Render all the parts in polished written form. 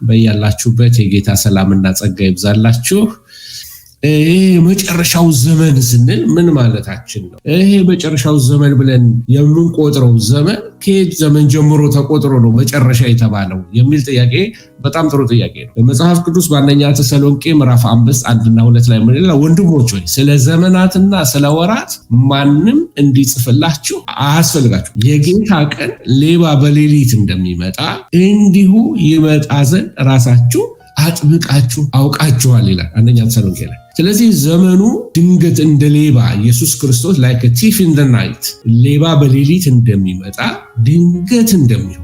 በያላችሁበት የጌታ ሰላምና ጸጋ ይብዛላችሁ። ይሄ መጨረሻው ዘመን ስንል ምን ማለታችን ነው? ይሄ መጨረሻው ዘመን ብለን የምንቆጥረው ዘመን ከየት ዘመን ጀምሮ ተቆጥሮ ነው መጨረሻ የተባለው የሚል ጥያቄ በጣም ጥሩ ጥያቄ ነው። በመጽሐፍ ቅዱስ በአንደኛ ተሰሎንቄ ምዕራፍ 5:1-2 ላይ ምን ይላል? ወንድሞች ሆይ ስለ ዘመናትና ስለ ወራት ማንም እንዲጽፍላችሁ አያስፈልጋችሁ። የጌታ ቀን ሌባ በሌሊት እንደሚመጣ እንዲሁ ይመጣ ዘንድ ራሳችሁ አጥብቃችሁ አውቃችኋል ይላል አንደኛ ተሰሎንቄ ላይ። ስለዚህ ዘመኑ ድንገት እንደ ሌባ ኢየሱስ ክርስቶስ like a thief in the night ሌባ በሌሊት እንደሚመጣ ድንገት እንደሚሆን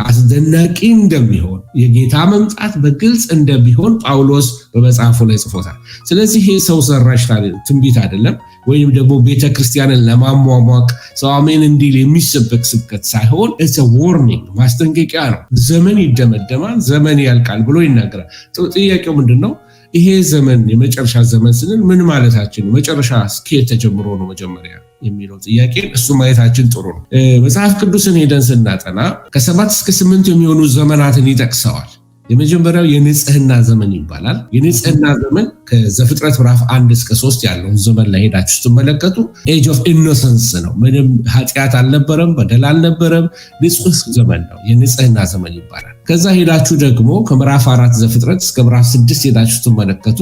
አስደናቂ እንደሚሆን የጌታ መምጣት በግልጽ እንደሚሆን ጳውሎስ በመጽሐፉ ላይ ጽፎታል። ስለዚህ ይሄ ሰው ሰራሽ ትንቢት አይደለም፣ ወይም ደግሞ ቤተክርስቲያንን ለማሟሟቅ ሰው አሜን እንዲል የሚሰበክ ስብከት ሳይሆን it's a warning ማስጠንቀቂያ ነው። ዘመን ይደመደማል፣ ዘመን ያልቃል ብሎ ይናገራል። ጥያቄው ምንድነው? ይሄ ዘመን የመጨረሻ ዘመን ስንል ምን ማለታችን ነው? መጨረሻ እስከየት ተጀምሮ ነው መጀመሪያ የሚለው ጥያቄ እሱ ማየታችን ጥሩ ነው። መጽሐፍ ቅዱስን ሄደን ስናጠና ከ7 እስከ 8 የሚሆኑ ዘመናትን ይጠቅሰዋል። የመጀመሪያው የንጽህና ዘመን ይባላል። የንጽህና ዘመን ከዘፍጥረት ምዕራፍ 1-3 ያለውን ዘመን ላይ ሄዳችሁ ስትመለከቱ ኤጅ ኦፍ ኢኖሰንስ ነው። ምንም ኃጢአት አልነበረም፣ በደል አልነበረም፣ ንጹህ ዘመን ነው። የንጽህና ዘመን ይባላል። ከዛ ሄዳችሁ ደግሞ ከምዕራፍ 4 ዘፍጥረት እስከ ምዕራፍ 6 ሄዳችሁ ስትመለከቱ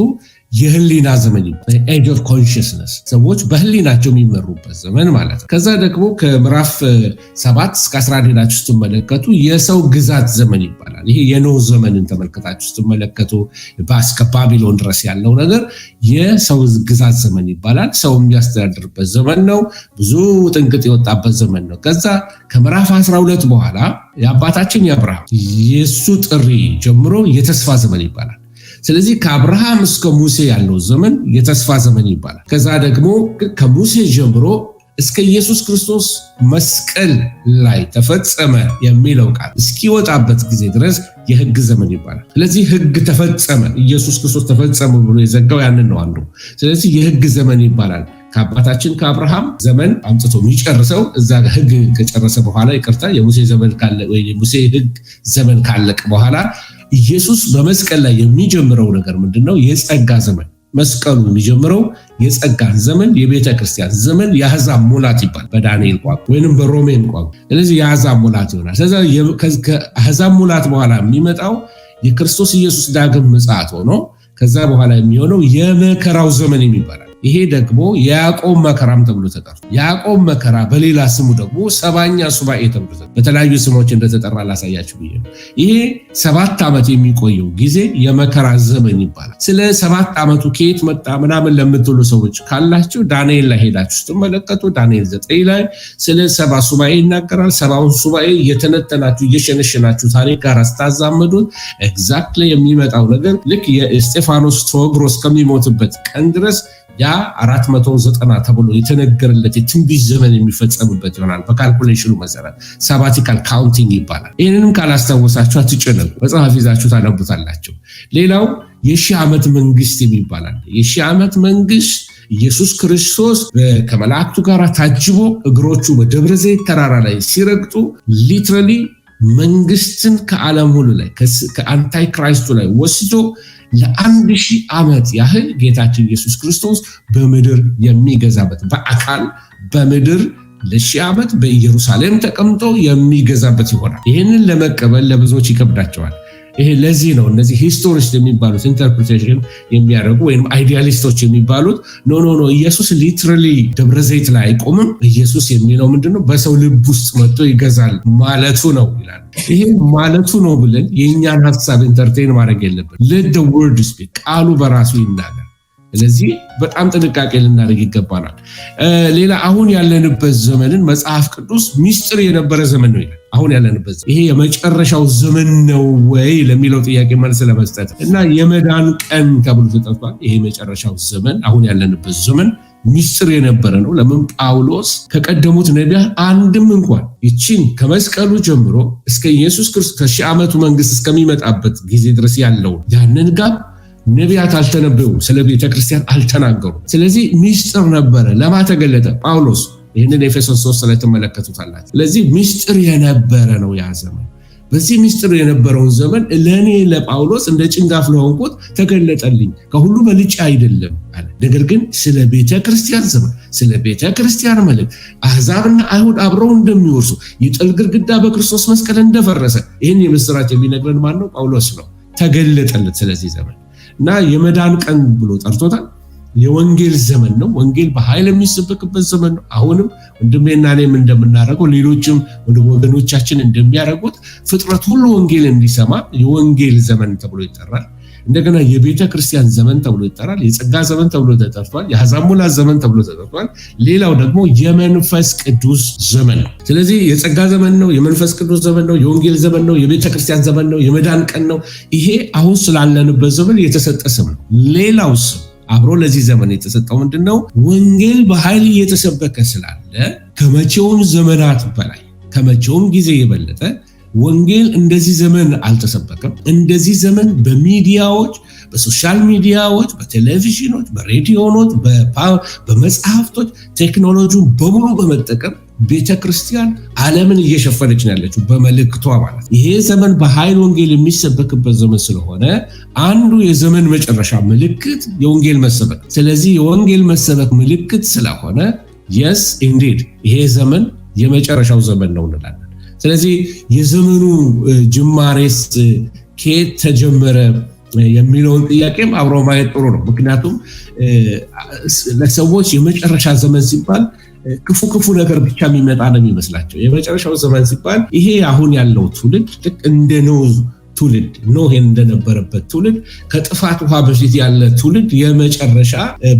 የህሊና ዘመን ይባላል። ኤጅ ኦፍ ኮንሽስነስ ሰዎች በህሊናቸው የሚመሩበት ዘመን ማለት ነው። ከዛ ደግሞ ከምዕራፍ 7 እስከ 11 ሄዳችሁ ስትመለከቱ የሰው ግዛት ዘመን ይባላል። ይሄ የኖህ ዘመንን ተመልከታችሁ ስትመለከቱ እስከ ባቢሎን ድረስ ያለው ነገር የሰው ግዛት ዘመን ይባላል። ሰው የሚያስተዳድርበት ዘመን ነው። ብዙ ጥንቅጥ የወጣበት ዘመን ነው። ከዛ ከምዕራፍ 12 በኋላ የአባታችን የአብርሃም የሱ ጥሪ ጀምሮ የተስፋ ዘመን ይባላል። ስለዚህ ከአብርሃም እስከ ሙሴ ያለው ዘመን የተስፋ ዘመን ይባላል። ከዛ ደግሞ ከሙሴ ጀምሮ እስከ ኢየሱስ ክርስቶስ መስቀል ላይ ተፈጸመ የሚለው ቃል እስኪወጣበት ጊዜ ድረስ የሕግ ዘመን ይባላል። ስለዚህ ሕግ ተፈጸመ፣ ኢየሱስ ክርስቶስ ተፈጸመ ብሎ የዘጋው ያንን ነው አንዱ። ስለዚህ የሕግ ዘመን ይባላል። ከአባታችን ከአብርሃም ዘመን አምጥቶ የሚጨርሰው እዛ ሕግ ከጨረሰ በኋላ ይቅርታ የሙሴ ዘመን ካለ ወይ የሙሴ ሕግ ዘመን ካለቀ በኋላ ኢየሱስ በመስቀል ላይ የሚጀምረው ነገር ምንድነው? የጸጋ ዘመን። መስቀሉ የሚጀምረው የጸጋን ዘመን፣ የቤተ ክርስቲያን ዘመን የአሕዛብ ሙላት ይባላል በዳንኤል ቋንቋ ወይንም በሮሜን ቋንቋ። ስለዚህ የአሕዛብ ሙላት ይሆናል። ስለዚህ ከአሕዛብ ሙላት በኋላ የሚመጣው የክርስቶስ ኢየሱስ ዳግም ምጽአት ሆኖ ከዛ በኋላ የሚሆነው የመከራው ዘመን ይባላል። ይሄ ደግሞ የያዕቆብ መከራም ተብሎ ተጠርቷል። ያዕቆብ መከራ በሌላ ስሙ ደግሞ 7ኛ ሱባኤ ተብሎ በተለያዩ ስሞች እንደተጠራ ላሳያችሁ ብዬ ነው። ይሄ 7 ዓመት የሚቆየው ጊዜ የመከራ ዘመን ይባላል። ስለ 7 ዓመቱ ከየት መጣ ምናምን ለምትሉ ሰዎች ካላችሁ ዳንኤል ላይ ሄዳችሁ ስትመለከቱ ዳንኤል 9 ላይ ስለ 7 ሱባኤ ይናገራል። 7ውን ሱባኤ እየተነተናችሁ እየሸነሸናችሁ ታሪክ ጋር አስታዛመዱት ኤግዛክትሊ የሚመጣው ነገር ልክ የእስጢፋኖስ ተወግሮ እስከሚሞትበት ቀን ድረስ ያ 490 ተብሎ የተነገረለት የትንቢት ዘመን የሚፈጸምበት ይሆናል። በካልኩሌሽኑ መሰረት ሳባቲካል ካውንቲንግ ይባላል። ይህንንም ካላስታወሳችሁ አትጨነቁ፣ መጽሐፍ ይዛችሁ ታነቡታላችሁ። ሌላው የሺህ ዓመት መንግስት የሚባላል። የሺህ ዓመት መንግስት ኢየሱስ ክርስቶስ ከመላእክቱ ጋር ታጅቦ እግሮቹ በደብረ ዘይት ተራራ ላይ ሲረግጡ ሊትራሊ መንግስትን ከዓለም ሁሉ ላይ ከአንታይ ክራይስቱ ላይ ወስዶ ለ1000 ዓመት ያህል ጌታችን ኢየሱስ ክርስቶስ በምድር የሚገዛበት በአካል በምድር ለ1000 ዓመት በኢየሩሳሌም ተቀምጦ የሚገዛበት ይሆናል። ይህንን ለመቀበል ለብዙዎች ይከብዳቸዋል። ይሄ ለዚህ ነው እነዚህ ሂስቶሪስት የሚባሉት ኢንተርፕሪቴሽን የሚያደርጉ ወይም አይዲያሊስቶች የሚባሉት ኖ ኢየሱስ ሊትራሊ ደብረ ዘይት ላይ አይቆምም። ኢየሱስ የሚለው ምንድነው? በሰው ልብ ውስጥ መጥቶ ይገዛል ማለቱ ነው ይላል። ይሄ ማለቱ ነው ብለን የእኛን ሀሳብ ኢንተርቴን ማድረግ የለብን። let the word speak ቃሉ በራሱ ይናገር። ስለዚህ በጣም ጥንቃቄ ልናደርግ ይገባናል። ሌላ አሁን ያለንበት ዘመንን መጽሐፍ ቅዱስ ሚስጥር የነበረ ዘመን ነው ይላል። አሁን ያለንበት ይሄ የመጨረሻው ዘመን ነው ወይ ለሚለው ጥያቄ መልስ ለመስጠት እና የመዳን ቀን ተብሎ ተጠርቷል። ይሄ የመጨረሻው ዘመን አሁን ያለንበት ዘመን ሚስጥር የነበረ ነው። ለምን ጳውሎስ ከቀደሙት ነቢያት አንድም እንኳን ይችን ከመስቀሉ ጀምሮ እስከ ኢየሱስ ክርስቶስ ከ1000 ዓመቱ መንግስት እስከሚመጣበት ጊዜ ድረስ ያለው ያንን ጋር ነቢያት አልተነበዩ፣ ስለ ቤተ ክርስቲያን አልተናገሩ። ስለዚህ ሚስጥር ነበረ። ለማ ተገለጠ? ጳውሎስ። ይህንን ኤፌሶን 3 ላይ ተመለከቱታላችሁ። ስለዚህ ሚስጥር የነበረ ነው ያ ዘመን። በዚህ ምስጢር የነበረውን ዘመን ለእኔ ለጳውሎስ እንደ ጭንጋፍ ለሆንኩት ተገለጠልኝ፣ ከሁሉ በልጬ አይደለም አለ። ነገር ግን ስለ ቤተ ክርስቲያን ዘመን፣ ስለ ቤተ ክርስቲያን መልእክት፣ አሕዛብና አይሁድ አብረው እንደሚወርሱ፣ የጥል ግድግዳ በክርስቶስ መስቀል እንደፈረሰ፣ ይህን የምስራች የሚነግረን ማን ነው? ጳውሎስ ነው። ተገለጠለት ስለዚህ ዘመን እና የመዳን ቀን ብሎ ጠርቶታል። የወንጌል ዘመን ነው። ወንጌል በኃይል የሚሰበክበት ዘመን ነው። አሁንም ወንድሜና እኔም እንደምናደርገው ሌሎችም ወገኖቻችን እንደሚያደርጉት ፍጥረት ሁሉ ወንጌል እንዲሰማ የወንጌል ዘመን ተብሎ ይጠራል። እንደገና የቤተ ክርስቲያን ዘመን ተብሎ ይጠራል። የጸጋ ዘመን ተብሎ ተጠርቷል። የአሕዛብ ሙላት ዘመን ተብሎ ተጠርቷል። ሌላው ደግሞ የመንፈስ ቅዱስ ዘመን ነው። ስለዚህ የጸጋ ዘመን ነው፣ የመንፈስ ቅዱስ ዘመን ነው፣ የወንጌል ዘመን ነው፣ የቤተ ክርስቲያን ዘመን ነው፣ የመዳን ቀን ነው። ይሄ አሁን ስላለንበት ዘመን የተሰጠ ስም ነው። ሌላው ስም አብሮ ለዚህ ዘመን የተሰጠው ምንድነው? ወንጌል በኃይል እየተሰበከ ስላለ ከመቼውም ዘመናት በላይ ከመቼውም ጊዜ የበለጠ ወንጌል እንደዚህ ዘመን አልተሰበከም። እንደዚህ ዘመን በሚዲያዎች፣ በሶሻል ሚዲያዎች፣ በቴሌቪዥኖች፣ በሬዲዮኖች፣ በመጽሐፍቶች ቴክኖሎጂውን በሙሉ በመጠቀም ቤተክርስቲያን ዓለምን እየሸፈነች ነው ያለችው በመልእክቷ ማለት። ይሄ ዘመን በኃይል ወንጌል የሚሰበክበት ዘመን ስለሆነ አንዱ የዘመን መጨረሻ ምልክት የወንጌል መሰበክ። ስለዚህ የወንጌል መሰበክ ምልክት ስለሆነ yes indeed ይሄ ዘመን የመጨረሻው ዘመን ነው እንላለን። ስለዚህ የዘመኑ ጅማሬስ ከየት ተጀመረ የሚለውን ጥያቄም አብሮ ማየት ጥሩ ነው። ምክንያቱም ለሰዎች የመጨረሻ ዘመን ሲባል ክፉ ነገር ብቻ የሚመጣ ነው የሚመስላቸው። የመጨረሻው ዘመን ሲባል ይሄ አሁን ያለው ትውልድ ልክ እንደ ኖህ እንደነበረበት ትውልድ ከጥፋት ውሃ በፊት ያለ ትውልድ የመጨረሻ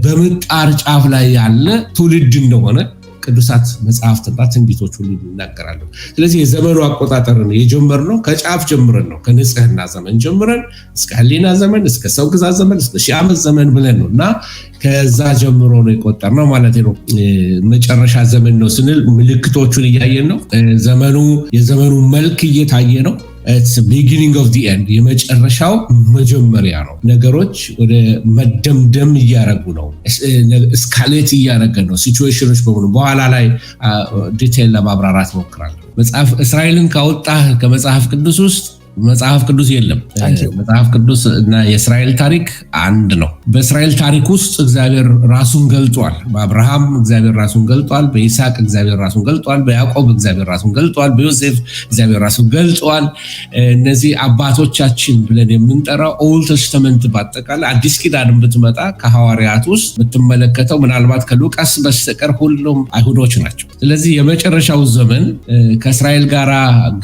በምጣር ጫፍ ላይ ያለ ትውልድ እንደሆነ ቅዱሳት መጽሐፍትና ትንቢቶች ሁሉ ይናገራሉ። ስለዚህ የዘመኑ አቆጣጠርን የጀመርነው ከጫፍ ጀምረን ነው። ከንጽህና ዘመን ጀምረን እስከ ሕሊና ዘመን፣ እስከ ሰው ግዛት ዘመን፣ እስከ ሺህ ዓመት ዘመን ብለን ነው እና ከዛ ጀምሮ ነው የቆጠርነው ማለት ነው። መጨረሻ ዘመን ነው ስንል ምልክቶቹን እያየን ነው። የዘመኑ መልክ እየታየ ነው። it's the beginning of the end የመጨረሻው መጀመሪያ ነው። ነገሮች ወደ መደምደም እያረጉ ነው። እስካሌት እያረገ ነው። ሲቹዌሽኖች በሙሉ በኋላ ላይ ዲቴል ለማብራራት ሞክራለሁ። መጽሐፍ እስራኤልን ካወጣህ ከመጽሐፍ ቅዱስ ውስጥ መጽሐፍ ቅዱስ የለም። መጽሐፍ ቅዱስ እና የእስራኤል ታሪክ አንድ ነው። በእስራኤል ታሪክ ውስጥ እግዚአብሔር ራሱን ገልጧል። በአብርሃም እግዚአብሔር ራሱን ገልጧል። በይስሐቅ እግዚአብሔር ራሱን ገልጧል። በያዕቆብ እግዚአብሔር ራሱን ገልጧል። በዮሴፍ እግዚአብሔር ራሱን ገልጧል። እነዚህ አባቶቻችን ብለን የምንጠራው ኦልድ ተስተመንት በአጠቃላይ አዲስ ኪዳንን ብትመጣ ከሐዋርያት ውስጥ ብትመለከተው ምናልባት ከሉቃስ በስተቀር ሁሉም አይሁዶች ናቸው። ስለዚህ የመጨረሻው ዘመን ከእስራኤል ጋር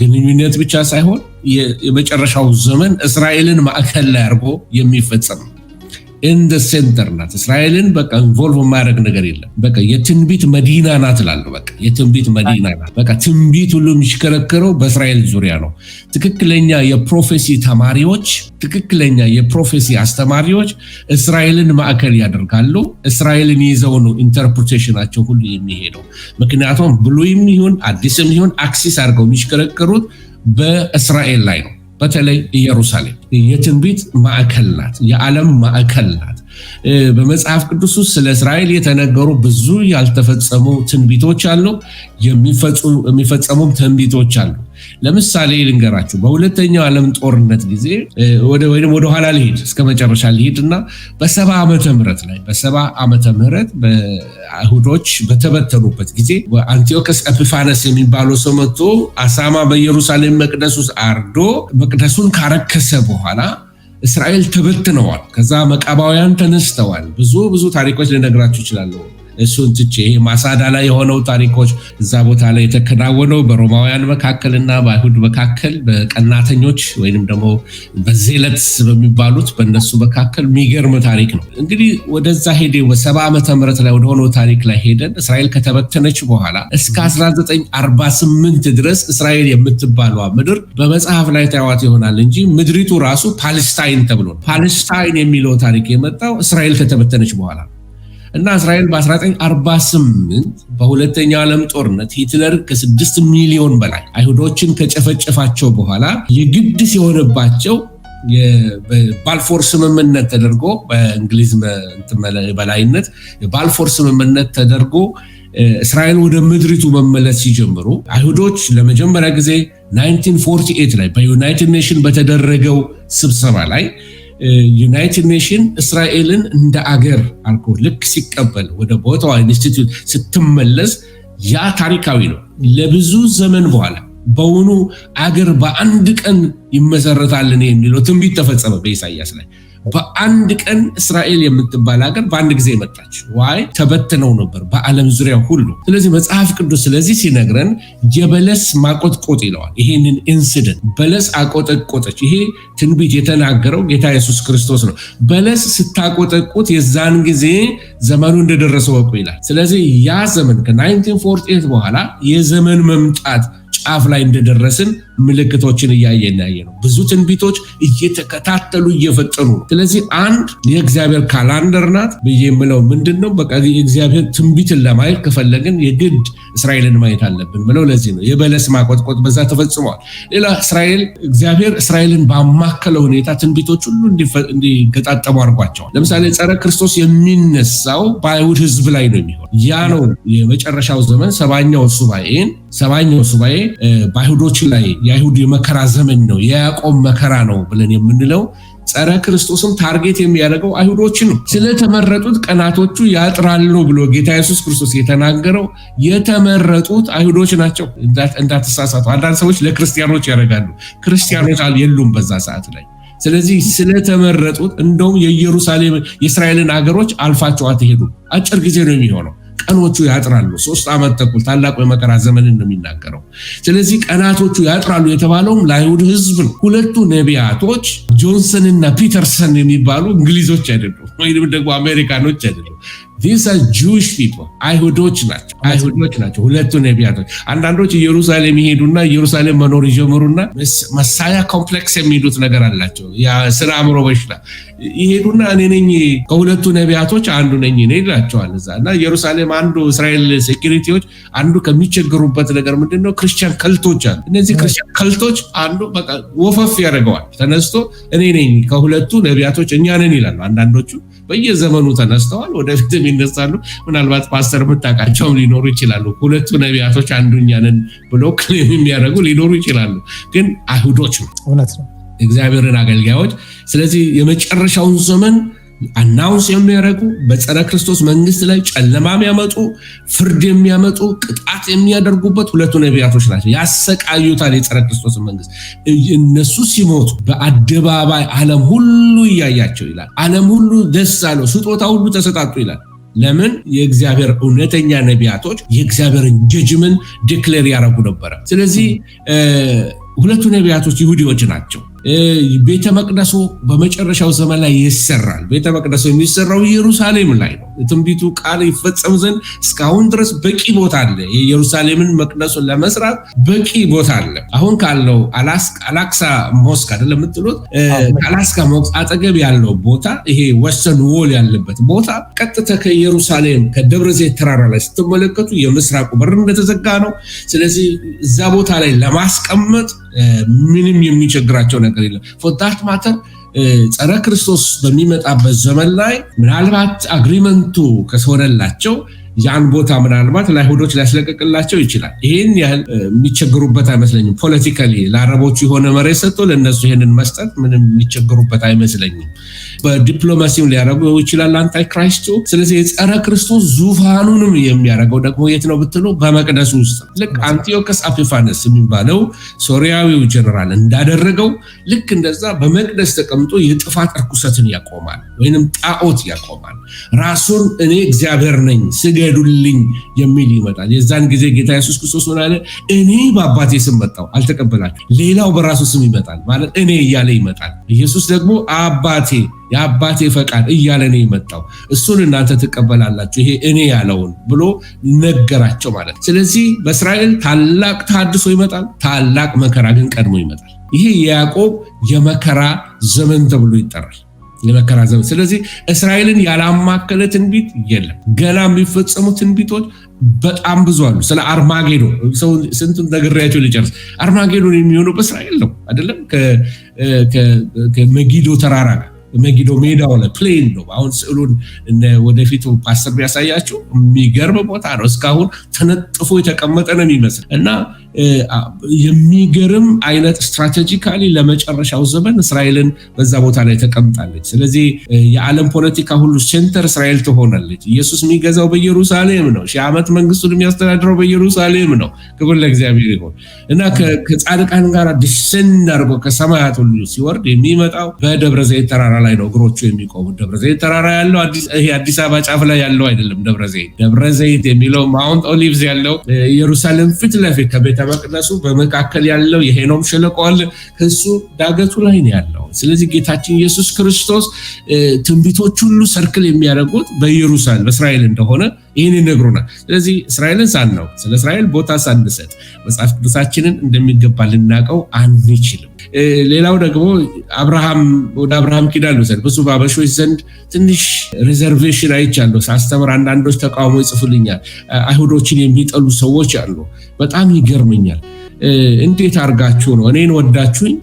ግንኙነት ብቻ ሳይሆን የመጨረሻው ዘመን እስራኤልን ማዕከል ላይ አድርጎ የሚፈጸም in the center ናት። እስራኤልን በቃ ኢንቮልቭ ማድረግ ነገር የለም። በቃ የትንቢት መዲና ናት እላለሁ። በቃ የትንቢት መዲና ናት። በቃ ትንቢት ሁሉ የሚሽከረከረው በእስራኤል ዙሪያ ነው። ትክክለኛ የፕሮፌሲ ተማሪዎች፣ ትክክለኛ የፕሮፌሲ አስተማሪዎች እስራኤልን ማዕከል ያደርጋሉ። እስራኤልን ይዘው ነው ኢንተርፕሬቴሽናቸው ሁሉ የሚሄደው። ምክንያቱም ብሉይም ይሁን አዲስም ይሁን አክሲስ አድርገው የሚሽከረከሩት በእስራኤል ላይ ነው። በተለይ ኢየሩሳሌም የትንቢት ማዕከል ናት፣ የዓለም ማዕከል ናት። በመጽሐፍ ቅዱስ ውስጥ ስለ እስራኤል የተነገሩ ብዙ ያልተፈጸሙ ትንቢቶች አሉ፣ የሚፈጸሙም ትንቢቶች አሉ። ለምሳሌ ልንገራችሁ። በሁለተኛው ዓለም ጦርነት ጊዜ ወደ ኋላ ልሄድ እስከ መጨረሻ ልሄድና በ70 ዓመተ ምህረት በአይሁዶች በተበተኑበት ጊዜ አንቲዮከስ ኤጲፋነስ የሚባለው ሰው መጥቶ አሳማ በኢየሩሳሌም መቅደስ ውስጥ አርዶ መቅደሱን ካረከሰ በኋላ እስራኤል ተበትነዋል። ከዛ መቃባውያን ተነስተዋል። ብዙ ታሪኮች ልነግራችሁ እችላለሁ። እሱን ትቼ ማሳዳ ላይ የሆነው ታሪኮች እዛ ቦታ ላይ የተከናወነው በሮማውያን መካከልና በአይሁድ መካከል በቀናተኞች ወይንም ደግሞ በዜለት በሚባሉት በእነሱ መካከል የሚገርም ታሪክ ነው። እንግዲህ ወደዛ ሄደ በ70 ዓመተ ምህረት ላይ ወደሆነው ታሪክ ላይ ሄደን እስራኤል ከተበተነች በኋላ እስከ 1948 ድረስ እስራኤል የምትባለው ምድር በመጽሐፍ ላይ ታዋት ይሆናል እንጂ ምድሪቱ ራሱ ፓለስታይን ተብሎ ነው። ፓለስታይን የሚለው ታሪክ የመጣው እስራኤል ከተበተነች በኋላ እና እስራኤል በ1948 በሁለተኛው ዓለም ጦርነት ሂትለር ከ6 ሚሊዮን በላይ አይሁዶችን ከጨፈጨፋቸው በኋላ የግድ ሲሆንባቸው የባልፎር ስምምነት ተደርጎ በእንግሊዝ በላይነት የባልፎር ስምምነት ተደርጎ እስራኤል ወደ ምድሪቱ መመለስ ሲጀምሩ አይሁዶች ለመጀመሪያ ጊዜ 1948 ላይ በዩናይትድ ኔሽን በተደረገው ስብሰባ ላይ ዩናይትድ ኔሽን እስራኤልን እንደ አገር አልኮ ልክ ሲቀበል ወደ ቦታዋ ኢንስቲትዩት ስትመለስ ያ ታሪካዊ ነው። ለብዙ ዘመን በኋላ በውኑ አገር በአንድ ቀን ይመሰረታልን የሚለው ትንቢት ተፈጸመ በኢሳይያስ ላይ። በአንድ ቀን እስራኤል የምትባል ሀገር በአንድ ጊዜ መጣች። ዋይ ተበትነው ነበር በዓለም ዙሪያ ሁሉ። ስለዚህ መጽሐፍ ቅዱስ ስለዚህ ሲነግረን የበለስ ማቆጥቆጥ ይለዋል። ይሄንን ኢንሲደንት በለስ አቆጠቆጠች። ይሄ ትንቢት የተናገረው ጌታ ኢየሱስ ክርስቶስ ነው። በለስ ስታቆጠቁት የዛን ጊዜ ዘመኑ እንደደረሰ ወቁ ይላል። ስለዚህ ያ ዘመን ከ1948 በኋላ የዘመን መምጣት ጫፍ ላይ እንደደረስን ምልክቶችን እያየን ነው። ብዙ ትንቢቶች እየተከታተሉ እየፈጠኑ ነው። ስለዚህ አንድ የእግዚአብሔር ካላንደር ናት ብዬ የምለው ምንድነው? በቃ የእግዚአብሔር ትንቢትን ለማየት ከፈለግን የግድ እስራኤልን ማየት አለብን ብለው ለዚህ ነው የበለስ ማቆጥቆጥ በዛ ተፈጽሟል። ሌላ እግዚአብሔር እስራኤልን ባማከለ ሁኔታ ትንቢቶች ሁሉ እንዲገጣጠሙ አድርጓቸዋል። ለምሳሌ ጸረ ክርስቶስ የሚነሳው በአይሁድ ሕዝብ ላይ ነው የሚሆን። ያ ነው የመጨረሻው ዘመን ሰባኛው ሱባኤ በአይሁዶች ላይ የአይሁድ የመከራ ዘመን ነው፣ የያዕቆብ መከራ ነው ብለን የምንለው። ጸረ ክርስቶስም ታርጌት የሚያደርገው አይሁዶችን ነው። ስለተመረጡት ቀናቶቹ ያጥራሉ ብሎ ጌታ ኢየሱስ ክርስቶስ የተናገረው የተመረጡት አይሁዶች ናቸው። እንዳትሳሳቱ። አንዳንድ ሰዎች ለክርስቲያኖች ያደርጋሉ። ክርስቲያኖች የሉም በዛ ሰዓት ላይ። ስለዚህ ስለተመረጡት እንደውም የእስራኤልን አገሮች አልፋቸው አትሄዱ፣ አጭር ጊዜ ነው የሚሆነው። ቀኖቹ ያጥራሉ። 3 ዓመት ተኩል ታላቁ የመከራ ዘመንን ነው የሚናገረው። ስለዚህ ቀናቶቹ ያጥራሉ የተባለውም ለአይሁድ ሕዝብ ነው። ሁለቱ ነቢያቶች ጆንሰን እና ፒተርሰን የሚባሉ እንግሊዞች አይደሉም፣ ወይም ደግሞ አሜሪካኖች አይደሉም። These are Jewish people. አይሁዶች ናቸው ሁለቱ ነቢያቶች። አንዳንዶች ኢየሩሳሌም ይሄዱና ኢየሩሳሌም መኖር ይጀምሩና መሳያ ኮምፕሌክስ የሚሉት ነገር አላቸው። ያ ስለ አእምሮ በሽታ ይሄዱና እኔ ነኝ ከሁለቱ ነቢያቶች አንዱ ነኝ ይላቸዋል እዛ። እና ኢየሩሳሌም አንዱ እስራኤል ሴኩሪቲዎች አንዱ ከሚቸገሩበት ነገር ምንድነው? ክርስቲያን ከልቶች አሉ። እነዚህ ክርስቲያን ከልቶች አንዱ በቃ ወፈፍ ያደርገዋል። ተነስቶ እኔ ነኝ ከሁለቱ ነቢያቶች እኛ ነን ይላሉ። አንዳንዶቹ በየዘመኑ ተነስተዋል፣ ወደፊትም ይነሳሉ። ምናልባት ፓስተር የምታውቃቸውም ሊኖሩ ይችላሉ። ሁለቱ ነቢያቶች አንዱ እኛ ነን ብሎ ክሌም የሚያደርጉ ሊኖሩ ይችላሉ። ግን አይሁዶች ነው፣ እውነት ነው፣ እግዚአብሔርን አገልጋዮች። ስለዚህ የመጨረሻውን ዘመን አናውንስ የሚያደርጉ በጸረ ክርስቶስ መንግስት ላይ ጨለማ የሚያመጡ ፍርድ የሚያመጡ ቅጣት የሚያደርጉበት ሁለቱ ነቢያቶች ናቸው። ያሰቃዩታል የጸረ ክርስቶስ መንግስት። እነሱ ሲሞቱ በአደባባይ ዓለም ሁሉ እያያቸው ይላል። ዓለም ሁሉ ደስ አለው፣ ስጦታ ሁሉ ተሰጣጡ ይላል። ለምን? የእግዚአብሔር እውነተኛ ነቢያቶች የእግዚአብሔርን ጀጅመንት ዲክሌር ያደረጉ ነበረ። ስለዚህ ሁለቱ ነቢያቶች ይሁዲዎች ናቸው። ቤተ መቅደሱ በመጨረሻው ዘመን ላይ ይሰራል። ቤተ መቅደሱ የሚሰራው ኢየሩሳሌም ላይ ነው። ትንቢቱ ቃል ይፈጸም ዘንድ እስካሁን ድረስ በቂ ቦታ አለ። የኢየሩሳሌምን መቅደሱን ለመስራት በቂ ቦታ አለ። አሁን ካለው አላክሳ ሞስክ አይደለም የምትሉት፣ ከአላስካ ሞስክ አጠገብ ያለው ቦታ ይሄ ወስተርን ዎል ያለበት ቦታ ቀጥታ ከኢየሩሳሌም ከደብረ ዘይት ተራራ ላይ ስትመለከቱ የምስራቁ በር እንደተዘጋ ነው። ስለዚህ እዛ ቦታ ላይ ለማስቀመጥ ምንም የሚቸግራቸው ነገር የለም። for that matter ጸረ ክርስቶስ በሚመጣበት ዘመን ላይ ምናልባት አግሪመንቱ ከሆነላቸው ያን ቦታ ምናልባት ለአይሁዶች ሊያስለቀቅላቸው ይችላል። ይሄን ያህል የሚቸገሩበት አይመስለኝም። ፖለቲካሊ ለአረቦቹ የሆነ መሬት ሰጥቶ ለነሱ ይሄንን መስጠት ምንም የሚቸገሩበት አይመስለኝም። በዲፕሎማሲው ሊያረጉ ይችላል አንታይ ክራይስቱ። ስለዚህ የጸረ ክርስቶስ ዙፋኑንም የሚያረገው ደግሞ የት ነው ብትሉ በመቅደሱ ውስጥ። ልክ አንቲዮከስ አፒፋነስ የሚባለው ሶሪያዊው ጀነራል እንዳደረገው ልክ እንደዛ በመቅደስ ተቀምጦ የጥፋት እርኩሰትን ያቆማል፣ ወይንም ጣዖት ያቆማል። ራሱን እኔ እግዚአብሔር ነኝ ስገዱልኝ የሚል ይመጣል። የዛን ጊዜ ጌታ ኢየሱስ ክርስቶስ ምን አለ? እኔ በአባቴ ስም መጣሁ አልተቀበላችሁ። ሌላው በራሱ ስም ይመጣል ማለት እኔ እያለ ይመጣል። ኢየሱስ ደግሞ አባቴ የአባቴ ፈቃድ እያለ ነው የመጣው፣ እሱን እናንተ ትቀበላላችሁ ይሄ እኔ ያለውን ብሎ ነገራቸው ማለት። ስለዚህ በእስራኤል ታላቅ ተሐድሶ ይመጣል፣ ታላቅ መከራ ግን ቀድሞ ይመጣል። ይሄ የያዕቆብ የመከራ ዘመን ተብሎ ይጠራል፣ የመከራ ዘመን። ስለዚህ እስራኤልን ያላማከለ ትንቢት የለም። ገና የሚፈጸሙ ትንቢቶች በጣም ብዙ አሉ። ስለ አርማጌዶን ሰው ስንቱን ነግሬያቸው ልጨርስ። አርማጌዶን የሚሆነው በእስራኤል ነው አይደለም? ከመጊዶ ተራራ ጋር መጊዶ ሜዳው ላይ ፕሌን ነው። አሁን ስዕሉን ወደፊቱ ፓስተር ቢያሳያችሁ የሚገርም ቦታ ነው። እስካሁን ተነጥፎ የተቀመጠ ነው የሚመስል እና የሚገርም አይነት ስትራቴጂካሊ ለመጨረሻው ዘመን እስራኤልን በዛ ቦታ ላይ ተቀምጣለች። ስለዚህ የዓለም ፖለቲካ ሁሉ ሴንተር እስራኤል ትሆናለች። ኢየሱስ የሚገዛው በኢየሩሳሌም ነው። ሺህ ዓመት መንግስቱን የሚያስተዳድረው በኢየሩሳሌም ነው። ክብር ለእግዚአብሔር ይሁን እና ከጻድቃን ጋር ዲሰንድ አድርጎ ከሰማያት ሁሉ ሲወርድ የሚመጣው በደብረ ዘይት ተራራ ላይ ነው እግሮቹ የሚቆሙት። ደብረ ዘይት ተራራ ያለው አዲስ አበባ ጫፍ ላይ ያለው አይደለም። ደብረ ዘይት የሚለው ማውንት ኦሊቭስ ያለው ኢየሩሳሌም ፊት ለፊት ከቤተ መቅደሱ በመካከል ያለው የሄኖም ሸለቆ አለ። ከሱ ዳገቱ ላይ ነው ያለው። ስለዚህ ጌታችን ኢየሱስ ክርስቶስ ትንቢቶች ሁሉ ሰርክል የሚያደርጉት በኢየሩሳሌም በእስራኤል እንደሆነ ይህን ይነግሩናል። ስለዚህ እስራኤልን ሳናው ስለ እስራኤል ቦታ ሳንሰጥ መጽሐፍ ቅዱሳችንን እንደሚገባ ልናቀው አንችልም። ሌላው ደግሞ ወደ አብርሃም ኪዳን ልውሰድ። ብዙ ባበሾች ዘንድ ትንሽ ሪዘርቬሽን አይቻለሁ ሳስተምር። አንዳንዶች ተቃውሞ ይጽፉልኛል። አይሁዶችን የሚጠሉ ሰዎች አሉ። በጣም ይገርመኛል። እንዴት አድርጋችሁ ነው እኔን ወዳችሁኝ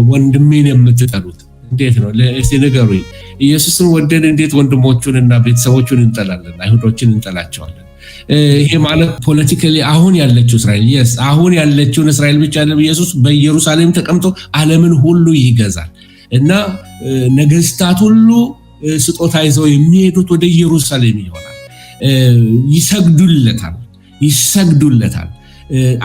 ወንድሜን የምትጠሉት? እንዴት ነው? እስቲ ንገሩኝ። ኢየሱስን ወደን እንዴት ወንድሞቹንና ቤተሰቦቹን እንጠላለን? አይሁዶችን እንጠላቸዋለን? ይሄ ማለት ፖለቲካሊ አሁን ያለችው እስራኤል አሁን ያለችውን እስራኤል ብቻ አይደለም። ኢየሱስ በኢየሩሳሌም ተቀምጦ ዓለምን ሁሉ ይገዛል እና ነገስታት ሁሉ ስጦታ ይዘው የሚሄዱት ወደ ኢየሩሳሌም ይሆናል። ይሰግዱለታል።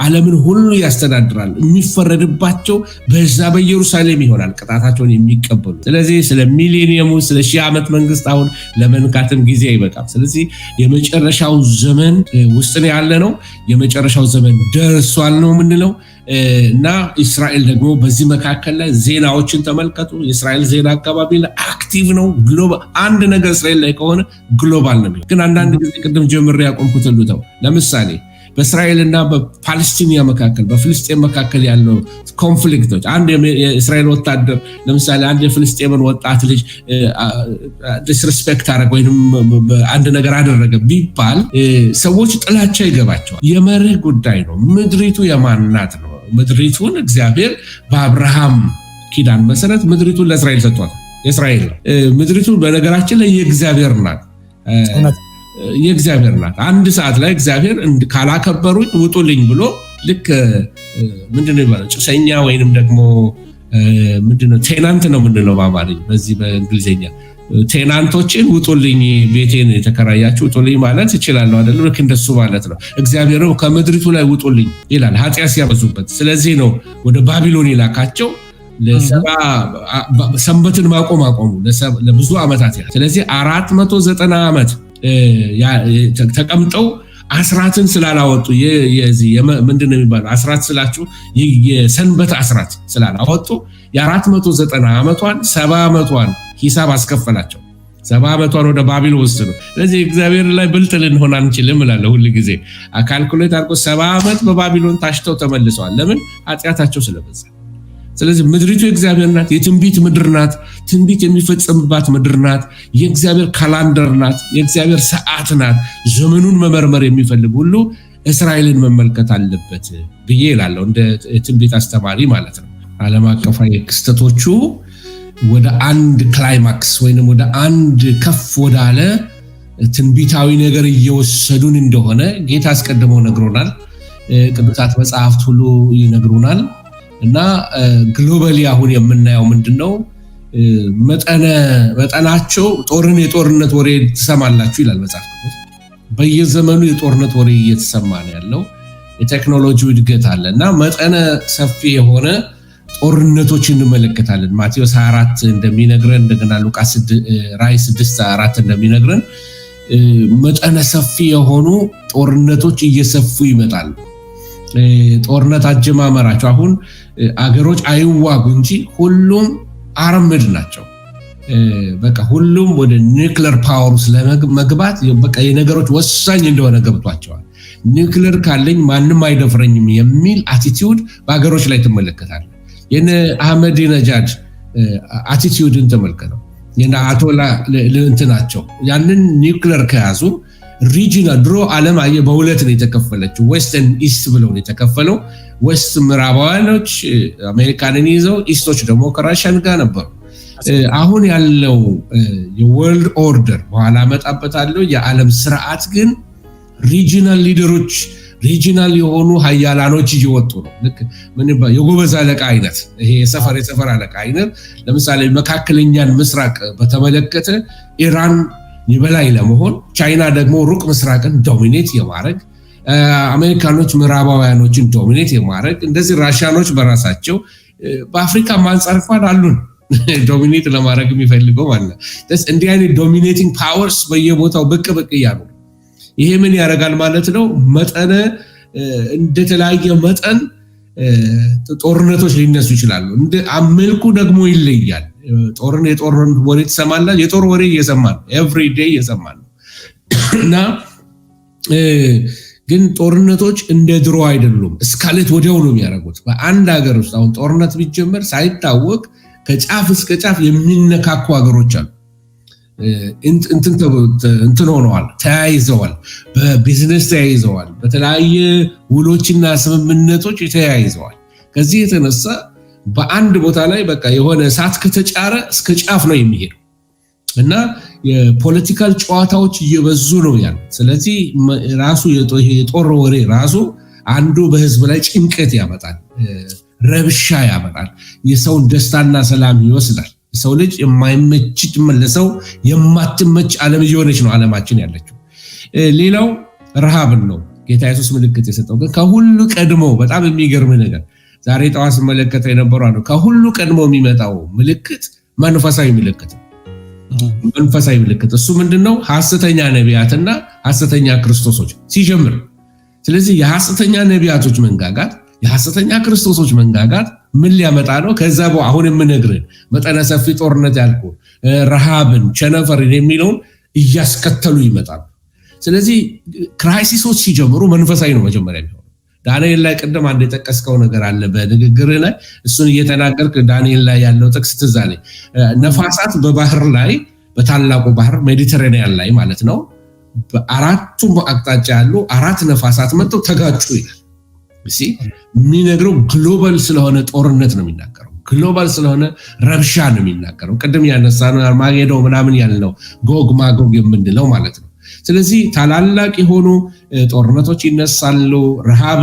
ዓለምን ሁሉ ያስተዳድራል። የሚፈረድባቸው በዛ በኢየሩሳሌም ይሆናል ቅጣታቸውን የሚቀበሉ። ስለዚህ ስለ ሚሌኒየሙ ስለ ሺህ ዓመት መንግስት አሁን ለመንካትም ጊዜ አይበቃም። ስለዚህ የመጨረሻው ዘመን ውስጥ ነው ያለ ነው። የመጨረሻው ዘመን ደርሷል ነው የምንለው እና እስራኤል ደግሞ በዚህ መካከል ላይ ዜናዎችን ተመልከቱ። የእስራኤል ዜና አካባቢ ላይ አክቲቭ ነው። ግሎባል አንድ ነገር እስራኤል ላይ ከሆነ ግሎባል ነው። ግን አንዳንድ ጊዜ ቅድም ጀምሬ ያቆምኩት ልተው። ለምሳሌ በእስራኤልና በፓለስቲኒያ መካከል በፍልስጤም መካከል ያለው ኮንፍሊክቶች አንድ የእስራኤል ወታደር ለምሳሌ አንድ የፍልስጤምን ወጣት ልጅ ዲስሪስፔክት አደረገ ወይም አንድ ነገር አደረገ ቢባል ሰዎች ጥላቻ ይገባቸዋል። የመርህ ጉዳይ ነው። ምድሪቱ የማናት ነው? ምድሪቱን እግዚአብሔር በአብርሃም ኪዳን መሰረት ምድሪቱን ለእስራኤል ሰጥቷል። የእስራኤል ምድሪቱ በነገራችን ላይ የእግዚአብሔር ናት። የእግዚአብሔር ናት። አንድ ሰዓት ላይ እግዚአብሔር ካላከበሩኝ ውጡልኝ ብሎ ልክ ምንድነው ይባላል ጭሰኛ ወይንም ደግሞ ምንድነው ቴናንት ነው ምንድነው በአማርኛ በዚህ በእንግሊዝኛ ቴናንቶችን ውጡልኝ ቤቴን የተከራያችሁ ውጡልኝ ማለት ይችላል አይደል? ልክ እንደሱ ማለት ነው። እግዚአብሔር ከምድሪቱ ላይ ውጡልኝ ይላል ኃጢአት ሲያበዙበት። ስለዚህ ነው ወደ ባቢሎን ይላካቸው። ሰንበትን ማቆሙ ለብዙ ዓመታት ያህል። ስለዚህ 490 ዓመት ተቀምጠው አስራትን ስላላወጡ ምንድነው የሚባለው አስራት ስላችሁ የሰንበት አስራት ስላላወጡ የ490 ዓመቷን 70 ዓመቷን ሂሳብ አስከፈላቸው። 70 ዓመቷን ወደ ባቢሎን ወሰዱ። ስለዚህ እግዚአብሔር ላይ ብልጥ ልንሆን አንችልም እላለሁ ሁሉ ጊዜ። ካልኩሌት አድርጎ 70 ዓመት በባቢሎን ታሽተው ተመልሰዋል። ለምን? ኃጢአታቸው ስለበዛ። ስለዚህ ምድሪቱ የእግዚአብሔር ናት። የትንቢት ምድር ናት። ትንቢት የሚፈጸምባት ምድር ናት። የእግዚአብሔር ካላንደር ናት። የእግዚአብሔር ሰዓት ናት። ዘመኑን መመርመር የሚፈልግ ሁሉ እስራኤልን መመልከት አለበት ብዬ እላለሁ፣ እንደ ትንቢት አስተማሪ ማለት ነው። ዓለም አቀፋዊ ክስተቶቹ ወደ አንድ ክላይማክስ ወይንም ወደ አንድ ከፍ ወዳለ ትንቢታዊ ነገር እየወሰዱን እንደሆነ ጌታ አስቀድሞ ነግሮናል። ቅዱሳት መጽሐፍት ሁሉ ይነግሩናል። እና ግሎባሊ አሁን የምናየው ምንድነው? መጠናቸው የጦርነት ወሬ ትሰማላችሁ ይላል መጽሐፍ ቅዱስ። በየዘመኑ የጦርነት ወሬ እየተሰማ ነው ያለው። የቴክኖሎጂው እድገት አለ እና መጠነ ሰፊ የሆነ ጦርነቶች እንመለከታለን። ማቴዎስ 24 እንደሚነግረን እንደገና ሉቃስ ራዕይ 6:4 እንደሚነግረን መጠነ ሰፊ የሆኑ ጦርነቶች እየሰፉ ይመጣሉ። ጦርነት አጀማመራቸው አሁን አገሮች አይዋጉ እንጂ ሁሉም አርምድ ናቸው። በቃ ሁሉም ወደ ኒውክሌር ፓወር ውስጥ ለመግባት በቃ የነገሮች ወሳኝ እንደሆነ ገብቷቸዋል። ኒውክሌር ካለኝ ማንም አይደፍረኝም የሚል አቲቲዩድ በአገሮች ላይ ትመለከታለህ። የነ አህመዲነጃድ አቲቲዩድን ተመልከተው። የነ አያቶላ እንትናቸው ያንን ኒውክሌር ከያዙ ሪጂናል ድሮ ዓለም በሁለት ነው የተከፈለችው። ዌስትን ኢስት ብለው ነው የተከፈለው። ዌስት ምዕራባውያኖች አሜሪካንን ይዘው፣ ኢስቶች ደግሞ ከራሽያን ጋር ነበሩ። አሁን ያለው የወርልድ ኦርደር በኋላ መጣበታለሁ። የዓለም ስርዓት ግን ሪጂናል ሊደሮች ሪጂናል የሆኑ ሀያላኖች እየወጡ ነው። ልክ የጎበዝ አለቃ አይነት፣ ይሄ የሰፈር አለቃ አይነት። ለምሳሌ መካከለኛን ምስራቅ በተመለከተ ኢራን የበላይ ለመሆን፣ ቻይና ደግሞ ሩቅ ምስራቅን ዶሚኔት የማድረግ፣ አሜሪካኖች ምዕራባውያኖችን ዶሚኔት የማድረግ፣ እንደዚህ ራሽያኖች በራሳቸው በአፍሪካ አንጻር እንኳን አሉን ዶሚኔት ለማድረግ የሚፈልገው ማለት ነው። እንዲህ አይነት ዶሚኔቲንግ ፓወርስ በየቦታው ብቅ እያሉ ነው። ይሄ ምን ያደርጋል ማለት ነው? መጠነ እንደተለያየ መጠን ጦርነቶች ሊነሱ ይችላሉ። መልኩ ደግሞ ይለያል። የጦር ወሬ ትሰማለህ። የጦር ወሬ እየሰማን ኤቭሪ ዴይ እየሰማን ነው። እና ግን ጦርነቶች እንደ ድሮ አይደሉም። እስካሌት ወዲያው ነው የሚያደርጉት። በአንድ ሀገር ውስጥ አሁን ጦርነት ቢጀመር ሳይታወቅ ከጫፍ እስከ ጫፍ የሚነካኩ ሀገሮች አሉ። እንትን ሆነዋል፣ ተያይዘዋል፣ በቢዝነስ ተያይዘዋል፣ በተለያየ ውሎችና ስምምነቶች ተያይዘዋል። ከዚህ የተነሳ በአንድ ቦታ ላይ በቃ የሆነ እሳት ከተጫረ እስከ ጫፍ ነው የሚሄደው እና የፖለቲካል ጨዋታዎች እየበዙ ነው ያለው። ስለዚህ ራሱ የጦር ወሬ ራሱ አንዱ በህዝብ ላይ ጭንቀት ያመጣል፣ ረብሻ ያመጣል፣ የሰውን ደስታና ሰላም ይወስዳል። የሰው ልጅ የማይመች ለሰው የማትመች ዓለም እየሆነች ነው ዓለማችን ያለችው። ሌላው ረሃብን ነው ጌታ ኢየሱስ ምልክት የሰጠው። ግን ከሁሉ ቀድሞ በጣም የሚገርም ነገር ዛሬ ጠዋት ስመለከተው የነበረው ነው። ከሁሉ ቀድሞ የሚመጣው ምልክት መንፈሳዊ ምልክት ነው። መንፈሳዊ ምልክት እሱ ምንድነው? ሐሰተኛ ነቢያትና ሐሰተኛ ክርስቶሶች ሲጀምር። ስለዚህ የሐሰተኛ ነቢያቶች መንጋጋት፣ የሐሰተኛ ክርስቶሶች መንጋጋት ምን ሊያመጣ ነው? ከዛ አሁን የምነግርህ መጠነ ሰፊ ጦርነት ያልኩ ረሃብን፣ ቸነፈርን የሚለውን እያስከተሉ ይመጣሉ። ስለዚህ ክራይሲሶች ሲጀምሩ መንፈሳዊ ነው መጀመሪያ የሚሆነው። ዳንኤል ላይ ቅድም አንድ የጠቀስከው ነገር አለ በንግግርህ ላይ፣ እሱን እየተናገርክ ዳንኤል ላይ ያለው ጥቅስ ትዝ አለኝ። ነፋሳት በባህር ላይ በታላቁ ባህር ሜዲተራኒያን ላይ ማለት ነው በአራቱም አቅጣጫ ያሉ አራት ነፋሳት መጥተው ተጋጩ ይላል። የሚነግረው ግሎባል ስለሆነ ጦርነት ነው የሚናገረው። ግሎባል ስለሆነ ረብሻ ነው የሚናገረው። ቅድም ያነሳነው አርማጌዶ ምናምን ያልነው ጎግ ማጎግ የምንለው ማለት ነው። ስለዚህ ታላላቅ የሆኑ ጦርነቶች ይነሳሉ። ረሃብ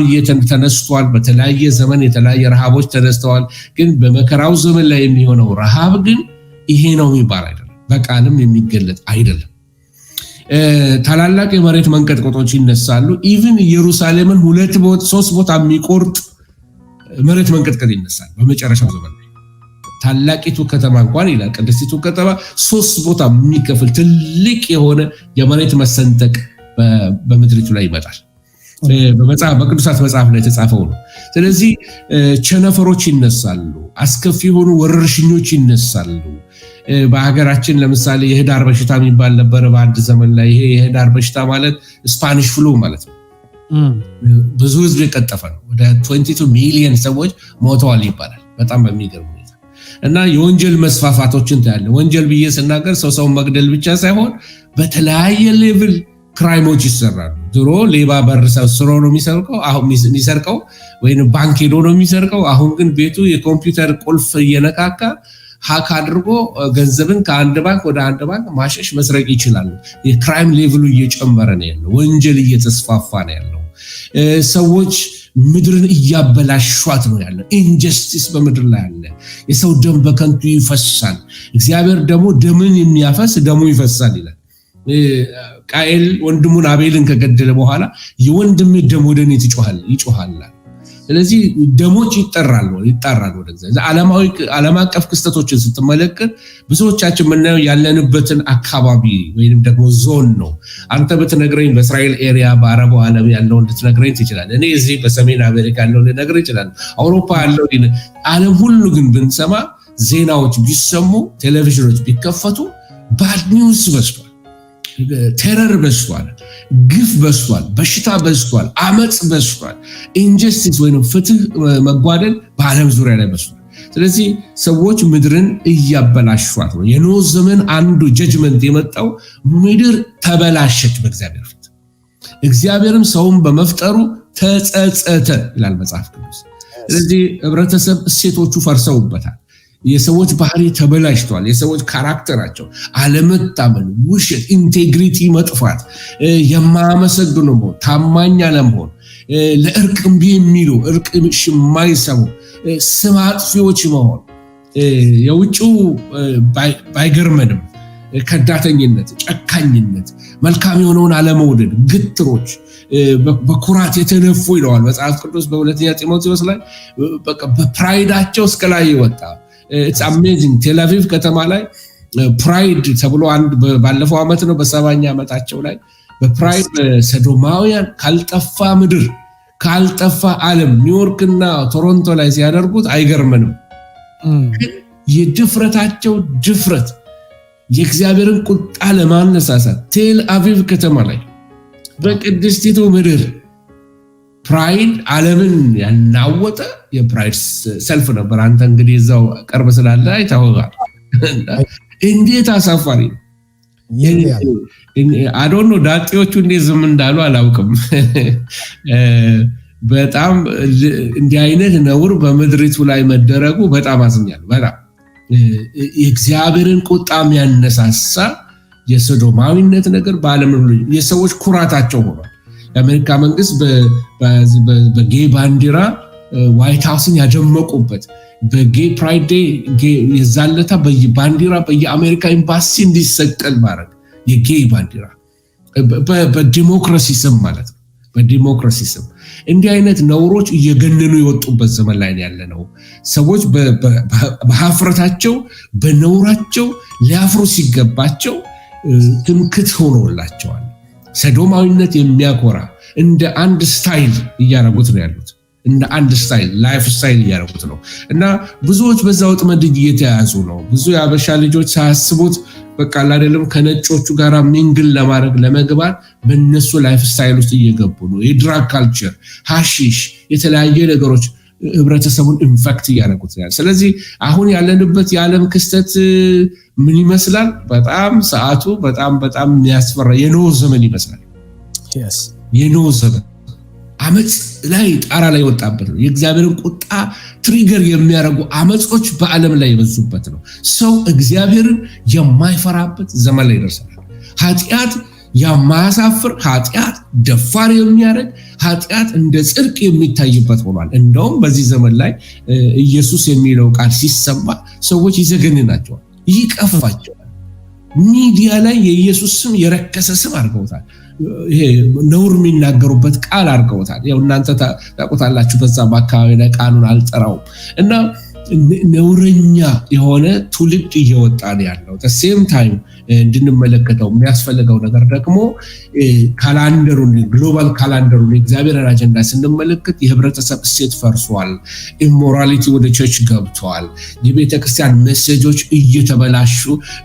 ተነስቷል። በተለያየ ዘመን የተለያየ ረሃቦች ተነስተዋል። ግን በመከራው ዘመን ላይ የሚሆነው ረሃብ ግን ይሄ ነው የሚባል አይደለም፣ በቃልም የሚገለጥ አይደለም። ታላላቅ የመሬት መንቀጥቀጦች ይነሳሉ። ኢቭን ኢየሩሳሌምን 2-3 ቦታ የሚቆርጥ መሬት መንቀጥቀጥ ይነሳል በመጨረሻው ዘመን። ታላቂቱ ከተማ እንኳን ይላል ቅድስቲቱ ከተማ 3 ቦታ የሚከፍል ትልቅ የሆነ የመሬት መሰንጠቅ በምድሪቱ ላይ ይመጣል። በቅዱሳት መጽሐፍ ላይ የተጻፈው ነው። ስለዚህ ቸነፈሮች ይነሳሉ። አስከፊ የሆኑ ወረርሽኞች ይነሳሉ። በሀገራችን ለምሳሌ የህዳር በሽታ የሚባል ነበረ በአንድ ዘመን ላይ። ይሄ የህዳር በሽታ ማለት ስፓኒሽ ፍሉ ማለት ነው። ብዙ ህዝብ የቀጠፈ ነው። ወደ 22 ሚሊዮን ሰዎች ሞተዋል ይባላል። በጣም በሚገርም ሁኔታ እና የወንጀል መስፋፋቶችን ታያለ። ወንጀል ብዬ ስናገር ሰውን መግደል ብቻ ሳይሆን በተለያየ ሌቭል ክራይሞች ይሰራሉ። ድሮ ሌባ በር ስሮ ነው የሚሰርቀው ወይም ባንክ ሄዶ ነው የሚሰርቀው። አሁን ግን ቤቱ የኮምፒውተር ቁልፍ እየነካካ ሀክ አድርጎ ገንዘብን ከአንድ ባንክ ወደ አንድ ባንክ ማሸሽ መስረቅ ይችላሉ። የክራይም ሌቭሉ እየጨመረ ነው ያለው። ወንጀል እየተስፋፋ ነው ያለው። ሰዎች ምድርን እያበላሿት ነው ያለው። ኢንጀስቲስ በምድር ላይ አለ። የሰው ደም በከንቱ ይፈሳል። እግዚአብሔር ደግሞ ደምን የሚያፈስ ደሙ ይፈሳል ይላል። ቃኤል ወንድሙን አቤልን ከገደለ በኋላ የወንድሜ ደም ወደ እኔ ይጮሃል። ስለዚህ ደሞች ይጣራሉ ወደ እግዚአብሔር። ዓለም አቀፍ ክስተቶችን ስትመለከት ብዙዎቻችን የምናየው ያለንበትን አካባቢ ወይንም ደግሞ ዞን ነው። አንተ ብትነግረኝ በእስራኤል ኤሪያ በአረቡ ዓለም ያለውን ልትነግረኝ ትችላለህ። እኔ እዚህ በሰሜን አሜሪካ ያለውን ልነግርህ እችላለሁ። አውሮፓ ያለው ዓለም ሁሉ ግን ብንሰማ፣ ዜናዎች ቢሰሙ፣ ቴሌቪዥኖች ቢከፈቱ ባድ ኒውስ በዝቷል። ቴረር በዝቷል፣ ግፍ በዝቷል፣ በሽታ በዝቷል፣ አመፅ በዝቷል፣ ኢንጀስቲስ ወይም ፍትህ መጓደል በዓለም ዙሪያ ላይ በዝቷል። ስለዚህ ሰዎች ምድርን እያበላሿት ነው። የኖህ ዘመን አንዱ ጀጅመንት የመጣው ምድር ተበላሸች በእግዚአብሔር ፊት። እግዚአብሔርም ሰውን በመፍጠሩ ተጸጸተ ይላል መጽሐፍ ቅዱስ። ስለዚህ ህብረተሰብ እሴቶቹ ፈርሰውበታል። የሰዎች ባህሪ ተበላሽቷል። የሰዎች ካራክተራቸው አለመታመን፣ ውሸት፣ ኢንቴግሪቲ መጥፋት፣ የማያመሰግኑ መሆን፣ ታማኝ አለመሆን፣ ለእርቅ እምቢ የሚሉ እርቅ የማይሰሙ ስም አጥፊዎች መሆን የውጭው ባይገርመንም ከዳተኝነት፣ ጨካኝነት፣ መልካም የሆነውን አለመውደድ፣ ግትሮች በኩራት የተነፉ ይለዋል መጽሐፍ ቅዱስ በሁለተኛ ጢሞቴዎስ ላይ በፕራይዳቸው እስከ ላይ ይወጣ። ኢትስ አሜዚንግ። ቴልአቪቭ ከተማ ላይ ፕራይድ ተብሎ አንድ ባለፈው ዓመት ነው በ70ኛ ዓመታቸው ላይ በፕራይድ ሰዶማውያን ካልጠፋ ምድር ካልጠፋ ዓለም ኒውዮርክና ቶሮንቶ ላይ ሲያደርጉት አይገርምንም። የድፍረታቸው ድፍረት የእግዚአብሔርን ቁጣ ለማነሳሳት ቴልአቪቭ ከተማ ላይ በቅድስቲቱ ምድር ፕራይድ ዓለምን ያናወጠ የፕራይድ ሰልፍ ነበር። አንተ እንግዲህ እዛው ቀርብ ስላለ አይታወቃል። እንዴት አሳፋሪ ነው! አዶኖ ዳጤዎቹ እንዴት ዝም እንዳሉ አላውቅም። በጣም እንዲህ አይነት ነውር በምድሪቱ ላይ መደረጉ በጣም አዝኛለሁ። በጣም የእግዚአብሔርን ቁጣ የሚያነሳሳ የሶዶማዊነት ነገር በዓለም የሰዎች ኩራታቸው ሆኗል። የአሜሪካ መንግስት በጌ ባንዲራ ዋይት ሃውስን ያደመቁበት በጌ ፕራይድ ዴይ የዛለታ ባንዲራ በየአሜሪካ ኤምባሲ እንዲሰቀል ማድረግ የጌ ባንዲራ በዲሞክራሲ ስም ማለት ነው። በዲሞክራሲ ስም እንዲህ አይነት ነውሮች እየገነኑ የወጡበት ዘመን ላይ ያለ ነው። ሰዎች በሀፍረታቸው በነውራቸው ሊያፍሩ ሲገባቸው ትምክት ሆኖላቸዋል። ሰዶማዊነት የሚያኮራ እንደ አንድ ስታይል እያረጉት ነው ያሉት። እንደ አንድ ስታይል ላይፍ ስታይል እያረጉት ነው እና ብዙዎች በዛ ወጥመድ እየተያዙ ነው። ብዙ የአበሻ ልጆች ሳያስቡት በቃ አይደለም ከነጮቹ ጋር ሚንግል ለማድረግ ለመግባት በእነሱ ላይፍ ስታይል ውስጥ እየገቡ ነው። የድራግ ካልቸር፣ ሃሺሽ፣ የተለያየ ነገሮች ህብረተሰቡን ኢንፌክት እያደረጉት ነው። ስለዚህ አሁን ያለንበት የዓለም ክስተት ምን ይመስላል? በጣም ሰዓቱ በጣም የሚያስፈራ የኖህ ዘመን ይመስላል። የኖህ ዘመን አመፅ ላይ ጣራ ላይ ወጣበት ነው። የእግዚአብሔርን ቁጣ ትሪገር የሚያደርጉ አመፆች በዓለም ላይ የበዙበት ነው። ሰው እግዚአብሔርን የማይፈራበት ዘመን ላይ ደርሰናል። ኃጢአት የማያሳፍር ኃጢአት ደፋር የሚያደርግ ኃጢአት እንደ ጽድቅ የሚታይበት ሆኗል። እንደውም በዚህ ዘመን ላይ ኢየሱስ የሚለው ቃል ሲሰማ ሰዎች ይዘገንናቸዋል፣ ይቀፋቸዋል። ሚዲያ ላይ የኢየሱስ ስም የረከሰ ስም አድርገውታል። ይሄ ነውር የሚናገሩበት ቃል አድርገውታል። ያው እናንተ ታውቁታላችሁ። በዛ አካባቢ ላይ ቃሉን አልጠራውም እና ነውረኛ የሆነ ትውልድ እየወጣ ነው ያለው። ሴም ታይም እንድንመለከተው የሚያስፈልገው ነገር ደግሞ ካላንደሩን ግሎባል ካላንደሩን የእግዚአብሔርን አጀንዳ ስንመለከት የህብረተሰብ እሴት ፈርሷል። ኢሞራሊቲ ወደ ቸርች ገብቷል። የቤተክርስቲያን ሜሴጆች እየተበላሹ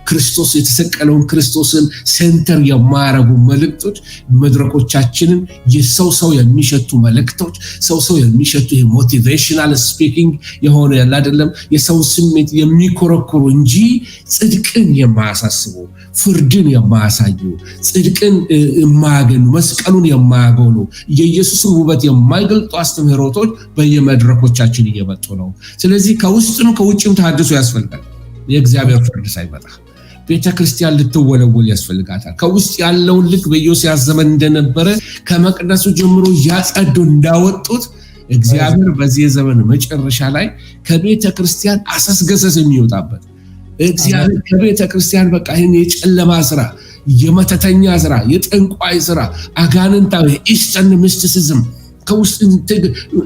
ክርስቶስ የተሰቀለውን ክርስቶስን ሴንተር የማያረጉ መልእክቶች መድረኮቻችንን የሰው የሚሸቱ መልእክቶች ሰው የሚሸቱ ሞቲቬሽናል ስፒኪንግ የሆነ አይደለም የሰው ስሜት የሚኮረኩሩ እንጂ ጽድቅን የማያሳስቡ ፍርድን የማያሳዩ ጽድቅን የማያገኑ መስቀሉን የማያጎሉ የኢየሱስን ውበት የማይገልጡ አስተምህሮቶች በየመድረኮቻችን እየመጡ ነው። ስለዚህ ከውስጥም ከውጭም ተሐድሶ ያስፈልጋል። የእግዚአብሔር ፍርድ ሳይመጣ ቤተክርስቲያን ልትወለወል ያስፈልጋታል። ከውስጥ ያለውን ልክ በኢዮስያስ ዘመን እንደነበረ ከመቅደሱ ጀምሮ ያጸዱ እንዳወጡት እግዚአብሔር በዚህ ዘመን መጨረሻ ላይ ከቤተ ክርስቲያን አሰስገሰስ የሚወጣበት እግዚአብሔር ከቤተ ክርስቲያን በቃ ይሄን የጨለማ ስራ፣ የመተተኛ ስራ፣ የጠንቋይ ስራ፣ አጋንንታዊ ኢስተርን ሚስቲሲዝም ከውስጥ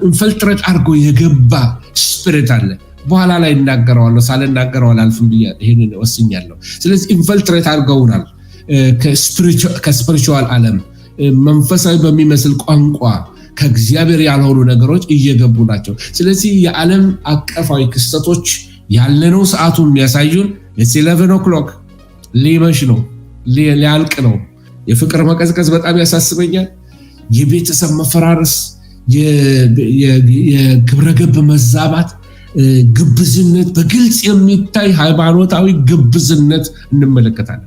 ኢንፊልትሬት አድርጎ የገባ ስፒሪት አለ። በኋላ ላይ እናገረዋለሁ፣ ሳልናገረው አላልፍም ብዬ ይሄንን ወስኛለሁ። ስለዚህ ኢንፊልትሬት አድርገውናል ከስፒሪቹዋል ዓለም መንፈሳዊ በሚመስል ቋንቋ ከእግዚአብሔር ያልሆኑ ነገሮች እየገቡ ናቸው። ስለዚህ የዓለም አቀፋዊ ክስተቶች ያለነው ሰዓቱ የሚያሳዩን 11 o'clock ሊመሽ ነው፣ ሊያልቅ ነው። የፍቅር መቀዝቀዝ በጣም ያሳስበኛል። የቤተሰብ መፈራረስ፣ የግብረገብ መዛባት፣ ግብዝነት፣ በግልጽ የሚታይ ሃይማኖታዊ ግብዝነት እንመለከታለን።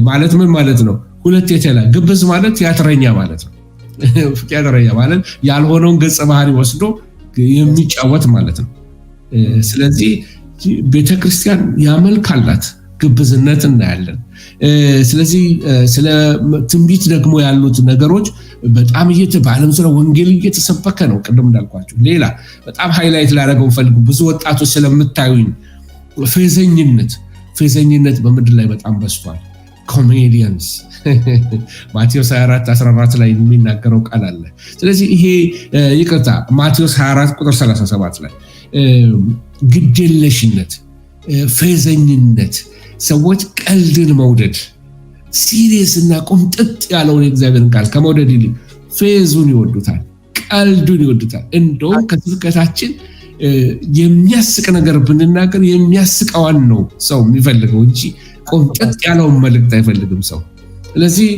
ማለት ምን ማለት ነው? ሁለት የተላ ግብዝ ማለት ቲያትረኛ ማለት ነው። ቲያትረኛ ማለት ያልሆነውን ገጸ ባህሪ ወስዶ የሚጫወት ማለት ነው። ስለዚህ ቤተክርስቲያን ያመልካላት ግብዝነት እናያለን። ስለዚህ ስለ ትንቢት ደግሞ ያሉት ነገሮች በጣም በዓለም ዙሪያ ወንጌል እየተሰበከ ነው። ቅድም እንዳልኳችሁ ሌላ በጣም ሃይላይት ላደረገው ፈልጉ ብዙ ወጣቶች ስለምታዩኝ ፌዘኝነት በምድር ላይ በጣም በዝቷል። ኮሜዲያንስ ማቴዎስ 24:14 ላይ የሚናገረው ቃል አለ። ስለዚህ ይሄ ይቅርታ ማቴዎስ 24 ቁጥር 37 ላይ ግዴለሽነት፣ ፌዘኝነት፣ ሰዎች ቀልድን መውደድ ሲሪየስ እና ቁምጥጥ ያለውን የእግዚአብሔርን ቃል ከመውደድ ይልቅ ፌዙን ይወዱታል፣ ቀልዱን ይወዱታል። እንደውም ከስብከታችን የሚያስቅ ነገር ብንናገር የሚያስቀዋን ነው ሰው የሚፈልገው እንጂ ቁምጥጥ ያለውን መልእክት አይፈልግም ሰው። ስለዚህ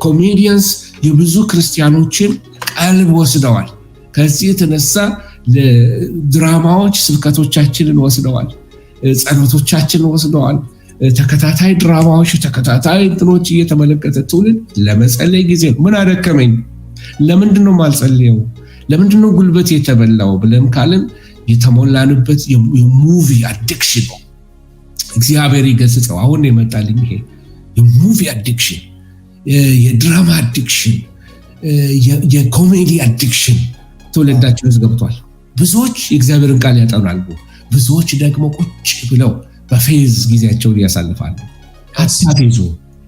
ኮሜዲያንስ የብዙ ክርስቲያኖችን ቀልብ ወስደዋል። ከዚህ የተነሳ ድራማዎች ስብከቶቻችንን ወስደዋል፣ ጸሎቶቻችንን ወስደዋል። ተከታታይ ድራማዎች፣ ተከታታይ እንትኖች እየተመለከተ ትውልድ ለመጸለይ ጊዜ ምን አደከመኝ፣ ለምንድነው ማልጸልየው፣ ለምንድነው ጉልበት የተበላው ብለን ካልን የተሞላንበት የሙቪ አዲክሽን ነው። እግዚአብሔር ይገስጸው። አሁን የመጣልኝ ይሄ የሙቪ አዲክሽን፣ የድራማ አዲክሽን፣ የኮሜዲ አዲክሽን ትውልዳችን ውስጥ ገብቷል። ብዙዎች የእግዚአብሔርን ቃል ያጠናሉ፣ ብዙዎች ደግሞ ቁጭ ብለው በፌዝ ጊዜያቸውን ያሳልፋሉ። አታፌዙ፣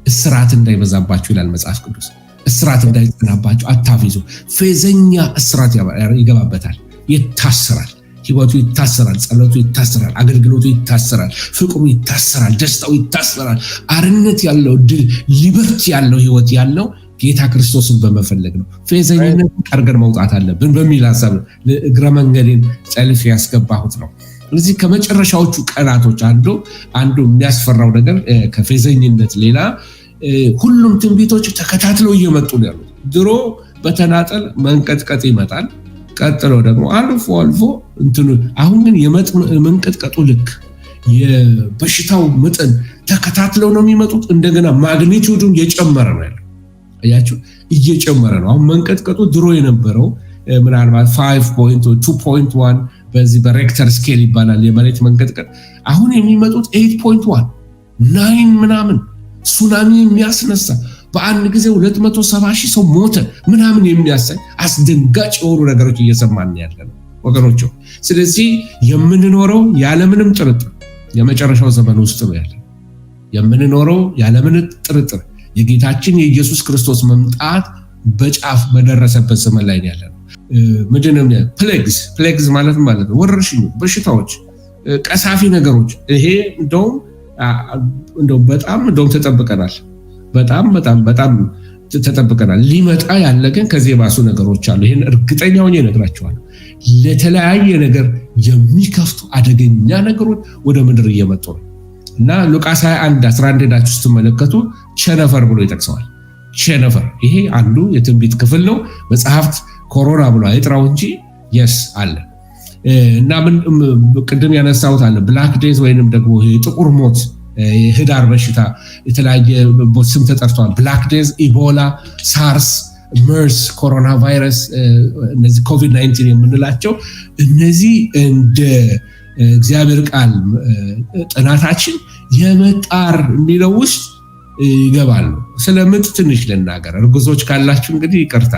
እስራት እንዳይበዛባችሁ ይላል መጽሐፍ ቅዱስ። እስራት እንዳይጸናባችሁ አታፌዙ። ፌዘኛ እስራት ይገባበታል፣ ይታሰራል፣ ህይወቱ ይታሰራል፣ ጸሎቱ ይታሰራል፣ አገልግሎቱ ይታሰራል፣ ፍቅሩ ይታሰራል፣ ደስታው ይታሰራል። አርነት ያለው ድል ሊበርት ያለው ህይወት ያለው ጌታ ክርስቶስን በመፈለግ ነው። ፌዘኝነት ቀርገን መውጣት አለብን በሚል ሐሳብ እግረ መንገዴን ጸልፍ ያስገባሁት ነው። ስለዚህ ከመጨረሻዎቹ ቀናቶች አንዱ የሚያስፈራው ነገር ከፌዘኝነት ሌላ ሁሉም ትንቢቶች ተከታትለው እየመጡ ነው ያሉት። ድሮ በተናጠል መንቀጥቀጥ ይመጣል፣ ቀጥሎ ደግሞ አልፎ አሁን ግን መንቀጥቀጡ ልክ የበሽታው መጠን ተከታትለው ነው የሚመጡት። እንደገና ማግኒቲዩዱም እየጨመረ ነው ያለው። አያችሁ፣ እየጨመረ ነው። አሁን መንቀጥቀጡ ድሮ የነበረው ምናልባት 5.2.1 በዚህ በሬክተር ስኬል ይባላል የመሬት መንቀጥቀጥ። አሁን የሚመጡት 8.1 9 ምናምን ሱናሚ የሚያስነሳ በአንድ ጊዜ 270,000 ሰው ሞተ ምናምን የሚያሳይ አስደንጋጭ የሆኑ ነገሮች እየሰማን ያለ ነው ወገኖች። ስለዚህ የምንኖረው ያለምንም ጥርጥር የመጨረሻው ዘመን ውስጥ ነው ያለ። የምንኖረው ያለምንም ጥርጥር የጌታችን የኢየሱስ ክርስቶስ መምጣት በጫፍ በደረሰበት ዘመን ላይ ያለ ነው። ምንድነው ፕሌግስ ማለት ነው? ወረርሽኞች፣ በሽታዎች፣ ቀሳፊ ነገሮች። ይሄ እንደውም በጣም ተጠብቀናል። በጣም ተጠብቀናል። ሊመጣ ያለ ግን ከዚህ የባሱ ነገሮች አሉ። ይሄን እርግጠኛ ሆኜ እነግራችኋለሁ። ለተለያየ ነገር የሚከፍቱ አደገኛ ነገሮች ወደ ምድር እየመጡ ነው እና ሉቃስ 21:11 ሄዳችሁ ስትመለከቱ ቸነፈር ብሎ ይጠቅሰዋል። ቸነፈር ይሄ አንዱ የትንቢት ክፍል ነው። መጽሐፍት ኮሮና ብሎ አይጥራው እንጂ የስ አለ እና ምን ቅድም ያነሳሁት አለ ብላክ ዴዝ ወይንም ደግሞ ጥቁር ሞት፣ የህዳር በሽታ የተለያየ ስም ተጠርቷል። ብላክ ዴዝ፣ ኢቦላ፣ ሳርስ፣ መርስ፣ ኮሮና ቫይረስ፣ እነዚህ ኮቪድ-19 የምንላቸው እነዚህ እንደ እግዚአብሔር ቃል ጥናታችን የመጣር የሚለው ውስጥ ይገባሉ። ስለ ምጥ ትንሽ ልናገር። እርጉዞች ካላችሁ እንግዲህ ይቅርታ።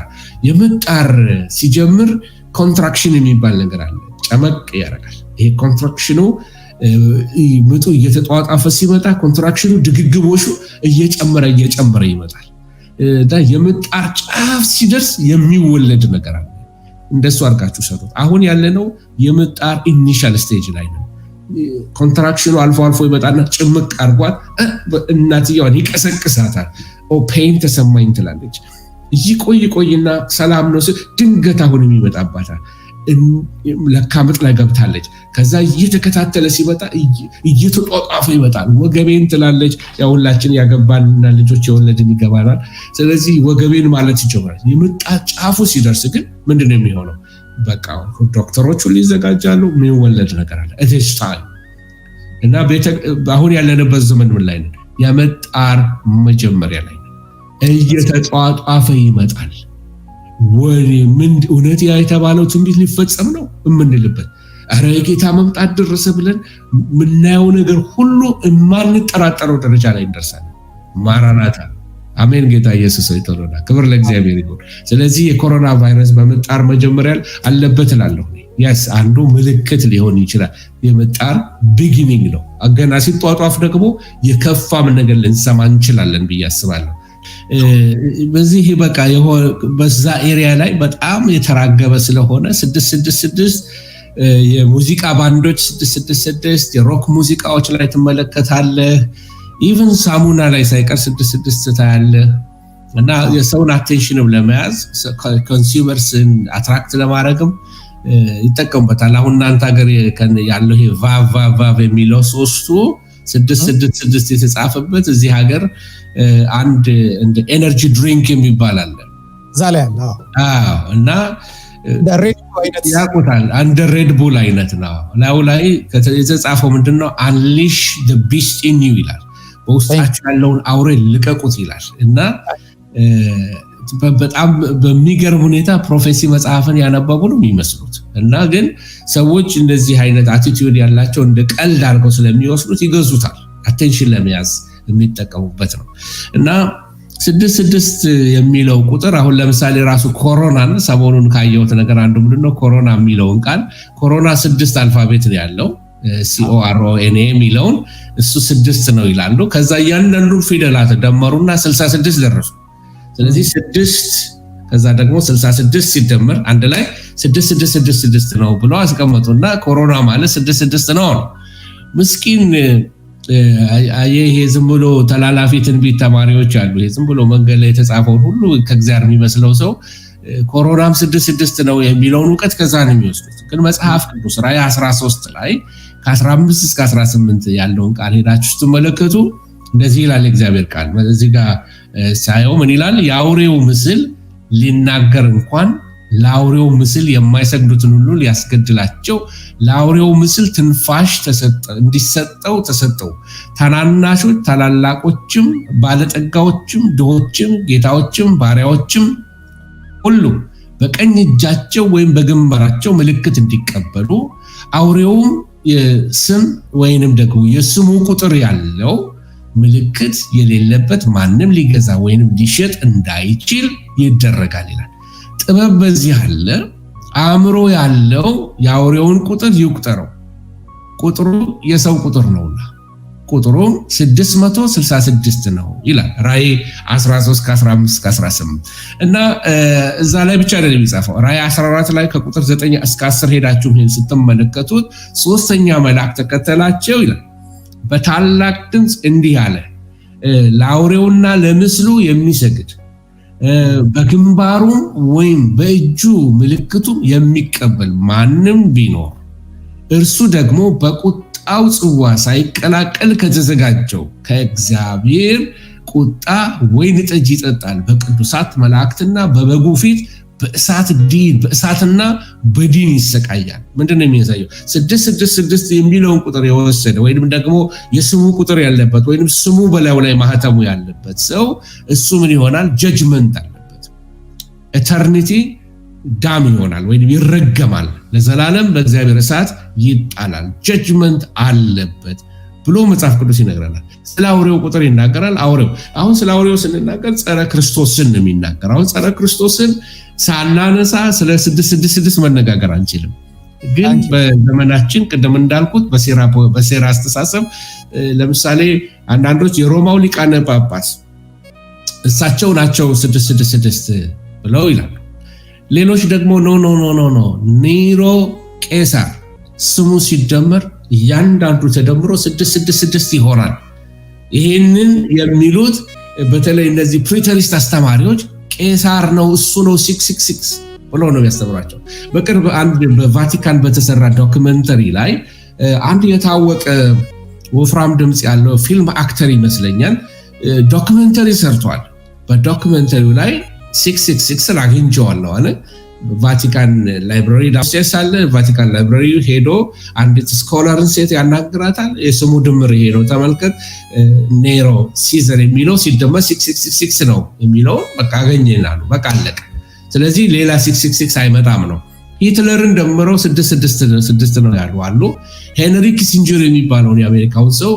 የምጣር ሲጀምር ኮንትራክሽን የሚባል ነገር አለ። ጨመቅ ያደርጋል። ይሄ ኮንትራክሽኑ ምጡ እየተጧጧፈ ሲመጣ ኮንትራክሽኑ ድግግሞሹ እየጨመረ ይመጣል። የምጣር ጫፍ ሲደርስ የሚወለድ ነገር አለ። እንደሱ አድርጋችሁ ሰሩት። አሁን ያለነው የምጣር ኢኒሻል ስቴጅ ላይ ነው። ኮንትራክሽኑ አልፎ ይመጣና ጭምቅ አርጓት እናትየዋን ይቀሰቅሳታል። ፔን ተሰማኝ ትላለች። ይቆይና ሰላም ነው ሲል ድንገት አሁንም ይመጣባታል። ለካ ምጥ ላይ ገብታለች። ከዛ እየተከታተለ ሲመጣ እየተጧጧፈ ይመጣል። ወገቤን ትላለች። ያሁላችን ያገባንና ልጆች የወለድን ይገባናል። ስለዚህ ወገቤን ማለት ይጀምራል። የምጣ ጫፉ ሲደርስ ግን ምንድነው የሚሆነው? በቃ ዶክተሮቹ ሊዘጋጃሉ። የሚወለድ ነገር አለ እተስታል እና አሁን ያለንበት ዘመን ምን ላይ ነው? የመጣር መጀመሪያ ላይ ነው። እየተጧጧፈ ይመጣል። ምን እውነት ያ የተባለው ትንቢት ሊፈጸም ነው የምንልበት ኧረ የጌታ መምጣት ደረሰ ብለን ምናየው ነገር ሁሉ የማንጠራጠረው ደረጃ ላይ እንደርሳለን። ማራናታ አሜን። ጌታ ኢየሱስ ይተረዳ። ክብር ለእግዚአብሔር ይሁን። ስለዚህ የኮሮና ቫይረስ በመጣር መጀመሪያ አለበት እላለሁ። ያስ አንዱ ምልክት ሊሆን ይችላል። የመጣር ቢጊኒንግ ነው። ገና ሲጧጧፍ ደግሞ የከፋም ነገር ልንሰማ እንችላለን ብዬ አስባለሁ። በዚህ በቃ በዛ ኤሪያ ላይ በጣም የተራገበ ስለሆነ 666 የሙዚቃ ባንዶች 666 የሮክ ሙዚቃዎች ላይ ትመለከታለህ። ኢቭን ሳሙና ላይ ሳይቀር 66 ታያለህ። እና የሰውን አቴንሽንም ለመያዝ ኮንሱመርስን አትራክት ለማድረግም ይጠቀሙበታል። አሁን እናንተ ሀገር ያለው ይሄ ቫቭ የሚለው 666 የተጻፈበት እዚህ ሀገር አንድ እንደ ኤነርጂ ድሪንክ የሚባል አለ ዛለ ያለ እና ያቁታል አንደ ሬድ ቡል አይነት ነው። ላይ የተጻፈው ምንድነው? አንሊሽ ዘ ቢስት ኢን ዩ ይላል። በውስጣችሁ ያለውን አውሬ ልቀቁት ይላል። እና በጣም በሚገርም ሁኔታ ፕሮፌሲ መጽሐፍን ያነበቡ ነው የሚመስሉት። እና ግን ሰዎች እንደዚህ አይነት አቲቲዩድ ያላቸው እንደ ቀልድ አድርገው ስለሚወስዱት ይገዙታል። አቴንሽን ለመያዝ የሚጠቀሙበት ነው። እና 66 የሚለው ቁጥር አሁን ለምሳሌ ራሱ ኮሮናን ሰሞኑን ካየሁት ነገር አንዱ ምንድነው? ኮሮና የሚለውን ቃል ኮሮና 6 አልፋቤት ነው ያለው CORONA የሚለውን እሱ 6 ነው ይላሉ። ከዛ እያንዳንዱ ፊደላት ደመሩና 66 ደረሱ። ስለዚህ 6 ከዛ ደግሞ 66 ሲደመር አንድ ላይ 6666 ነው ብለው አስቀመጡና ኮሮና ማለት 66 ነው። ምስኪን ይሄ ዝም ብሎ ተላላፊ ትንቢት ተማሪዎች አሉ። ይሄ ዝም ብሎ መንገድ ላይ የተጻፈውን ሁሉ ከእግዚአብሔር የሚመስለው ሰው ኮሮናም 66 ነው የሚለውን ዕውቀት ከዛ ነው የሚወስዱት። ግን መጽሐፍ ቅዱስ ራዕይ 13 ላይ ከ15 እስከ 18 ያለውን ቃል ሄዳችሁ ስትመለከቱ እንደዚህ ይላል እግዚአብሔር ቃል። እዚህ ጋር ሳየው ምን ይላል? የአውሬው ምስል ሊናገር እንኳን ለአውሬው ምስል የማይሰግዱትን ሁሉ ሊያስገድላቸው ለአውሬው ምስል ትንፋሽ እንዲሰጠው ተሰጠው። ታናናሾች ታላላቆችም፣ ባለጠጋዎችም፣ ድሆችም፣ ጌታዎችም፣ ባሪያዎችም ሁሉ በቀኝ እጃቸው ወይም በግንባራቸው ምልክት እንዲቀበሉ አውሬውም የስም ወይንም ደግሞ የስሙ ቁጥር ያለው ምልክት የሌለበት ማንም ሊገዛ ወይንም ሊሸጥ እንዳይችል ይደረጋል ይላል። ጥበብ በዚህ አለ። አእምሮ ያለው የአውሬውን ቁጥር ይቁጠረው፣ ቁጥሩ የሰው ቁጥር ነውና ቁጥሩም 666 ነው ይላል ራዕይ 13 ከ15 ከ18 እና እዛ ላይ ብቻ አይደለም የሚጻፈው። ራዕይ 14 ላይ ከቁጥር 9 እስከ 10 ሄዳችሁ ይሄን ስትመለከቱት ሶስተኛ መልአክ ተከተላቸው ይላል። በታላቅ ድምፅ እንዲህ አለ፣ ለአውሬውና ለምስሉ የሚሰግድ በግንባሩም ወይም በእጁ ምልክቱም የሚቀበል ማንም ቢኖር እርሱ ደግሞ በቁጣው ጽዋ ሳይቀላቀል ከተዘጋጀው ከእግዚአብሔር ቁጣ ወይን ጠጅ ይጠጣል። በቅዱሳት መላእክትና በበጉ ፊት በእሳትና በዲን ይሰቃያል። ምንድነው የሚያሳየው? 666 የሚለውን ቁጥር የወሰደ ወይንም ደግሞ የስሙ ቁጥር ያለበት ወይንም ስሙ በላዩ ላይ ማህተሙ ያለበት ሰው እሱ ምን ይሆናል? ጀጅመንት አለበት። ኤተርኒቲ ዳም ይሆናል ወይንም ይረገማል። ለዘላለም በእግዚአብሔር እሳት ይጣላል። ጀጅመንት አለበት ብሎ መጽሐፍ ቅዱስ ይነግረናል። ስለ አውሬው ቁጥር ይናገራል። አሁን ስለ አውሬው ስንናገር ጸረ ክርስቶስን ነው የሚናገር። አሁን ጸረ ክርስቶስን ሳናነሳ ስለ 666 መነጋገር አንችልም። ግን በዘመናችን ቅድም እንዳልኩት በሴራ አስተሳሰብ ለምሳሌ አንዳንዶች የሮማው ሊቃነ ጳጳስ እሳቸው ናቸው 666 ብለው ይላሉ። ሌሎች ደግሞ ኖ ኔሮ ቄሳር ስሙ ሲደመር እያንዳንዱ ተደምሮ 666 ይሆናል። ይሄንን የሚሉት በተለይ እነዚህ ፕሪተሪስት አስተማሪዎች ቄሳር ነው እሱ ነው 666 ብለው ነው የሚያስተምራቸው። በቅርብ አንድ በቫቲካን በተሰራ ዶክመንተሪ ላይ አንድ የታወቀ ወፍራም ድምጽ ያለው ፊልም አክተር ይመስለኛል ዶክመንተሪ ሰርቷል። በዶክመንተሪው ላይ 666 አግኝቼዋለሁ አለ። ቫቲካን ላይብራሪ ዳውስቴርስ አለ። ቫቲካን ላይብራሪ ሄዶ አንዲት ስኮላርን ሴት ያናግራታል። የስሙ ድምር ይሄ ነው ተመልከት፣ ኔሮ ሲዘር የሚለው ሲደመር 666 ነው የሚለው በቃ አገኘናሉ። በቃ አለቀ። ስለዚህ ሌላ 666 አይመጣም ነው። ሂትለርን ደምረው 666 ነው ያሉ አሉ። ሄንሪ ኪሲንጀር የሚባለውን የአሜሪካውን ሰው፣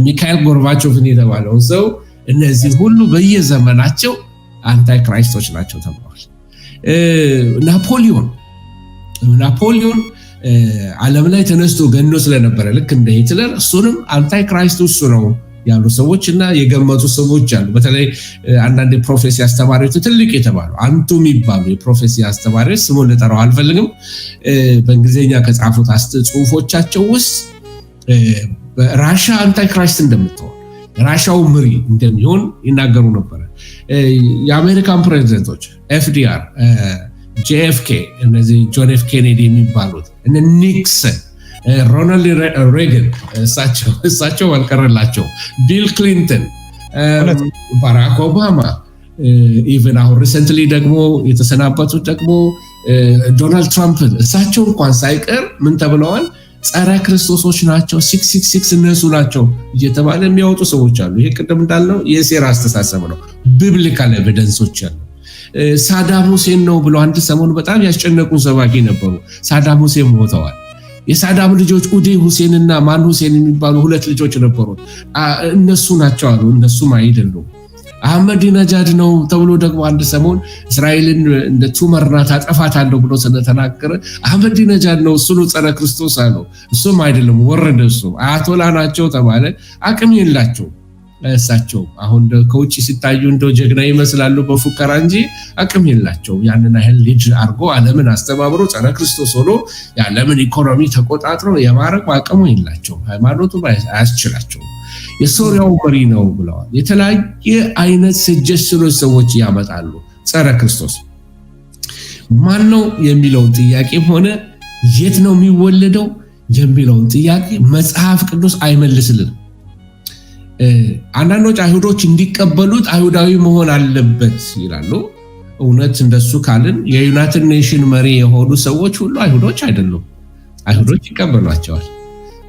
ሚካኤል ጎርባቾቭን የተባለውን ሰው እነዚህ ሁሉ በየዘመናቸው አንታይ ክራይስቶች ናቸው ተብለዋል። ናፖሊዮን ዓለም ላይ ተነስቶ ገኖ ስለነበረ ልክ እንደ ሂትለር እሱንም አንታይ ክራይስት እሱ ነው ያሉ ሰዎች እና የገመቱ ሰዎች አሉ። በተለይ አንዳንድ የፕሮፌሲ አስተማሪዎች ትልቅ የተባሉ አንቱ የሚባሉ የፕሮፌሲ አስተማሪዎች ስሙን ልጠራው አልፈልግም፣ በእንግሊዝኛ ከጻፉት ጽሁፎቻቸው ውስጥ ራሻ አንታይ ክራይስት እንደምትሆን ራሻው መሪ እንደሚሆን ይናገሩ ነበር። የአሜሪካን ፕሬዚደንቶች ኤፍዲአር፣ ጄኤፍኬ፣ እነዚህ ጆን ኤፍ ኬኔዲ የሚባሉት እነ ኒክሰን፣ ሮናልድ ሬገን እሳቸው አልቀረላቸው፣ ቢል ክሊንተን፣ ባራክ ኦባማ፣ ኢቨን አሁን ሪሰንትሊ ደግሞ የተሰናበቱት ደግሞ ዶናልድ ትራምፕ እሳቸው እንኳን ሳይቀር ምን ተብለዋል? ጸረ ክርስቶሶች ናቸው፣ 666 እነሱ ናቸው እየተባለ የሚያወጡ ሰዎች አሉ። ይሄ ቅድም እንዳልነው የሴራ አስተሳሰብ ነው። ቢብሊካል ኤቪደንሶች አሉ። ሳዳም ሁሴን ነው ብሎ አንድ ሰሞን በጣም ያስጨነቁን ሰባኪ ነበሩ። ሳዳም ሁሴን ሞተዋል። የሳዳም ልጆች ኡዴ ሁሴን እና ማን ሁሴን የሚባሉ 2 ልጆች ነበሩት። እነሱ ናቸው አሉ። እነሱም አይደሉም። አህመዲነጃድ ነው ተብሎ ደግሞ አንድ ሰሞን እስራኤልን እንደ ቱመር ናት አጠፋታለሁ ብሎ ስለተናገረ አህመዲነጃድ ነው እሱ ነው ጸረ ክርስቶስ አለው። እሱም አይደለም፣ ወረደ። እሱ አያቶላ ናቸው ተባለ። አቅም የላቸው እሳቸው። አሁን ከውጭ ሲታዩ እንደው ጀግና ይመስላሉ በፉከራ እንጂ አቅም የላቸው። ያንን ያህል ሊድ አድርጎ ዓለምን አስተባብሮ ጸረ ክርስቶስ ሆኖ የዓለምን ኢኮኖሚ ተቆጣጥሮ የማረግ አቅሙ የላቸው። ሃይማኖቱ አያስችላቸው። የሶሪያው መሪ ነው ብለዋል። የተለያየ አይነት ሰጀሽኖች ሰዎች ያመጣሉ። ጸረ ክርስቶስ ማን ነው የሚለውን ጥያቄም ሆነ የት ነው የሚወለደው የሚለውን ጥያቄ መጽሐፍ ቅዱስ አይመልስልንም። አንዳንዶች አይሁዶች እንዲቀበሉት አይሁዳዊ መሆን አለበት ይላሉ። እውነት እንደሱ ካልን የዩናይትድ ኔሽን መሪ የሆኑ ሰዎች ሁሉ አይሁዶች አይደሉም። አይሁዶች ይቀበሏቸዋል።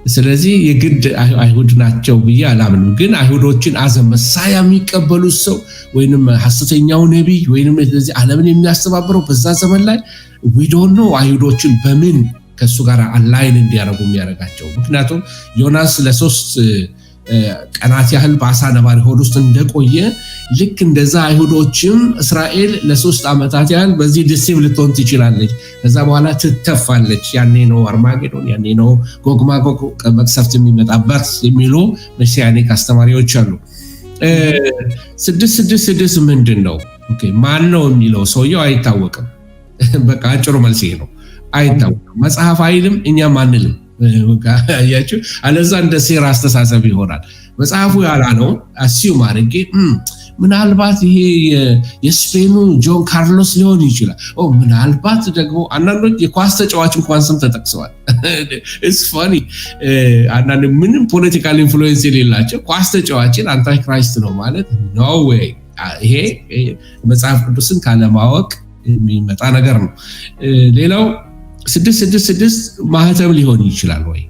ስለዚህ የግድ አይሁድ ናቸው ብዬ አላምንም። ግን አይሁዶችን አዘ መሳያ የሚቀበሉት ሰው ወይንም ሐሰተኛው ነቢይ ወይንም ስለዚህ ዓለምን የሚያስተባብረው በዛ ዘመን ላይ we don't know አይሁዶችን በምን ከሱ ጋር አላይን እንዲያረጉ የሚያረጋቸው። ምክንያቱም ዮናስ ለ3 ቀናት ያህል በአሳ ነባሪ ሆድ ውስጥ እንደቆየ ልክ እንደዛ አይሁዶችም እስራኤል ለ3 ዓመታት ያህል በዚህ ዲሲቭ ልትሆን ትችላለች። ከዛ በኋላ ትተፋለች። ያኔ ነው አርማጌዶን፣ ያኔ ነው ጎግ ማጎግ መቅሰፍት የሚመጣበት የሚሉ መሲያኒክ አስተማሪዎች አሉ። 666 ምንድን ነው? ኦኬ ማን ነው የሚለው ሰውየው አይታወቅም። በቃ አጭሩ መልስ ይሄ ነው፣ አይታወቅም። መጽሐፍ አይልም፣ እኛም አንልም። ያያችሁ አለዛ እንደ ሴራ አስተሳሰብ ይሆናል። መጽሐፉ ያላለው አሲዩም አድርጌ ምናልባት ይሄ የስፔኑ ጆን ካርሎስ ሊሆን ይችላል። ምናልባት ደግሞ አንዳንዶች የኳስ ተጫዋች እንኳን ስም ተጠቅሰዋል። ኢትስ ፋኒ። አንዳንድ ምንም ፖለቲካል ኢንፍሉዌንስ የሌላቸው ኳስ ተጫዋችን አንታይ ክራይስት ነው ማለት ኖ ዌይ። ይሄ መጽሐፍ ቅዱስን ካለማወቅ የሚመጣ ነገር ነው። ሌላው 666 ማህተም ሊሆን ይችላል ወይ?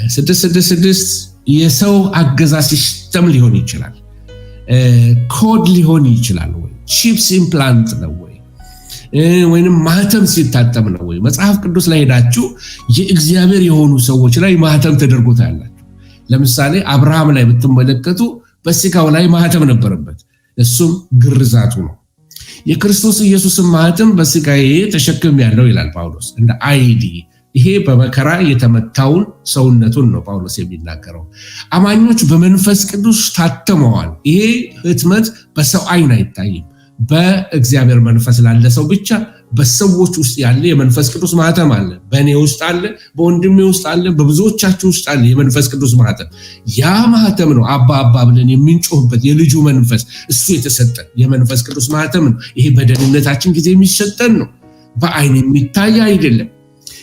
666 የሰው አገዛዝ ሲስተም ሊሆን ይችላል። ኮድ ሊሆን ይችላል ወይ? ቺፕስ ኢምፕላንት ነው ወይ? ወይንም ማህተም ሲታተም ነው ወይ? መጽሐፍ ቅዱስ ላይ ሄዳችሁ የእግዚአብሔር የሆኑ ሰዎች ላይ ማህተም ተደርጎ ታያላችሁ። ለምሳሌ አብርሃም ላይ ብትመለከቱ በስጋው ላይ ማህተም ነበረበት፣ እሱም ግርዛቱ ነው። የክርስቶስ ኢየሱስን ማህተም በስጋዬ ተሸክም ያለው ይላል ጳውሎስ እንደ አይዲ። ይሄ በመከራ የተመታውን ሰውነቱን ነው ጳውሎስ የሚናገረው። አማኞች በመንፈስ ቅዱስ ታተመዋል። ይሄ ህትመት በሰው አይን አይታይም፣ በእግዚአብሔር መንፈስ ላለ ሰው ብቻ በሰዎች ውስጥ ያለ የመንፈስ ቅዱስ ማህተም አለ። በእኔ ውስጥ አለ፣ በወንድሜ ውስጥ አለ፣ በብዙዎቻችሁ ውስጥ አለ የመንፈስ ቅዱስ ማህተም። ያ ማህተም ነው አባ አባ ብለን የምንጮህበት የልጁ መንፈስ፣ እሱ የተሰጠን የመንፈስ ቅዱስ ማህተም ነው። ይሄ በደህንነታችን ጊዜ የሚሰጠን ነው፣ በአይን የሚታይ አይደለም።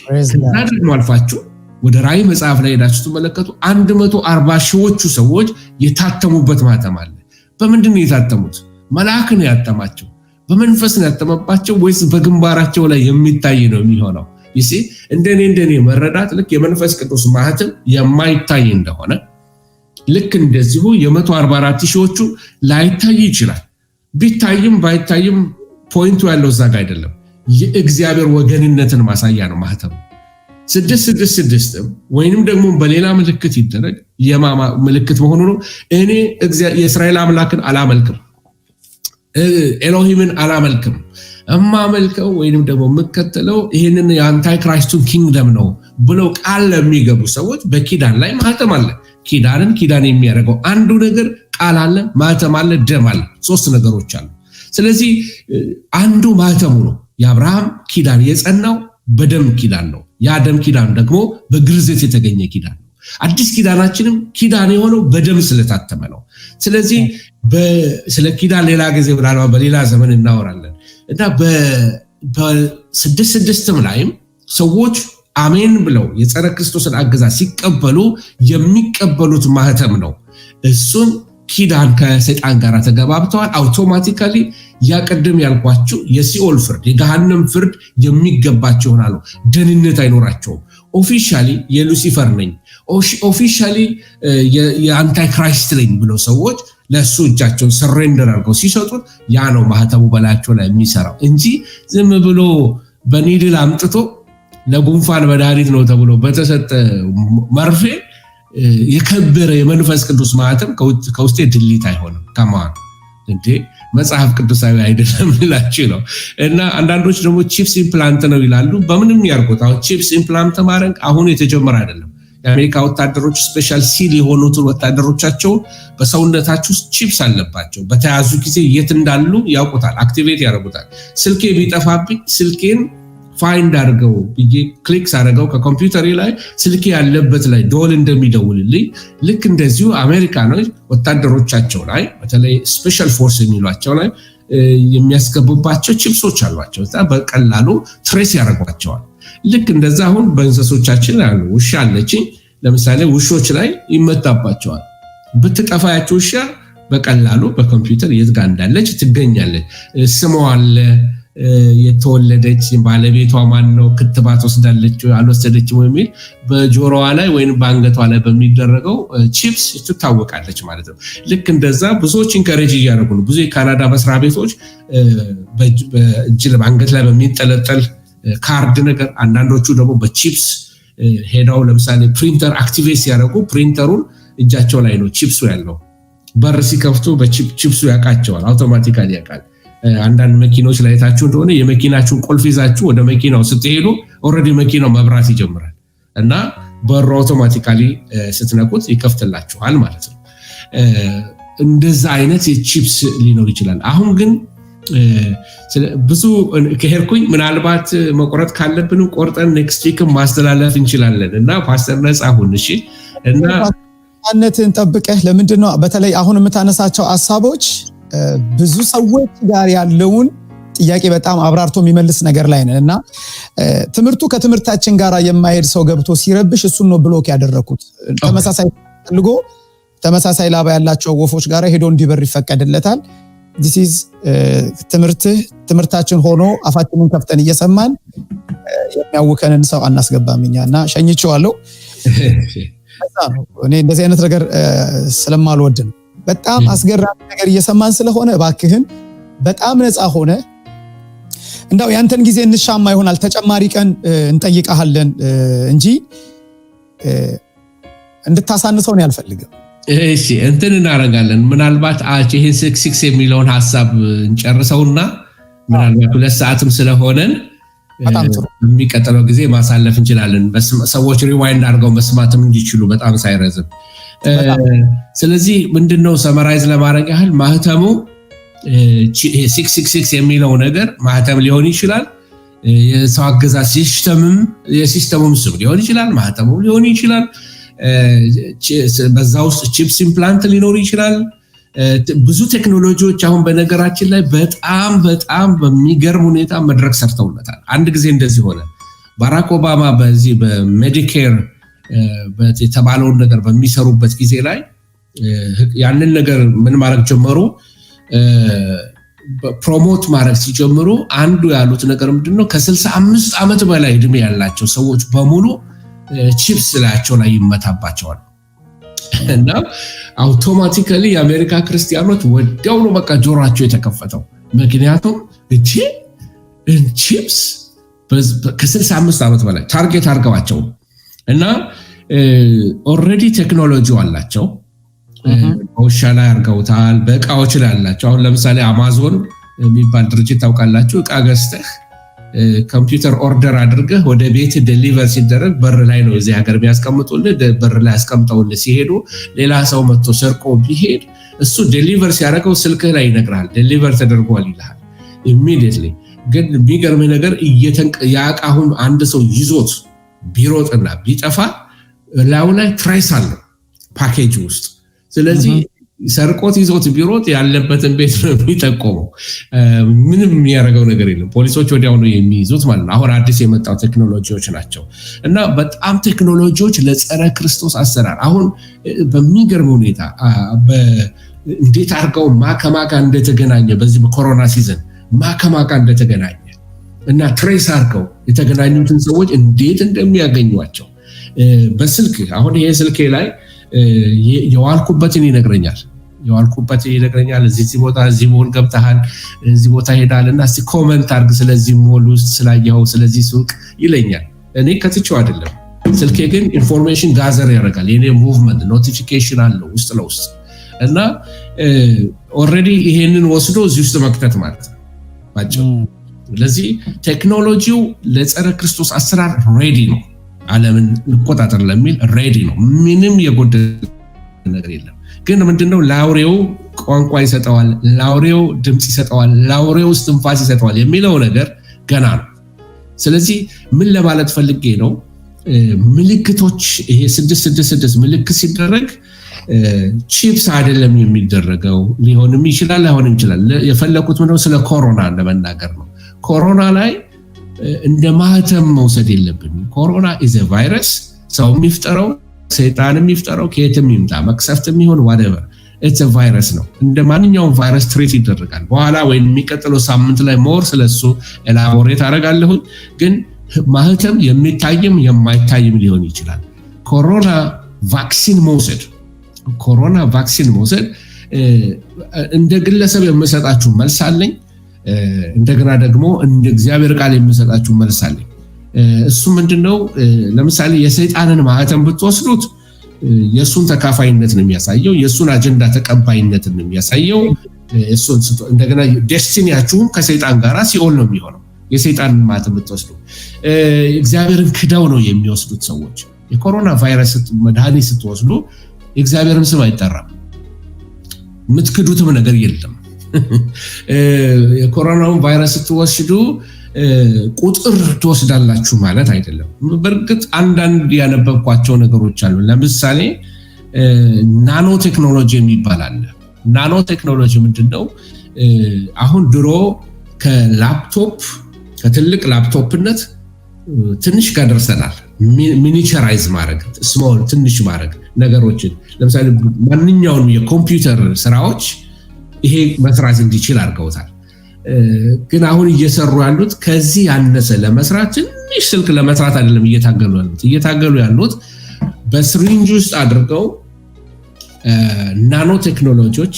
ከዛ ደግሞ አልፋችሁ ወደ ራእይ መጽሐፍ ላይ ሄዳችሁ ተመለከቱ። 140 ሺዎቹ ሰዎች የታተሙበት ማህተም አለ። በምንድን ነው የታተሙት? መልአክ ነው ያተማቸው? በመንፈስ ነው ያተመባቸው ወይስ በግንባራቸው ላይ የሚታይ ነው የሚሆነው? ይሲ እንደኔ መረዳት ልክ የመንፈስ ቅዱስ ማህተም የማይታይ እንደሆነ ልክ እንደዚሁ የ144 ሺዎቹ ላይታይ ይችላል። ቢታይም ባይታይም ፖይንቱ ያለው እዛ ጋር አይደለም። የእግዚአብሔር ወገንነትን ማሳያ ነው ማህተም። 666 ወይንም ደግሞ በሌላ ምልክት ይደረግ የማማ ምልክት መሆኑ ነው። እኔ የእስራኤል አምላክን አላመልክም፣ ኤሎሂምን አላመልክም፣ እማመልከው ወይንም ደግሞ የምከተለው ይህንን የአንታይ ክራይስቱን ኪንግደም ነው ብለው ቃል ለሚገቡ ሰዎች በኪዳን ላይ ማህተም አለ። ኪዳንን ኪዳን የሚያደርገው አንዱ ነገር ቃል አለ፣ ማህተም አለ፣ ደም አለ። 3 ነገሮች አሉ። ስለዚህ አንዱ ማህተሙ ነው። የአብርሃም ኪዳን የጸናው በደም ኪዳን ነው። ያ ደም ኪዳን ደግሞ በግርዘት የተገኘ ኪዳን ነው። አዲስ ኪዳናችንም ኪዳን የሆነው በደም ስለታተመ ነው። ስለዚህ ስለ ኪዳን ሌላ ጊዜ በሌላ ዘመን እናወራለን እና በ6:6 ላይም ሰዎች አሜን ብለው የጸረ ክርስቶስን አገዛዝ ሲቀበሉ የሚቀበሉት ማህተም ነው። እሱን ኪዳን ከሰይጣን ጋር ተገባብተዋል። አውቶማቲካሊ ያቀደም ያልኳቸው የሲኦል ፍርድ የገሃነም ፍርድ የሚገባቸው ይሆናሉ። ደህንነት አይኖራቸውም። ኦፊሻሊ የሉሲፈር ነኝ፣ ኦፊሻሊ የአንታይ ክራይስት ነኝ ብለው ሰዎች ለሱ እጃቸውን ሰሬንደር አድርገው ሲሰጡት ያ ነው ማህተሙ በላያቸው ላይ የሚሰራው እንጂ ዝም ብሎ በኒድል አምጥቶ ለጉንፋን መድኃኒት ነው ተብሎ በተሰጠ መርፌ የከበረ የመንፈስ ቅዱስ ማህተም ከውስጤ ድሊት አይሆንም። ከማን እንዴ መጽሐፍ ቅዱሳዊ አይደለም ይላችሁ ነው። እና አንዳንዶች ደግሞ ቺፕስ ኢምፕላንት ነው ይላሉ። በምንም ያርቁት። አሁን ቺፕስ ኢምፕላንት ማድረግ አሁን የተጀመረ አይደለም። የአሜሪካ ወታደሮች ስፔሻል ሲል የሆኑትን ወታደሮቻቸው በሰውነታቸው ውስጥ ቺፕስ አለባቸው። በተያዙ ጊዜ የት እንዳሉ ያውቁታል፣ አክቲቬት ያደርጉታል። ስልኬ ቢጠፋብኝ ስልኬን ፋይንድ አድርገው ብዬ ክሊክ ሳደርገው ከኮምፒውተሪ ላይ ስልኬ ያለበት ላይ ደወል እንደሚደውልልኝ ልክ እንደዚሁ አሜሪካኖች ወታደሮቻቸው ላይ በተለይ ስፔሻል ፎርስ የሚሏቸው ላይ የሚያስገቡባቸው ቺፕሶች አሏቸው። በቀላሉ ትሬስ ያደርጓቸዋል። ልክ እንደዛ አሁን በእንስሶቻችን አሉ። ውሻ አለችኝ ለምሳሌ ውሾች ላይ ይመታባቸዋል። ብትጠፋ ያቸው ውሻ በቀላሉ በኮምፒውተር የት ጋር እንዳለች ትገኛለች። ስሟ አለ፣ የተወለደች ባለቤቷ ማን ነው፣ ክትባት ወስዳለች አልወሰደችም የሚል በጆሮዋ ላይ ወይም በአንገቷ ላይ በሚደረገው ቺፕስ ትታወቃለች ማለት ነው። ልክ እንደዛ ብዙዎች ኢንከሬጅ እያደረጉ ነው። ብዙ የካናዳ መስሪያ ቤቶች በእጅ በአንገት ላይ በሚንጠለጠል ካርድ ነገር፣ አንዳንዶቹ ደግሞ በቺፕስ ሄዳው ለምሳሌ ፕሪንተር አክቲቬት ሲያደርጉ ፕሪንተሩን እጃቸው ላይ ነው ቺፕሱ ያለው። በር ሲከፍቱ በቺፕሱ ያውቃቸዋል፣ አውቶማቲካሊ ያውቃል። አንዳንድ መኪኖች ላይ ታችሁ እንደሆነ የመኪናችሁን ቁልፍ ይዛችሁ ወደ መኪናው ስትሄዱ ኦልሬዲ መኪናው መብራት ይጀምራል እና በሩ አውቶማቲካሊ ስትነኩት ይከፍትላችኋል ማለት ነው። እንደዛ አይነት የቺፕስ ሊኖር ይችላል። አሁን ግን ብዙ ከሄድኩኝ ምናልባት መቆረጥ ካለብን ቆርጠን ኔክስት ዊክ ማስተላለፍ እንችላለን እና ፓስተር ነፃ ሁን እሺ። እና አንነትን ጠብቀህ ለምንድነው በተለይ አሁን የምታነሳቸው ሐሳቦች ብዙ ሰዎች ጋር ያለውን ጥያቄ በጣም አብራርቶ የሚመልስ ነገር ላይ ነን እና ትምህርቱ ከትምህርታችን ጋር የማይሄድ ሰው ገብቶ ሲረብሽ እሱን ነው ብሎክ ያደረኩት። ተመሳሳይ ፈልጎ ተመሳሳይ ላባ ያላቸው ወፎች ጋር ሄዶ እንዲበር ይፈቀድለታል። this is ትምህርታችን ሆኖ አፋችንን ከፍተን እየሰማን የሚያውከንን ሰው አናስገባምኛና ሸኝቼዋለሁ። በዛ ነው እኔ እንደዚህ አይነት ነገር ስለማልወድ ነው። በጣም አስገራሚ ነገር እየሰማን ስለሆነ እባክህን በጣም ነፃ ሆነ እንዳው ያንተን ጊዜ እንሻማ ይሆናል ተጨማሪ ቀን እንጠይቃለን እንጂ እንድታሳንሰው ነው ያልፈልግም። እሺ እንትን እናደርጋለን። ምናልባት ይሄን 66 የሚለውን ሐሳብ እንጨርሰውና ምናልባት 2 ሰዓትም ስለሆነን የሚቀጥለው ጊዜ ማሳለፍ እንችላለን። ሰዎች ሪዋይንድ አድርገው መስማትም እንዲችሉ በጣም ሳይረዝም። ስለዚህ ምንድነው ሰመራይዝ ለማድረግ ያህል ማህተሙ 666 የሚለው ነገር ማህተም ሊሆን ይችላል። የሰው አገዛዝ የሲስተሙም ስም ሊሆን ይችላል፣ ማህተሙ ሊሆን ይችላል። በዛ ውስጥ ቺፕስ ኢምፕላንት ሊኖር ይችላል። ብዙ ቴክኖሎጂዎች አሁን በነገራችን ላይ በጣም በሚገርም ሁኔታ መድረክ ሰርተውለታል። አንድ ጊዜ እንደዚህ ሆነ። ባራክ ኦባማ በዚህ በሜዲኬር የተባለውን ነገር በሚሰሩበት ጊዜ ላይ ያንን ነገር ምን ማድረግ ጀመሩ? ፕሮሞት ማድረግ ሲጀምሩ አንዱ ያሉት ነገር ምንድነው? ከ65 ዓመት በላይ እድሜ ያላቸው ሰዎች በሙሉ ቺፕስ ላያቸው ላይ ይመታባቸዋል እና አውቶማቲካሊ የአሜሪካ ክርስቲያኖች ወዲያው ነው በቃ ጆሮአቸው የተከፈተው። ምክንያቱም ቺፕስ ከ65 ዓመት በላይ ታርጌት አድርገዋቸው እና ኦልሬዲ ቴክኖሎጂው አላቸው። በውሻ ላይ አድርገውታል፣ በእቃዎች ላይ አላቸው። አሁን ለምሳሌ አማዞን የሚባል ድርጅት ታውቃላችሁ? እቃ ገዝተህ ኮምፒውተር ኦርደር አድርገህ ወደ ቤት ዴሊቨር ሲደረግ በር ላይ ነው እዚህ ሀገር ቢያስቀምጡልህ፣ በር ላይ አስቀምጠውልህ ሲሄዱ ሌላ ሰው መጥቶ ሰርቆ ቢሄድ እሱ ዴሊቨር ሲያደርገው ስልክህ ላይ ይነግራል፣ ዴሊቨር ተደርጓል ይልሃል ኢሚዲየትሊ። ግን የሚገርምህ ነገር ያቃሁን አንድ ሰው ይዞት ቢሮጥና ቢጠፋ ላዩ ላይ ትሬስ አለው ፓኬጅ ውስጥ። ስለዚህ ሰርቆት ይዞት ቢሮጥ ያለበትን ቤት ነው የሚጠቆመው። ምንም የሚያደርገው ነገር የለም። ፖሊሶች ወዲያው ነው የሚይዙት ማለት ነው። አሁን አዲስ የመጣው ቴክኖሎጂዎች ናቸው እና በጣም ቴክኖሎጂዎች ለጸረ ክርስቶስ አሰራር አሁን በሚገርም ሁኔታ እንዴት አድርገው ማከማካ እንደተገናኘ በዚህ በኮሮና ሲዝን ማከማካ እንደተገናኘ እና ትሬስ አድርገው የተገናኙትን ሰዎች እንዴት እንደሚያገኟቸው በስልክ አሁን ይሄ ስልኬ ላይ የዋልኩበትን ይነግረኛል። እዚህ ቦታ እዚህ ሞል ገብተሃል፣ እዚህ ቦታ ሄዳልና እስቲ ኮሜንት አድርግ ስለዚህ ሞል ውስጥ ስላየኸው ስለዚህ ሱቅ ይለኛል። እኔ ከትቼው አይደለም፣ ስልኬ ግን ኢንፎርሜሽን ጋዘር ያደርጋል። የኔ ሙቭመንት ኖቲፊኬሽን አለው ውስጥ ለውስጥ እና ኦልሬዲ ይሄንን ወስዶ እዚህ ውስጥ መክተት ማለት ነው ባጭሩ። ስለዚህ ቴክኖሎጂው ለጸረ ክርስቶስ አሰራር ሬዲ ነው። ዓለምን ልቆጣጠር ለሚል ሬዲ ነው። ምንም የጎደለ ነገር የለም። ግን ምንድነው ላውሬው ቋንቋ ይሰጠዋል፣ ላውሬው ድምጽ ይሰጠዋል፣ ላውሬው እስትንፋስ ይሰጠዋል የሚለው ነገር ገና ነው። ስለዚህ ምን ለማለት ፈልጌ ነው? ምልክቶች ይሄ 666 ምልክት ሲደረግ ቺፕስ አይደለም የሚደረገው። ሊሆንም ይችላል ላይሆንም ይችላል። የፈለኩት ምንድነው ስለ ኮሮና ለመናገር ነው። ኮሮና ላይ እንደ ማህተም መውሰድ የለብንም። ኮሮና ኢዝ አ ቫይረስ፣ ሰው የሚፍጠረው ሰይጣን የሚፍጠረው ከየትም ይምጣ መቅሰፍትም ይሁን whatever it's a ቫይረስ ነው። እንደ ማንኛውም ቫይረስ ትሪት ይደረጋል። በኋላ ወይም የሚቀጥለው ሳምንት ላይ ሞር ስለሱ ኤላቦሬት አደርጋለሁ። ግን ማህተም የሚታይም የማይታይም ሊሆን ይችላል። ኮሮና ቫክሲን መውሰድ እንደ ግለሰብ የምሰጣችሁ መልስ አለኝ። እንደገና ደግሞ እንደ እግዚአብሔር ቃል የምሰጣችሁ መልስ አለኝ። እሱ ምንድነው? ለምሳሌ የሰይጣንን ማህተም ብትወስዱት የሱን ተካፋይነት ነው የሚያሳየው፣ የሱን አጀንዳ ተቀባይነት ነው የሚያሳየው። እንደገና ዴስቲኒያችሁም ከሰይጣን ጋር ሲኦል ነው የሚሆነው። የሰይጣንን ማህተም ብትወስዱ እግዚአብሔርን ክደው ነው የሚወስዱት ሰዎች። የኮሮና ቫይረስ መድኃኒት ስትወስዱ የእግዚአብሔርን ስም አይጠራም፣ የምትክዱትም ነገር የለም። የኮሮናውን ቫይረስ ስትወስዱ ቁጥር ትወስዳላችሁ ማለት አይደለም። በእርግጥ አንዳንድ ያነበብኳቸው ነገሮች አሉ። ለምሳሌ ናኖ ቴክኖሎጂ የሚባል አለ። ናኖ ቴክኖሎጂ ምንድነው? አሁን ድሮ ከትልቅ ላፕቶፕነት ትንሽ ጋር ደርሰናል። ሚኒቸራይዝ ማድረግ ስሞል ትንሽ ማድረግ ነገሮችን ለምሳሌ ማንኛውንም የኮምፒውተር ስራዎች ይሄ መስራት እንዲችል አድርገውታል። ግን አሁን እየሰሩ ያሉት ከዚህ ያነሰ ለመስራት ትንሽ ስልክ ለመስራት አይደለም እየታገሉ ያሉት በስሪንጅ ውስጥ አድርገው ናኖ ቴክኖሎጂዎች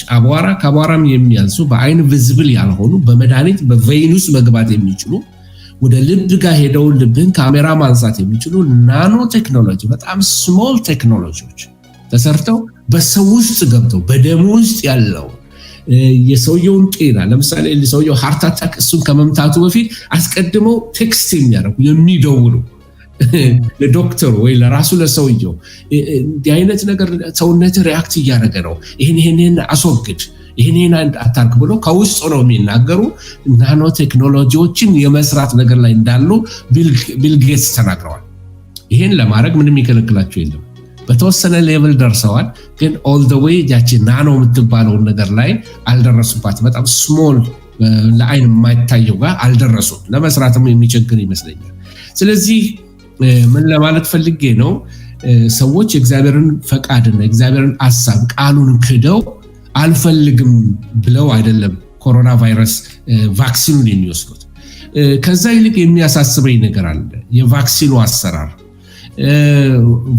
ከአቧራም የሚያንሱ በአይን ቪዚብል ያልሆኑ በመድኃኒት በቬይን ውስጥ መግባት የሚችሉ ወደ ልብ ጋር ሄደው ልብን ካሜራ ማንሳት የሚችሉ ናኖ ቴክኖሎጂ በጣም ስሞል ቴክኖሎጂዎች ተሰርተው በሰው ውስጥ ገብተው በደም ውስጥ ያለው የሰውየውን ጤና ለምሳሌ ሰውየው ሃርት አታክ እሱን ከመምታቱ በፊት አስቀድመው ቴክስት የሚያደርጉ የሚደውሉ ለዶክተሩ ወይ ለራሱ ለሰውየው እንዲህ አይነት ነገር ሰውነት ሪአክት እያደረገ ነው፣ ይሄን አስወግድ፣ ይሄን አታርክ ብሎ ከውስጥ ነው የሚናገሩ ናኖ ቴክኖሎጂዎችን የመስራት ነገር ላይ እንዳሉ ቢል ጌትስ ተናግረዋል። ይሄን ለማድረግ ምንም ይከለክላቸው የለም። በተወሰነ ሌቭል ደርሰዋል። ግን ኦል ዘ ዌይ ያቺ ናኖ የምትባለው ነገር ላይ አልደረሱባት። በጣም ስሞል ለአይን የማይታየው ጋር አልደረሱም። ለመስራትም የሚቸግር ይመስለኛል። ስለዚህ ምን ለማለት ፈልጌ ነው? ሰዎች የእግዚአብሔርን ፈቃድና የእግዚአብሔርን ሐሳብ ቃሉን ክደው አልፈልግም ብለው አይደለም ኮሮና ቫይረስ ቫክሲኑን የሚወስዱት። ከዛ ይልቅ የሚያሳስበኝ ነገር አለ። የቫክሲኑ አሰራር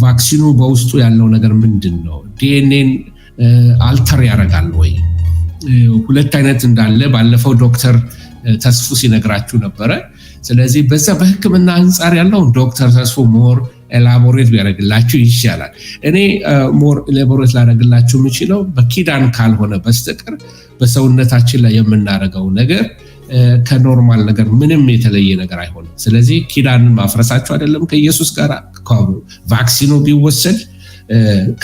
ቫክሲኑ በውስጡ ያለው ነገር ምንድን ነው? ዲኤንኤን አልተር ያደርጋል ወይ? ሁለት አይነት እንዳለ ባለፈው ዶክተር ተስፉ ሲነግራችሁ ነበረ። ስለዚህ በዛ በሕክምና አንጻር ያለው ዶክተር ተስፉ ሞር ኤላቦሬት ቢያደርግላችሁ ይሻላል። እኔ ሞር ኤላቦሬት ላደርግላችሁ የምችለው በኪዳን ካልሆነ በስተቀር በሰውነታችን ላይ የምናደርገው ነገር ከኖርማል ነገር ምንም የተለየ ነገር አይሆንም። ስለዚህ ኪዳንን ማፍረሳችሁ አይደለም ከኢየሱስ ጋር ቫክሲኑ ቢወሰድ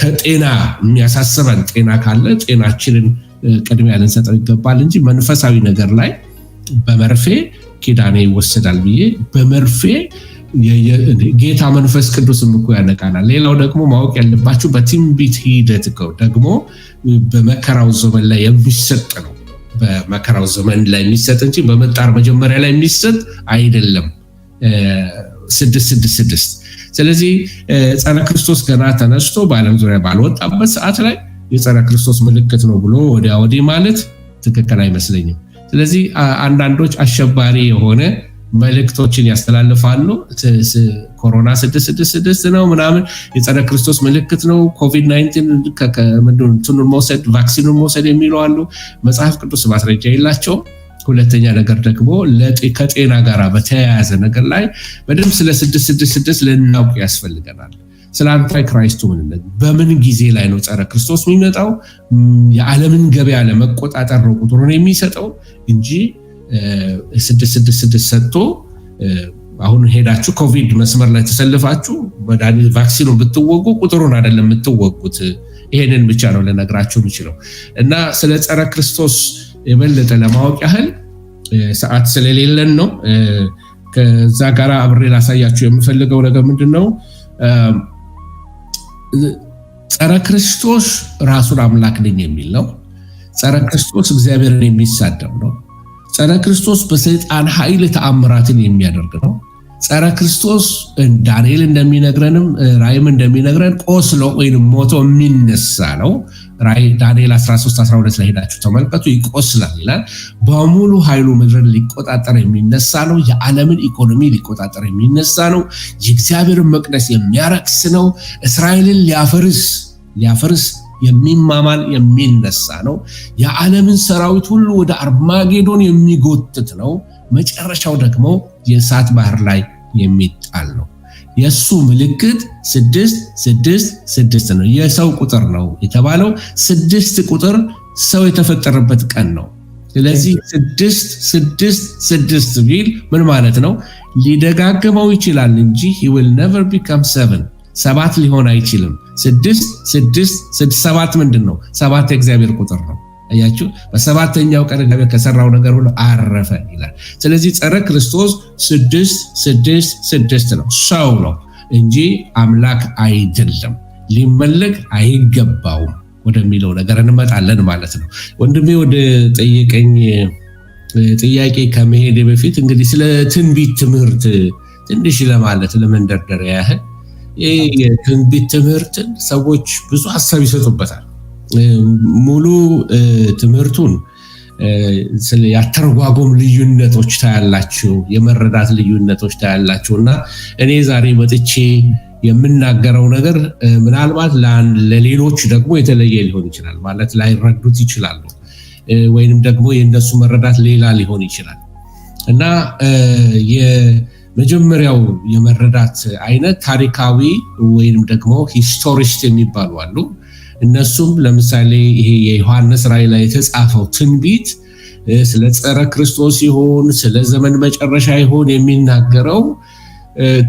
ከጤና የሚያሳስበን ጤና ካለ ጤናችንን ቅድሚያ ልንሰጠው ይገባል እንጂ መንፈሳዊ ነገር ላይ በመርፌ ኪዳኔ ይወሰዳል ብዬ በመርፌ ጌታ መንፈስ ቅዱስም እኮ ያነቃናል። ሌላው ደግሞ ማወቅ ያለባችሁ በትንቢት ሂደት ደግሞ በመከራው ዘመን ላይ የሚሰጥ ነው። በመከራው ዘመን ላይ የሚሰጥ እንጂ በመጣር መጀመሪያ ላይ የሚሰጥ አይደለም። 666 ስለዚህ ጸረ ክርስቶስ ገና ተነስቶ በዓለም ዙሪያ ባልወጣበት ሰዓት ላይ የጸረ ክርስቶስ ምልክት ነው ብሎ ወዲያ ወዲህ ማለት ትክክል አይመስለኝም። ስለዚህ አንዳንዶች አሸባሪ የሆነ መልእክቶችን ያስተላልፋሉ። ኮሮና 666 ነው ምናምን የጸረ ክርስቶስ ምልክት ነው፣ ኮቪድ-19 መውሰድ ቫክሲኑን መውሰድ የሚሉ አሉ። መጽሐፍ ቅዱስ ማስረጃ የላቸው። ሁለተኛ ነገር ደግሞ ከጤና ጋር በተያያዘ ነገር ላይ በደንብ ስለ 666 ልናውቅ ያስፈልገናል። ስለ አንታይ ክራይስቱ ምንነት በምን ጊዜ ላይ ነው ጸረ ክርስቶስ የሚመጣው? የዓለምን ገበያ ለመቆጣጠር ነው ቁጥሩን የሚሰጠው እንጂ 666 ሰጥቶ አሁን ሄዳችሁ ኮቪድ መስመር ላይ ተሰልፋችሁ መድኃኒት ቫክሲኑ ብትወጉ ቁጥሩን አይደለም የምትወጉት። ይሄንን ብቻ ነው ልነግራችሁ የምችለው እና ስለ ጸረ ክርስቶስ የበለጠ ለማወቅ ያህል ሰዓት ስለሌለን ነው። ከዛ ጋር አብሬ ላሳያችሁ የምፈልገው ነገር ምንድነው? ጸረ ክርስቶስ ራሱን አምላክ ነኝ የሚል ነው። ጸረ ክርስቶስ እግዚአብሔርን የሚሳደብ ነው። ጸረ ክርስቶስ በሰይጣን ኃይል ተአምራትን የሚያደርግ ነው። ጸረ ክርስቶስ ዳንኤል እንደሚነግረንም ራእይም እንደሚነግረን ቆስሎ ወይንም ሞቶ የሚነሳ ነው። ራእይ ዳንኤል 13:12 ላይ ሄዳችሁ ተመልከቱ። ይቆስላል ይላል። በሙሉ ኃይሉ ምድርን ሊቆጣጠር የሚነሳ ነው። የዓለምን ኢኮኖሚ ሊቆጣጠር የሚነሳ ነው። የእግዚአብሔርን መቅደስ የሚያረክስ ነው። እስራኤልን ሊያፈርስ የሚማማል የሚነሳ ነው። የዓለምን ሰራዊት ሁሉ ወደ አርማጌዶን የሚጎትት ነው። መጨረሻው ደግሞ የእሳት ባህር ላይ የሚጣል ነው። የሱ ምልክት 666 ነው። የሰው ቁጥር ነው የተባለው። 6 ቁጥር ሰው የተፈጠረበት ቀን ነው። ስለዚህ 666 ቢል ምን ማለት ነው? ሊደጋግመው ይችላል እንጂ he will never become 7 ሊሆን አይችልም። 667 ምንድን ነው? 7 የእግዚአብሔር ቁጥር ነው። አያችሁ፣ በሰባተኛው ቀን እግዚአብሔር ከሰራው ነገር ሁሉ አረፈ ይላል። ስለዚህ ጸረ ክርስቶስ 666 ነው። ሰው ነው እንጂ አምላክ አይደለም። ሊመለክ አይገባውም ወደሚለው ነገር እንመጣለን ማለት ነው። ወንድሜ ወደ ጠየቀኝ ጥያቄ ከመሄድ በፊት እንግዲህ ስለ ትንቢት ትምህርት ትንሽ ለማለት ለመንደርደሪያ ያህል የትንቢት ትምህርትን ሰዎች ብዙ ሐሳብ ይሰጡበታል። ሙሉ ትምህርቱን ያተረጓጎም ልዩነቶች ታያላችሁ፣ የመረዳት ልዩነቶች ታያላችሁና እኔ ዛሬ መጥቼ የምናገረው ነገር ምናልባት ለሌሎች ደግሞ የተለየ ሊሆን ይችላል። ማለት ላይረዱት ይችላሉ፣ ወይንም ደግሞ የነሱ መረዳት ሌላ ሊሆን ይችላል እና የመጀመሪያው የመረዳት አይነት ታሪካዊ ወይንም ደግሞ ሂስቶሪስት የሚባሉ አሉ። እነሱም ለምሳሌ ይሄ የዮሐንስ ራእይ ላይ የተጻፈው ትንቢት ስለ ጸረ ክርስቶስ ይሆን ስለ ዘመን መጨረሻ ይሆን የሚናገረው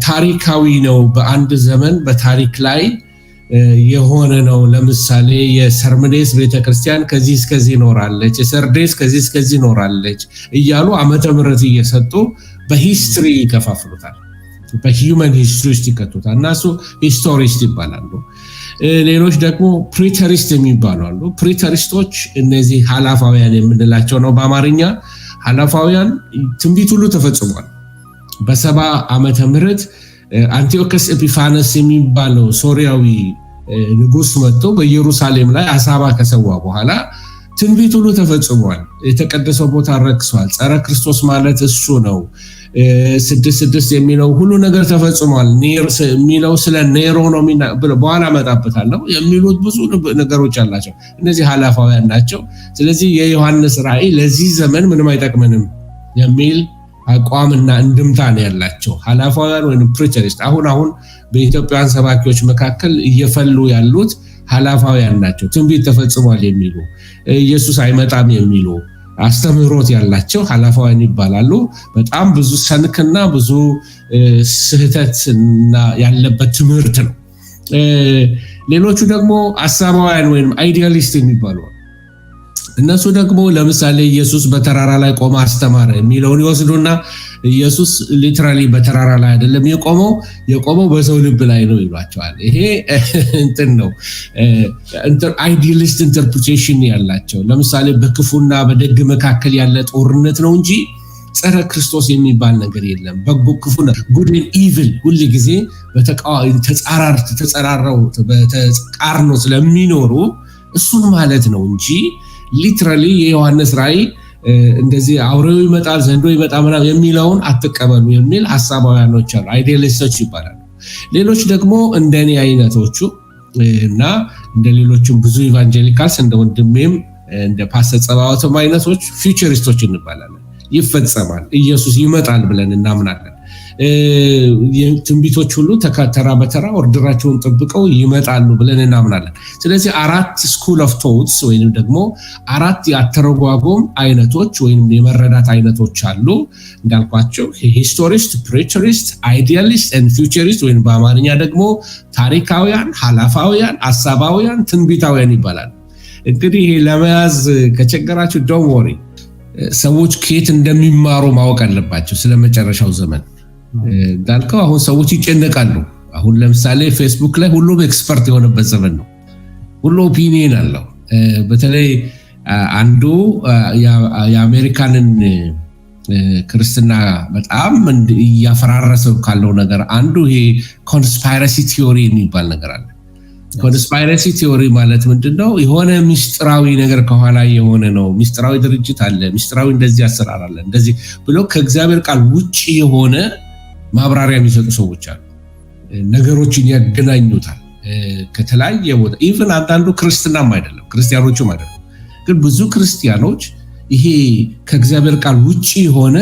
ታሪካዊ ነው። በአንድ ዘመን በታሪክ ላይ የሆነ ነው። ለምሳሌ የሰርምዴስ ቤተክርስቲያን ከዚህ እስከዚህ ኖራለች፣ የሰርዴስ ከዚህ እስከዚህ ኖራለች እያሉ ዓመተ ምህረት እየሰጡ በሂስትሪ ይከፋፍሉታል። በሂውመን ሂስትሪ ውስጥ ይከቱታል እና እሱ ሂስቶሪስት ይባላሉ። ሌሎች ደግሞ ፕሪተሪስት የሚባሉ አሉ። ፕሪተሪስቶች እነዚህ ሐላፋውያን የምንላቸው ነው በአማርኛ። ሐላፋውያን ትንቢት ሁሉ ተፈጽሟል። በ70 ዓመተ ምህረት አንቲዮከስ ኤጲፋነስ የሚባለው ሶሪያዊ ንጉስ መጥቶ በኢየሩሳሌም ላይ አሳባ ከሰዋ በኋላ ትንቢት ሁሉ ተፈጽሟል። የተቀደሰው ቦታ ረክሷል። ጸረ ክርስቶስ ማለት እሱ ነው። 666 የሚለው ሁሉ ነገር ተፈጽሟል። የሚለው ስለ ኔሮ ነው በኋላ መጣበታለሁ የሚሉት ብዙ ነገሮች አላቸው። እነዚህ ሐላፋውያን ናቸው። ስለዚህ የዮሐንስ ራእይ ለዚህ ዘመን ምንም አይጠቅመንም የሚል አቋምና እንድምታ ነው ያላቸው ሐላፋውያን ወይም ፕሪቸሪስት። አሁን በኢትዮጵያውያን ሰባኪዎች መካከል እየፈሉ ያሉት ሐላፋውያን ናቸው። ትንቢት ተፈጽሟል የሚሉ ኢየሱስ አይመጣም የሚሉ አስተምህሮት ያላቸው ሐላፋውያን ይባላሉ። በጣም ብዙ ሰንክና ብዙ ስህተትና ያለበት ትምህርት ነው። ሌሎቹ ደግሞ አሳባውያን ወይም አይዲያሊስት የሚባሉ እነሱ ደግሞ ለምሳሌ ኢየሱስ በተራራ ላይ ቆሞ አስተማረ የሚለውን ይወስዱና ኢየሱስ ሊትራሊ በተራራ ላይ አይደለም የቆመው በሰው ልብ ላይ ነው ይሏቸዋል። ይሄ እንትን ነው አይዲያሊስት ኢንተርፕሪቴሽን ያላቸው። ለምሳሌ በክፉና በደግ መካከል ያለ ጦርነት ነው እንጂ ጸረ ክርስቶስ የሚባል ነገር የለም። በጎ ክፉና ጉድ ኤንድ ኢቪል ሁሉ ጊዜ ተጻራረው በተቃርኖ ስለሚኖሩ እሱን ማለት ነው እንጂ ሊትራሊ የዮሐንስ ራእይ እንደዚህ አውሬው ይመጣል ዘንዶ ይመጣ ምናምን የሚለውን አትቀበሉ የሚል ሐሳባውያኖች አሉ፣ አይዲያሊስቶች ይባላሉ። ሌሎች ደግሞ እንደኔ አይነቶቹ እና እንደ ሌሎችም ብዙ ኢቫንጀሊካልስ እንደ ወንድሜም እንደ ፓስተር ጸባዖትም አይነቶች ፊውቸሪስቶች እንባላለን። ይፈጸማል፣ ኢየሱስ ይመጣል ብለን እናምናለን። ትንቢቶች ሁሉ ተራ በተራ ኦርደራቸውን ጠብቀው ይመጣሉ ብለን እናምናለን። ስለዚህ 4 ስኩል ኦፍ ቶትስ ወይንም ደግሞ 4 የአተረጓጎም አይነቶች ወይንም የመረዳት አይነቶች አሉ። እንዳልኳቸው ሂስቶሪስት፣ ፕሪቸሪስት፣ አይዲያሊስት ኤንድ ፊውቸሪስት ወይም በአማርኛ ደግሞ ታሪካውያን፣ ሐላፋውያን፣ አሳባውያን፣ ትንቢታውያን ይባላል። እንግዲህ ለመያዝ ከቸገራችሁ ዶንት ወሪ፣ ሰዎች ከየት እንደሚማሩ ማወቅ አለባቸው ስለመጨረሻው ዘመን። እንዳልከው አሁን ሰዎች ይጨነቃሉ። አሁን ለምሳሌ ፌስቡክ ላይ ሁሉም ኤክስፐርት የሆነበት ዘመን ነው። ሁሉ ኦፒኒየን አለው። በተለይ አንዱ የአሜሪካንን ክርስትና በጣም እያፈራረሰው ካለው ነገር አንዱ ይሄ ኮንስፓይረሲ ቲዮሪ የሚባል ነገር አለ። ኮንስፓይረሲ ቲዮሪ ማለት ምንድነው? የሆነ ሚስጥራዊ ነገር ከኋላ የሆነ ነው። ሚስጥራዊ ድርጅት አለ፣ ሚስጥራዊ እንደዚህ አሰራር አለ፣ እንደዚህ ብሎ ከእግዚአብሔር ቃል ውጪ የሆነ ማብራሪያ የሚሰጡ ሰዎች አሉ። ነገሮችን ያገናኙታል ከተለያየ ቦታ። ኢቭን አንዳንዱ ክርስትናም አይደለም ክርስቲያኖችም አይደለም፣ ግን ብዙ ክርስቲያኖች ይሄ ከእግዚአብሔር ቃል ውጪ የሆነ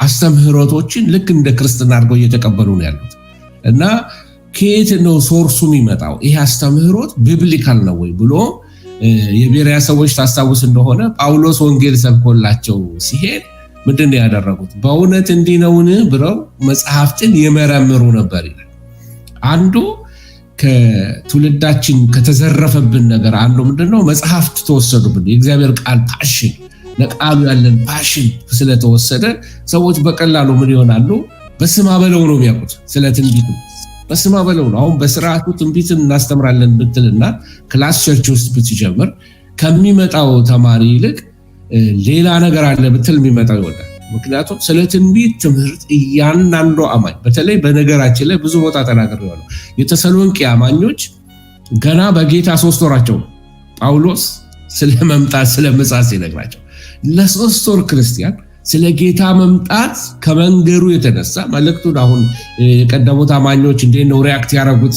አስተምህሮቶችን ልክ እንደ ክርስትና አድርገው እየተቀበሉ ነው ያሉት። እና ከየት ነው ሶርሱ የሚመጣው? ይሄ አስተምህሮት ቢብሊካል ነው ወይ ብሎ የቤሪያ ሰዎች ታስታውስ እንደሆነ ጳውሎስ ወንጌል ሰብኮላቸው ሲሄድ ምንድን ነው ያደረጉት? በእውነት እንዲህ ነውን ብለው መጽሐፍትን ይመረምሩ ነበር ይላል። አንዱ ከትውልዳችን ከተዘረፈብን ነገር አንዱ ምንድነው? መጽሐፍት ተወሰዱብን። የእግዚአብሔር ቃል ፓሽን፣ ለቃሉ ያለን ፓሽን ስለተወሰደ ሰዎች በቀላሉ ምን ይሆናሉ? በስማ በለው ነው የሚያውቁት። ስለ ትንቢት በስማ በለው ነው። አሁን በስርዓቱ ትንቢትን እናስተምራለን ብትልና ክላስ ቸርች ውስጥ ብትጀምር ከሚመጣው ተማሪ ይልቅ ሌላ ነገር አለ ብትል የሚመጣው ይወዳል። ምክንያቱም ስለ ትንቢት ትምህርት እያንዳንዱ አማኝ በተለይ በነገራችን ላይ ብዙ ቦታ ተናግሬዋለሁ። የተሰሎንቄ አማኞች ገና በጌታ 3 ወራቸው ነው ጳውሎስ ስለ መምጣት ስለ ምጽአት ሲነግራቸው። ለ3 ወር ክርስቲያን ስለ ጌታ መምጣት ከመንገሩ የተነሳ መልእክቱን አሁን የቀደሙት አማኞች እንዴት ነው ሪአክት ያደረጉት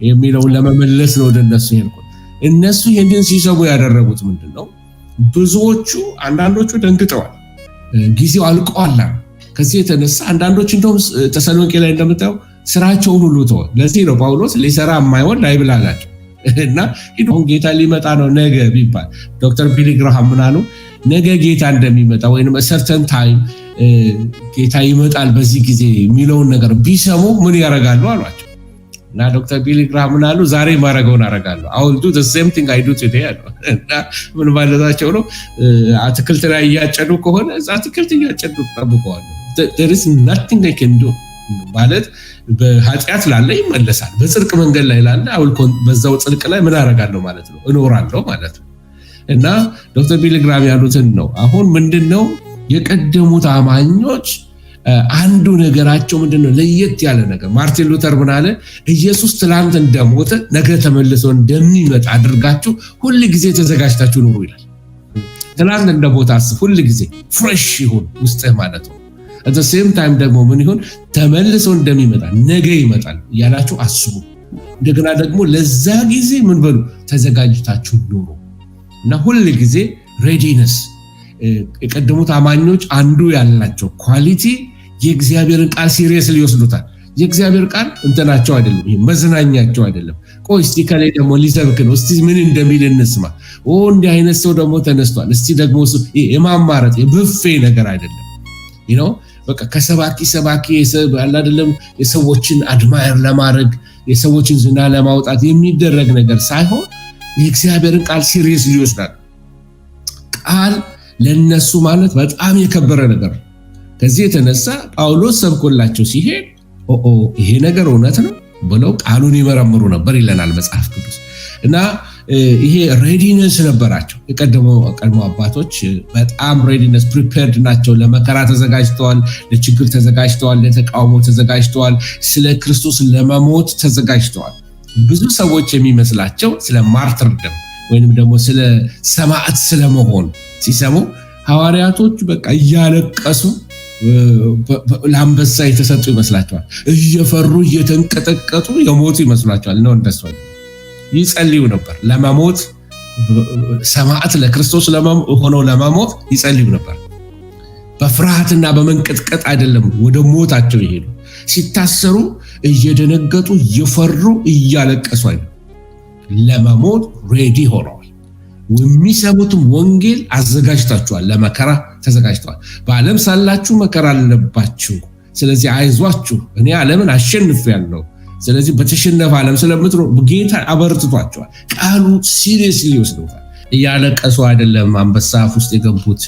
የሚለውን ለመመለስ ነው ወደነሱ ሄድኩት። እነሱ ይህንን ሲሰሙ ያደረጉት ምንድነው? ብዙዎቹ አንዳንዶቹ ደንግጠዋል። ጊዜው አልቋል። ከዚህ የተነሳ አንዳንዶች እንደውም ተሰሎንቄ ላይ እንደምታየው ስራቸውን ሁሉ ተወ። ለዚህ ነው ጳውሎስ ሊሰራ የማይሆን ላይብላላቸው እና አሁን ጌታ ሊመጣ ነው ነገ ቢባል ዶክተር ቢሊ ግርሃም ምን አሉ? ነገ ጌታ እንደሚመጣ ወይም ሰርተን ታይም ጌታ ይመጣል በዚህ ጊዜ የሚለውን ነገር ቢሰሙ ምን ያደርጋሉ አሏቸው። እና ዶክተር ቢሊ ግርሃም ምን አሉ? ዛሬ ማረገውን አረጋለሁ። I will do the same thing I do today አሉ። እና ምን ማለታቸው ነው? አትክልት ላይ እያጨዱ ከሆነ እዛ አትክልት እያጨዱ ጠብቀዋል። there is nothing I can do ማለት በኃጢአት ላለ ይመለሳል፣ በጽድቅ መንገድ ላይ ላለ በዛው ጽድቅ ላይ ምን አረጋለሁ ማለት ነው፣ እኖራለሁ ማለት ነው። እና ዶክተር ቢሊ ግርሃም ያሉትን ነው። አሁን ምንድነው የቀደሙት አማኞች አንዱ ነገራቸው ምንድነው? ለየት ያለ ነገር። ማርቲን ሉተር ምን አለ? ኢየሱስ ትላንት እንደሞተ ነገ ተመልሶ እንደሚመጣ አድርጋችሁ ሁሉ ጊዜ ተዘጋጅታችሁ ኑሩ ይላል። ትላንት እንደሞተ አስብ፣ ሁሉ ጊዜ ፍሬሽ ይሁን ውስጥህ ማለት ነው። at the same time ደግሞ ምን ይሁን? ተመልሶ እንደሚመጣ ነገ ይመጣል ያላችሁ አስቡ። እንደገና ደግሞ ለዛ ጊዜ ምን በሉ? ተዘጋጅታችሁ ኑሩ። እና ሁሉ ጊዜ ሬዲነስ የቀደሙት አማኞች አንዱ ያላቸው ኳሊቲ የእግዚአብሔርን ቃል ሲሪየስሊ ይወስዱታል። የእግዚአብሔር ቃል እንትናቸው አይደለም፣ ይሄ መዝናኛቸው አይደለም። ቆይ እስቲ ከላይ ደግሞ ሊሰብክ ነው፣ እስቲ ምን እንደሚል እንስማ። እንዲህ አይነት ሰው ደግሞ ተነስቷል፣ እስቲ ደግሞ የማማረጥ የብፌ ነገር አይደለም። በቃ ከሰባኪ አይደለም የሰዎችን አድማየር ለማድረግ የሰዎችን ዝና ለማውጣት የሚደረግ ነገር ሳይሆን የእግዚአብሔርን ቃል ሲሪየስሊ ይወስዳል። ቃል ለነሱ ማለት በጣም የከበረ ነገር ነው። ከዚህ የተነሳ ጳውሎስ ሰብኮላቸው ሲሄድ ይሄ ነገር እውነት ነው ብለው ቃሉን ይመረምሩ ነበር ይለናል መጽሐፍ ቅዱስ። እና ይሄ ሬዲነስ ነበራቸው። የቀደሙ አባቶች በጣም ሬዲነስ ፕሪፔርድ ናቸው። ለመከራ ተዘጋጅተዋል፣ ለችግር ተዘጋጅተዋል፣ ለተቃውሞ ተዘጋጅተዋል፣ ስለ ክርስቶስ ለመሞት ተዘጋጅተዋል። ብዙ ሰዎች የሚመስላቸው ስለ ማርተርደም ወይንም ደግሞ ስለ ሰማዕት ስለመሆን ሲሰሙ ሐዋርያቶች በቃ እያለቀሱ ለአንበሳ የተሰጡ ይመስላቸዋል። እየፈሩ እየተንቀጠቀጡ የሞቱ ይመስላቸዋል። ነው እንደሱ ይጸልዩ ነበር። ለመሞት ሰማዕት ለክርስቶስ ሆነው ለመሞት ይጸልዩ ነበር። በፍርሃትና በመንቀጥቀጥ አይደለም ወደ ሞታቸው ይሄዱ። ሲታሰሩ እየደነገጡ እየፈሩ እያለቀሱ አይደለም፣ ለመሞት ሬዲ ሆነዋል። የሚሰሙትም ወንጌል አዘጋጅታችኋል፣ ለመከራ ተዘጋጅተዋል። በዓለም ሳላችሁ መከራ አለባችሁ፣ ስለዚህ አይዟችሁ፣ እኔ ዓለምን አሸንፌአለሁ። ስለዚህ በተሸነፈ ዓለም ስለምትኖሩ ጌታ አበርትቷቸዋል። ቃሉ ሲሪየስሊ ይወስዱታል። እያለቀሱ አይደለም አንበሳ አፍ ውስጥ የገቡት፣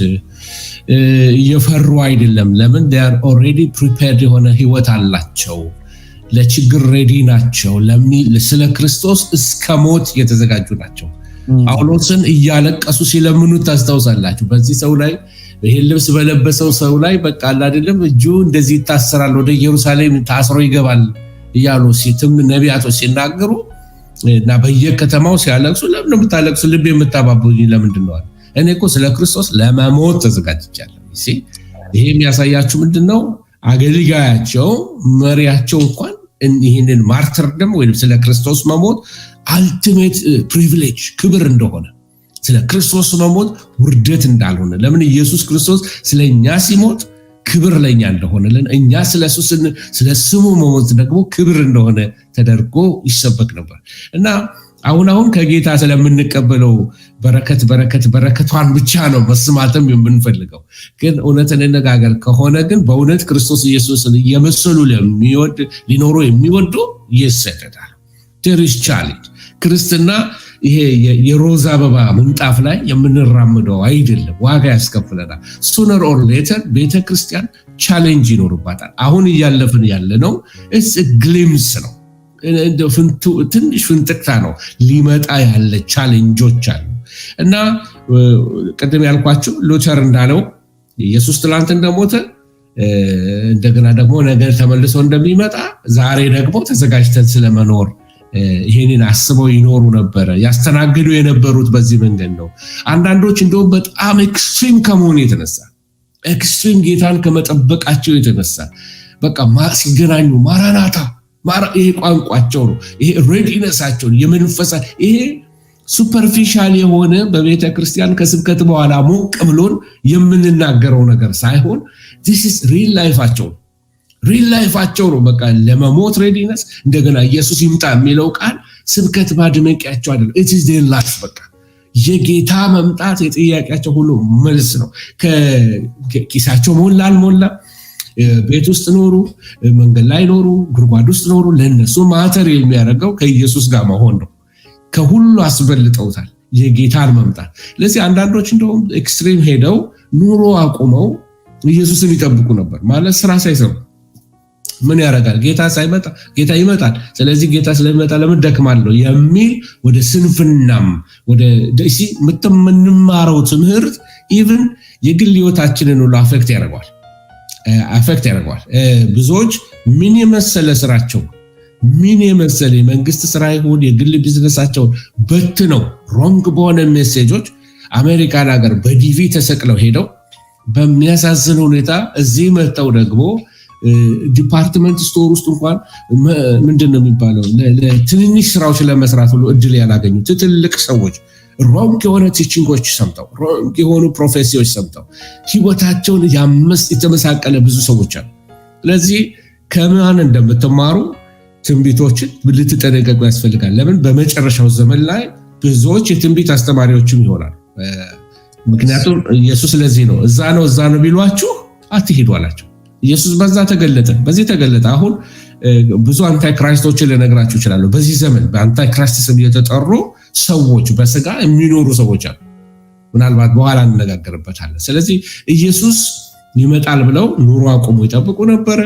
እየፈሩ አይደለም። ለምን? they are already prepared የሆነ ህይወት አላቸው፣ ለችግር ሬዲ ናቸው፣ ስለ ክርስቶስ እስከ ሞት የተዘጋጁ ናቸው። ጳውሎስን እያለቀሱ ሲለምኑት ታስታውሳላችሁ። በዚህ ሰው ላይ ይሄን ልብስ በለበሰው ሰው ላይ በቃ አይደለም እጁ እንደዚህ ይታሰራል፣ ወደ ኢየሩሳሌም ታስሮ ይገባል እያሉ ነቢያቶች ሲናገሩ እና በየከተማው ሲያለቅሱ፣ ለምን የምታለቅሱ ልብ የምታባቡኝ ለምንድን ነው? እኔ እኮ ስለ ክርስቶስ ለመሞት ተዘጋጅቻለሁ። ይሄ የሚያሳያችሁ ምንድነው? አገልጋያቸው መሪያቸው እንኳን ይህንን ማርተርደም ወይም ስለ ክርስቶስ መሞት አልቲሜት ፕሪቪሌጅ ክብር እንደሆነ፣ ስለ ክርስቶስ መሞት ውርደት እንዳልሆነ፣ ለምን ኢየሱስ ክርስቶስ ስለኛ ሲሞት ክብር ለኛ እንደሆነልን፣ እኛ ስለ ስሙ መሞት ደግሞ ክብር እንደሆነ ተደርጎ ይሰበክ ነበር። እና አሁን ከጌታ ስለምንቀበለው በረከቷን ብቻ ነው መስማትም የምንፈልገው። ግን እውነትን እንነጋገር ከሆነ ግን በእውነት ክርስቶስ ኢየሱስን እየመሰሉ ሊኖሩ የሚወዱ ይሰደዳል። ቴሪስ ቻሌንጅ ክርስትና ይሄ የሮዝ አበባ ምንጣፍ ላይ የምንራምደው አይደለም፣ ዋጋ ያስከፍለናል። ሱነር ኦር ሌተር ቤተክርስቲያን ቻሌንጅ ይኖርባታል። አሁን እያለፍን ያለነው ግሊምስ ነው፣ ትንሽ ፍንጥቅታ ነው። ሊመጣ ያለ ቻሌንጆች አሉ። እና ቅድም ያልኳችሁ ሉተር እንዳለው ኢየሱስ ትላንት እንደሞተ እንደገና ደግሞ ነገ ተመልሶ እንደሚመጣ ዛሬ ደግሞ ተዘጋጅተን ስለመኖር ይሄንን አስበው ይኖሩ ነበረ። ያስተናግዱ የነበሩት በዚህ መንገድ ነው። አንዳንዶች እንደውም በጣም ኤክስትሪም ከመሆኑ የተነሳ ኤክስትሪም ጌታን ከመጠበቃቸው የተነሳ በቃ ሲገናኙ ማራናታ ይሄ ቋንቋቸው ነው። ይሄ ሬዲነሳቸው የመንፈሳ ይሄ ሱፐርፊሻል የሆነ በቤተ ክርስቲያን ከስብከት በኋላ ሞቅ ብሎን የምንናገረው ነገር ሳይሆን this is real ላይፋቸው ነው። በቃ ለመሞት ሬዲነስ፣ እንደገና ኢየሱስ ይምጣ የሚለው ቃል ስብከት ማድመቂያቸው አይደለም። it is their life። በቃ የጌታ መምጣት የጥያቄያቸው ሁሉ መልስ ነው። ከኪሳቸው ሞላ አልሞላ፣ ቤት ውስጥ ኖሩ፣ መንገድ ላይ ኖሩ፣ ጉድጓድ ውስጥ ኖሩ፣ ለነሱ ማተር የሚያደርገው ከኢየሱስ ጋር መሆን ነው። ከሁሉ አስበልጠውታል የጌታን መምጣት። ለዚህ አንዳንዶች እንደውም ኤክስትሪም ሄደው ኑሮ አቁመው ኢየሱስን ይጠብቁ ነበር። ማለት ስራ ሳይሰሩ ምን ያደርጋል? ጌታ ሳይመጣ ጌታ ይመጣል፣ ስለዚህ ጌታ ስለሚመጣ ለምን ደክማለሁ የሚል ወደ ስንፍናም ወደ የምንማረው ትምህርት ኢቭን የግል ህይወታችንን ሁሉ አፌክት ያደርገዋል። ብዙዎች ምን የመሰለ ስራቸው ምን የመሰለ የመንግስት ስራ ይሁን የግል ቢዝነሳቸው በትነው ሮንግ በሆነ ሜሴጆች አሜሪካን ሀገር በዲቪ ተሰቅለው ሄደው በሚያሳዝን ሁኔታ እዚህ መጥተው ደግሞ ዲፓርትመንት ስቶር ውስጥ እንኳን ምንድነው የሚባለው ለትንንሽ ስራዎች ለመስራት ሁሉ እድል ያላገኙ ትልቅ ሰዎች ሮንግ የሆነ ቲቺንጎች ሰምተው ሮንግ የሆኑ ፕሮፌሲዎች ሰምተው ህይወታቸውን የተመሳቀለ ብዙ ሰዎች አሉ። ስለዚህ ከማን እንደምትማሩ ትንቢቶችን ልትጠነቀቁ ያስፈልጋል። ለምን በመጨረሻው ዘመን ላይ ብዙዎች የትንቢት አስተማሪዎችም ይሆናሉ። ምክንያቱም ኢየሱስ ለዚህ ነው እዛ ነው ቢሏችሁ አትሄዱ አላቸው። ኢየሱስ በዛ ተገለጠ፣ በዚህ ተገለጠ። አሁን ብዙ አንታይ ክራይስቶችን ልነግራችሁ ይችላሉ። በዚህ ዘመን በአንታይ ክራይስት ስም የተጠሩ ሰዎች በስጋ የሚኖሩ ሰዎች አሉ። ምናልባት በኋላ እንነጋገርበታለን። ስለዚህ ኢየሱስ ይመጣል ብለው ኑሮ አቆሙ ይጠብቁ ነበር።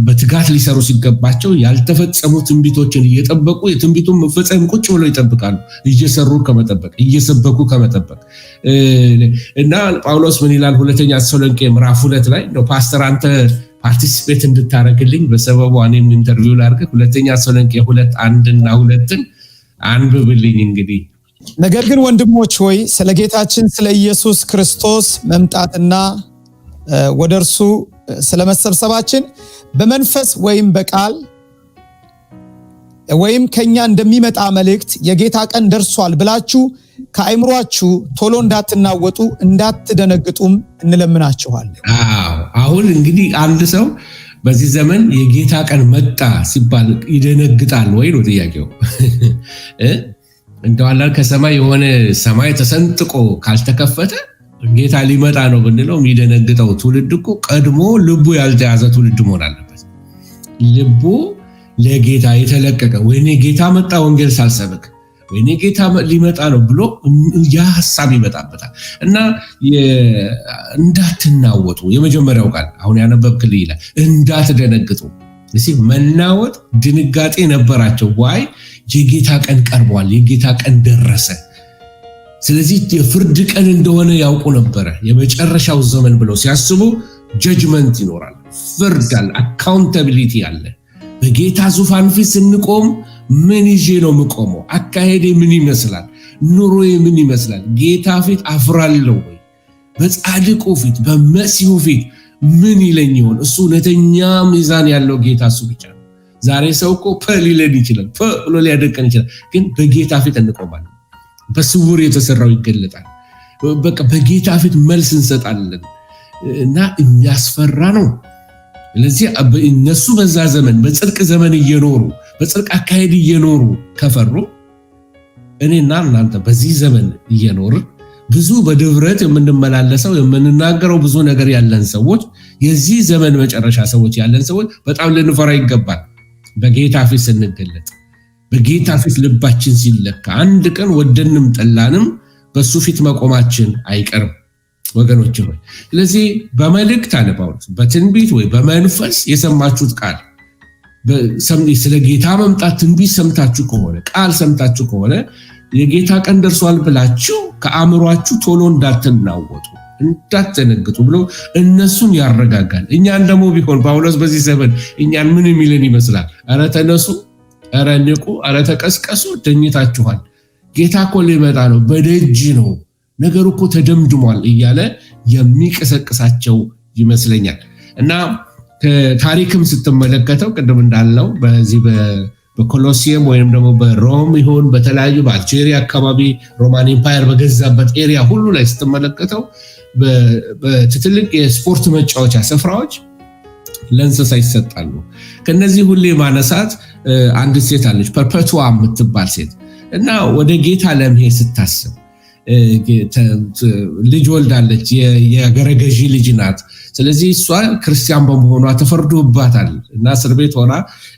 በትጋት ሊሰሩ ሲገባቸው ያልተፈጸሙ ትንቢቶችን እየጠበቁ የትንቢቱን መፈጸም ቁጭ ብለው ይጠብቃሉ። እየሰሩ ከመጠበቅ እየሰበኩ ከመጠበቅ እና ጳውሎስ ምን ይላል? ሁለተኛ ተሰሎንቄ ምዕራፍ 2 ላይ ነው ፓስተር አንተ ፓርቲሲፔት እንድታረግልኝ በሰበቡ እኔም ኢንተርቪው ላድርግ። ሁለተኛ ተሰሎንቄ 2:1 እና 2 አንብብልኝ። እንግዲህ ነገር ግን ወንድሞች ሆይ ስለ ጌታችን ስለ ኢየሱስ ክርስቶስ መምጣትና ወደ እርሱ ስለመሰብሰባችን በመንፈስ ወይም በቃል ወይም ከኛ እንደሚመጣ መልእክት የጌታ ቀን ደርሷል ብላችሁ ከአይምሯችሁ ቶሎ እንዳትናወጡ እንዳትደነግጡም እንለምናችኋለን። አሁን እንግዲህ አንድ ሰው በዚህ ዘመን የጌታ ቀን መጣ ሲባል ይደነግጣል ወይ ነው ጥያቄው። እንደዋላ ከሰማይ የሆነ ሰማይ ተሰንጥቆ ካልተከፈተ ጌታ ሊመጣ ነው ብንለው የሚደነግጠው ትውልድ እኮ ቀድሞ ልቡ ያልተያዘ ትውልድ መሆን አለበት። ልቡ ለጌታ የተለቀቀ ወይኔ ጌታ መጣ ወንጌል ሳልሰብክ ወይኔ ጌታ ሊመጣ ነው ብሎ ያ ሐሳብ ይመጣበታል። እና እንዳትናወጡ የመጀመሪያው ቃል አሁን ያነበብክልኝ ይላል እንዳትደነግጡ። እዚህ መናወጥ ድንጋጤ ነበራቸው። ዋይ የጌታ ቀን ቀርቧል፣ የጌታ ቀን ደረሰ። ስለዚህ የፍርድ ቀን እንደሆነ ያውቁ ነበረ። የመጨረሻው ዘመን ብለው ሲያስቡ ጀጅመንት ይኖራል፣ ፍርድ አለ፣ አካውንታቢሊቲ አለ። በጌታ ዙፋን ፊት ስንቆም ምን ይዤ ነው የምቆመው? አካሄዴ ምን ይመስላል? ኑሮዬ ምን ይመስላል? ጌታ ፊት አፍራለሁ ወይ? በጻድቁ ፊት በመሲሁ ፊት ምን ይለኝ ይሆን? እሱ እውነተኛ ሚዛን ያለው ጌታ እሱ ብቻ ነው። ዛሬ ሰው እኮ ሊለን ይችላል፣ ብሎ ሊያደቀን ይችላል። ግን በጌታ ፊት እንቆማለን። በስውር የተሰራው ይገለጣል። በቃ በጌታ ፊት መልስ እንሰጣለን እና የሚያስፈራ ነው። ስለዚህ እነሱ በዛ ዘመን በጽድቅ ዘመን እየኖሩ በጽድቅ አካሄድ እየኖሩ ከፈሩ እኔና እናንተ በዚህ ዘመን እየኖርን ብዙ በድፍረት የምንመላለሰው የምንናገረው ብዙ ነገር ያለን ሰዎች የዚህ ዘመን መጨረሻ ሰዎች ያለን ሰዎች በጣም ልንፈራ ይገባል። በጌታ ፊት ስንገለጥ በጌታ ፊት ልባችን ሲለካ አንድ ቀን ወደንም ጠላንም በሱ ፊት መቆማችን አይቀርም ወገኖች ሆይ። ስለዚህ በመልእክት አለ ጳውሎስ በትንቢት ወይ በመንፈስ የሰማችሁት ቃል ስለ ጌታ መምጣት ትንቢት ሰምታችሁ ከሆነ ቃል ሰምታችሁ ከሆነ የጌታ ቀን ደርሷል ብላችሁ ከአእምሯችሁ ቶሎ እንዳትናወጡ እንዳትደነግጡ ብሎ እነሱን ያረጋጋል። እኛን ደግሞ ቢሆን ጳውሎስ በዚህ ዘመን እኛን ምን የሚለን ይመስላል? ኧረ ተነሱ፣ ኧረ ንቁ፣ ኧረ ተቀስቀሱ፣ ተኝታችኋል፣ ጌታ እኮ ሊመጣ ነው፣ በደጅ ነው፣ ነገሩ እኮ ተደምድሟል እያለ የሚቀሰቅሳቸው ይመስለኛል። እና ታሪክም ስትመለከተው ቅድም እንዳልነው በዚህ በኮሎሲየም ወይም ደግሞ በሮም ይሁን በተለያዩ በአልጄሪያ አካባቢ ሮማን ኤምፓየር በገዛበት ኤሪያ ሁሉ ላይ ስትመለከተው በትልቅ የስፖርት መጫወቻ ስፍራዎች ለእንስሳ ይሰጣሉ። ከነዚህ ሁሌ ማነሳት አንድ ሴት አለች፣ ፐርፔቱዋ የምትባል ሴት እና ወደ ጌታ ለመሄድ ስታስብ ልጅ ወልዳለች፣ የገረገዢ ልጅ ናት። ስለዚህ እሷ ክርስቲያን በመሆኗ ተፈርዶባታል እና እስር ቤት ሆና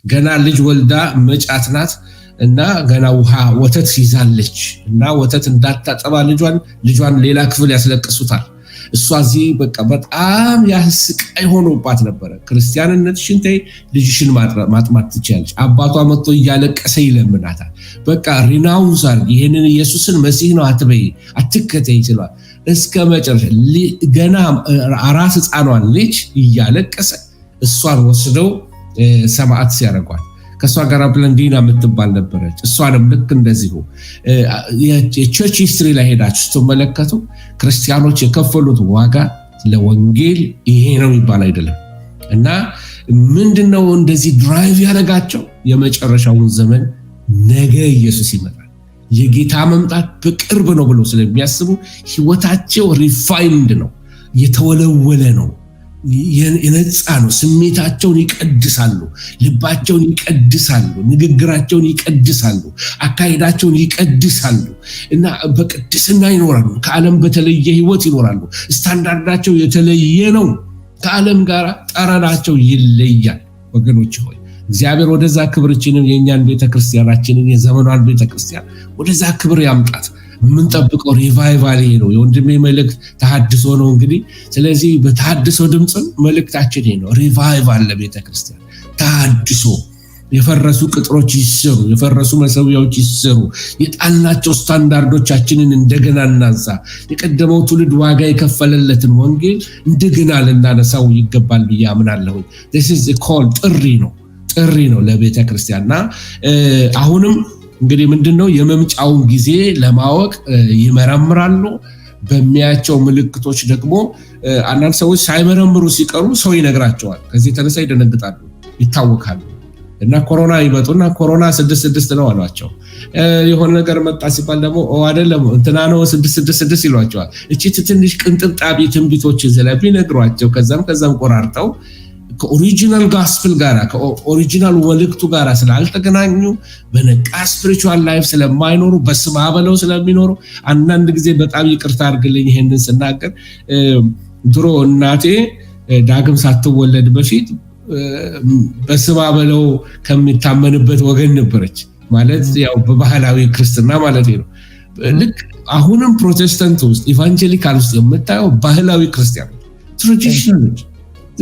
ገና ልጅ ወልዳ መጫት ናት እና ገና ወተት ይዛለች እና ወተት እንዳታጠባ ልጇን ሌላ ክፍል ያስለቅሱታል። እሷ እዚህ በቃ በጣም ያስቃይ ሆኖባት ነበረ። ክርስቲያንነትሽን ተይ፣ ልጅሽን ማጥማት ትችያለሽ። አባቷ መጥቶ እያለቀሰ ይለምናታል። በቃ ሪናውንስ አድርጊ፣ ይሄንን ኢየሱስን መሲህ ነው አትበይ፣ አትከተይ ይችላል። እስከ መጨረሻ ገና አራስ ሕፃኗን ልጅ እያለቀሰ እሷን ወስደው ሰማዕት ሲያደርጓት ከእሷ ጋር ብለንዲና የምትባል ነበረች። እሷንም ልክ እንደዚሁ የቸርች ሂስትሪ ላይ ሄዳችሁ ስትመለከቱ ክርስቲያኖች የከፈሉት ዋጋ ለወንጌል ይሄ ነው ይባል አይደለም። እና ምንድነው እንደዚህ ድራይቭ ያደረጋቸው? የመጨረሻውን ዘመን ነገ ኢየሱስ ይመጣል፣ የጌታ መምጣት በቅርብ ነው ብለው ስለሚያስቡ ህይወታቸው ሪፋይንድ ነው፣ የተወለወለ ነው፣ የነጻ ነው። ስሜታቸውን ይቀድሳሉ፣ ልባቸውን ይቀድሳሉ፣ ንግግራቸውን ይቀድሳሉ፣ አካሄዳቸውን ይቀድሳሉ እና በቅድስና ይኖራሉ። ከዓለም በተለየ ህይወት ይኖራሉ። ስታንዳርዳቸው የተለየ ነው። ከዓለም ጋር ጠረናቸው ይለያል። ወገኖች ሆይ እግዚአብሔር ወደዛ ክብርችንን የኛን ቤተክርስቲያናችንን የዘመኗን ቤተክርስቲያን ወደዛ ክብር ያምጣት። የምንጠብቀው ሪቫይቫል ይሄ ነው። የወንድሜ መልእክት ተሐድሶ ነው እንግዲህ። ስለዚህ በተሐድሶ ድምጽም መልእክታችን ይሄ ነው። ሪቫይቫል ለቤተክርስቲያን ተሐድሶ፣ የፈረሱ ቅጥሮች ይሰሩ፣ የፈረሱ መሰዊያዎች ይሰሩ፣ የጣልናቸው ስታንዳርዶቻችንን እንደገና እናንሳ። የቀደመው ትውልድ ዋጋ የከፈለለትን ወንጌል እንደገና ልናነሳው ይገባል ብዬ አምናለሁ። this is a call፣ ጥሪ ነው ለቤተክርስቲያንና አሁንም እንግዲህ ምንድነው የመምጫውን ጊዜ ለማወቅ ይመረምራሉ። በሚያቸው ምልክቶች ደግሞ አንዳንድ ሰዎች ሳይመረምሩ ሲቀሩ ሰው ይነግራቸዋል። ከዚህ የተነሳ ይደነግጣሉ፣ ይታወካሉ። እና ኮሮና ይመጡና ኮሮና 66 ነው አሏቸው። የሆነ ነገር መጣ ሲባል ደግሞ አይደለም እንትና ነው 666 ይሏቸዋል። እቺ ትንሽ ቅንጥብጣቢ ትንቢቶችን ስለሚነግሯቸው ከዛም ቆራርጠው ከኦሪጂናል ጋስፕል ጋራ ከኦሪጂናል መልእክቱ ጋራ ስላልተገናኙ በነቃ ስፒሪቹዋል ላይፍ ስለማይኖሩ በስማ በለው ስለሚኖሩ አንዳንድ ጊዜ በጣም ይቅርታ አድርግልኝ ይሄንን ስናገር ድሮ እናቴ ዳግም ሳትወለድ በፊት በስማ በለው ከሚታመንበት ወገን ነበረች። ማለት ያው በባህላዊ ክርስትና ማለት ነው። ልክ አሁንም ፕሮቴስታንት ውስጥ ኢቫንጀሊካል ውስጥ የምታየው ባህላዊ ክርስቲያን ትራዲሽናሎች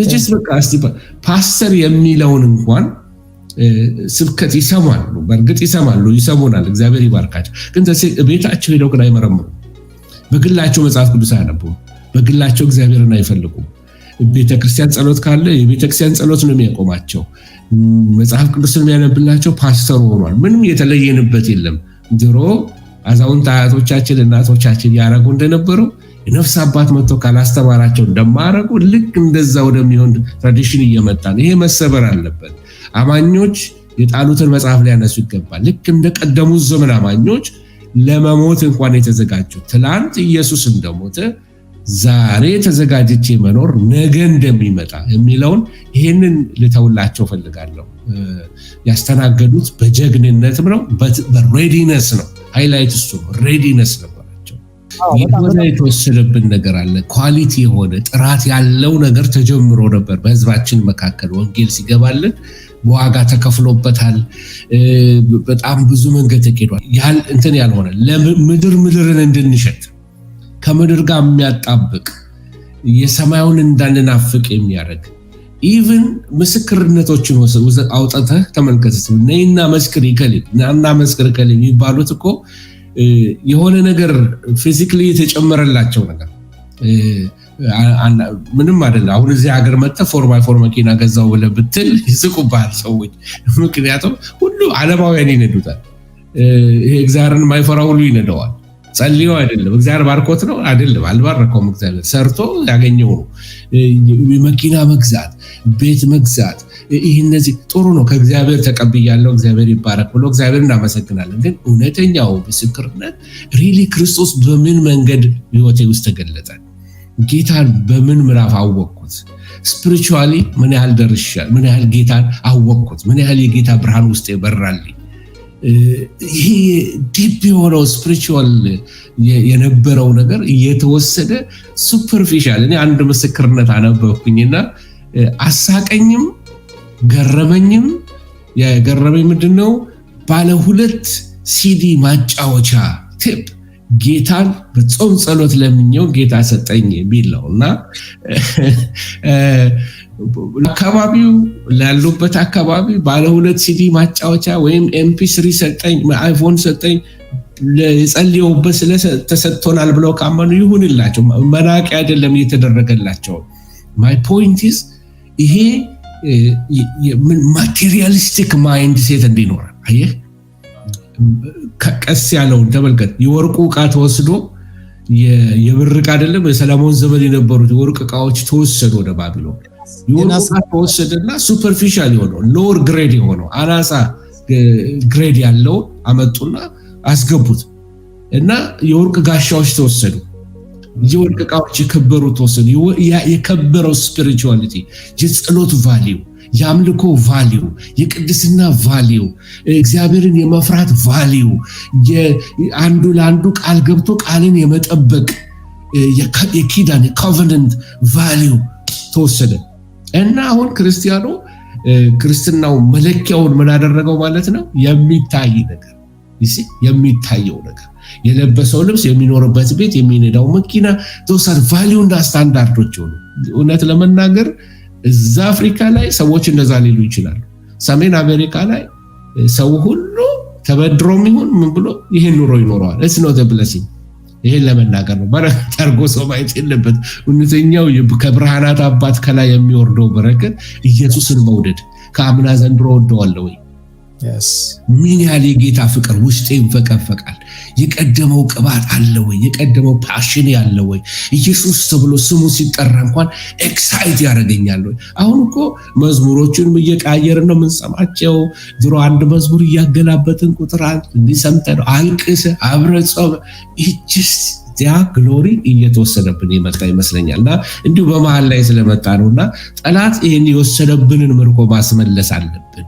just በቃ ፓስተር የሚለውን እንኳን ስብከት ይሰማሉ። በእርግጥ ይሰሙናል፣ እግዚአብሔር ይባርካቸው። ግን ቤታቸው ሄደው ግን አይመረምሩም። በግላቸው መጽሐፍ ቅዱስ አያነቡም። በግላቸው እግዚአብሔርን አይፈልጉም። ቤተክርስቲያን ጸሎት ካለ የቤተክርስቲያን ጸሎት ነው የሚያቆማቸው። መጽሐፍ ቅዱስን የሚያነብላቸው ፓስተር ሆኗል። ምንም የተለየንበት የለም። ድሮ አዛውንት አያቶቻችን እናቶቻችን ያረጉ እንደነበረው የነፍስ አባት መጥቶ ካላስተማራቸው እንደማረጉ ልክ እንደዛ ወደሚሆን ትራዲሽን እየመጣን ይሄ መሰበር አለበት። አማኞች የጣሉትን መጽሐፍ ሊያነሱ ይገባል። ልክ እንደቀደሙት ዘመን አማኞች ለመሞት እንኳን የተዘጋጁ ትላንት ኢየሱስ እንደሞተ ዛሬ ተዘጋጅቼ መኖር ነገ እንደሚመጣ የሚለውን ይሄንን ልተውላቸው ፈልጋለሁ። ያስተናገዱት በጀግንነትም ነው፣ በሬዲነስ ነው። ሃይላይት እሱ ነው፣ ሬዲነስ ነበራቸው። የሆነ የተወሰደብን ነገር አለ። ኳሊቲ የሆነ ጥራት ያለው ነገር ተጀምሮ ነበር በህዝባችን መካከል። ወንጌል ሲገባልን ዋጋ ተከፍሎበታል። በጣም ብዙ መንገድ ተኬዷል። እንትን ያልሆነ ምድርን እንድንሸት ከምድር ጋር የሚያጣብቅ የሰማዩን እንዳንናፍቅ የሚያደርግ ኢቭን ምስክርነቶችን አውጥተህ ተመልከት። ነይና መስክር ይከል የሚባሉት እኮ የሆነ ነገር ፊዚካሊ የተጨመረላቸው ነገር ምንም አይደለም። አሁን እዚህ ሀገር መጥተህ 4x4 መኪና ገዛው ብለህ ብትል ይስቁብሃል ሰዎች። ምክንያቱም ሁሉ ዓለማውያን ይነዱታል። ይሄ እግዚአብሔርን የማይፈራ ሁሉ ይነደዋል። ጸልዮ አይደለም እግዚአብሔር ባርኮት ነው አይደለም፣ አልባረከውም። እግዚአብሔር ሰርቶ ያገኘው ነው። መኪና መግዛት፣ ቤት መግዛት፣ ይህ እነዚህ ጥሩ ነው። ከእግዚአብሔር ተቀብያለሁ እግዚአብሔር ይባረክ ብሎ እግዚአብሔር እናመሰግናለን። ግን እውነተኛው ምስክርነት ሪሊ ክርስቶስ በምን መንገድ ህይወቴ ውስጥ ተገለጠ? ጌታን በምን ምዕራፍ አወቅኩት? ስፒሪቹዋሊ ምን ያህል ደርሻለሁ? ምን ያህል ጌታን አወቅኩት? ምን ያህል የጌታ ብርሃን ውስጥ ይበራልኝ? ይሄ ዲፕ የሆነው ስፒሪቹዋል የነበረው ነገር እየተወሰደ ሱፐርፊሻል። እኔ አንድ ምስክርነት አነበብኩኝና አሳቀኝም ገረመኝም። የገረመኝ ምንድነው? ባለ 2 ሲዲ ማጫወቻ ቴፕ ጌታን በጾም ጸሎት ለምኘው ጌታ ሰጠኝ የሚል ነውና አካባቢው ላሉበት አካባቢ ባለ 2 ሲዲ ማጫወቻ ወይም MP3 ሰጠኝ፣ አይፎን ሰጠኝ፣ ለጸልየውበት ስለተሰጥቶናል ብለው ካመኑ ይሁንላቸው። መናቂ አይደለም እየተደረገላቸው። ማይ ፖይንት ኢዝ ይሄ ማቴሪያሊስቲክ ማይንድ ሴት እንዲኖር አየህ። ቀስ ያለውን ተመልከት። የወርቁ ዕቃ ተወስዶ የብር ዕቃ አይደለም። በሰለሞን ዘመን የነበሩት የወርቅ ዕቃዎች ተወሰዱ ወደ ባቢሎን። የወርቁ ዕቃ ተወሰደና ሱፐርፊሻል የሆነው ሎወር ግሬድ የሆነው አናሳ ግሬድ ያለው አመጡና አስገቡት እና የወርቅ ጋሻዎች ተወሰዱ። የወርቅ ዕቃዎች የከበሩ ተወሰዱ። የከበረው ስፒሪቹዋሊቲ፣ የጸሎት ቫሊዩ፣ የአምልኮ ቫሊዩ፣ የቅድስና ቫሊዩ፣ እግዚአብሔርን የመፍራት ቫሊዩ፣ አንዱ ለአንዱ ቃል ገብቶ ቃልን የመጠበቅ የኪዳን የኮቨነንት ቫሊዩ ተወሰደ እና አሁን ክርስትናው መለኪያውን ምን አደረገው ማለት ነው? የሚታይ ነገር፣ የሚታየው ነገር፣ የለበሰው ልብስ፣ የሚኖርበት ቤት፣ የሚነዳው መኪና ተወሰደ። ቫሊዩ እና ስታንዳርዶች ሆኑ። እውነት ለመናገር እዛ አፍሪካ ላይ ሰዎች እንደዛ ሊሉ ይችላሉ። ሰሜን አሜሪካ ላይ ሰው ሁሉ ተበድሮም ይሁን ምን ብሎ ይሄን ኑሮ ይኖረዋል። it's not a blessing። ይሄን ለመናገር ነው። በረከት አድርጎ ሰው ማየት የለበት። እውነተኛው ከብርሃናት አባት ከላይ የሚወርደው በረከት ኢየሱስን መውደድ። ከአምና ዘንድሮ ወደዋለሁ ወይ? ምን ያህል የጌታ ፍቅር ውስጤ ይንፈቀፈቃል። የቀደመው ቅባት አለ ወይ? የቀደመው ፓሽን ያለ ወይ? ኢየሱስ ተብሎ ስሙ ሲጠራ እንኳን ኤክሳይት ያደርገኛል ወይ? አሁን እኮ መዝሙሮቹንም እየቀያየርን ነው የምንሰማቸው። ድሮ አንድ መዝሙር እያገላበጥን ቁጥር እንዲሰምተን አልቅስ አብረጾም ያ ግሎሪ እየተወሰደብን የመጣ ይመስለኛል። እና እንዲሁ በመሃል ላይ ስለመጣ ነውና ጠላት ይሄን የወሰደብንን ምርኮ ማስመለስ አለብን።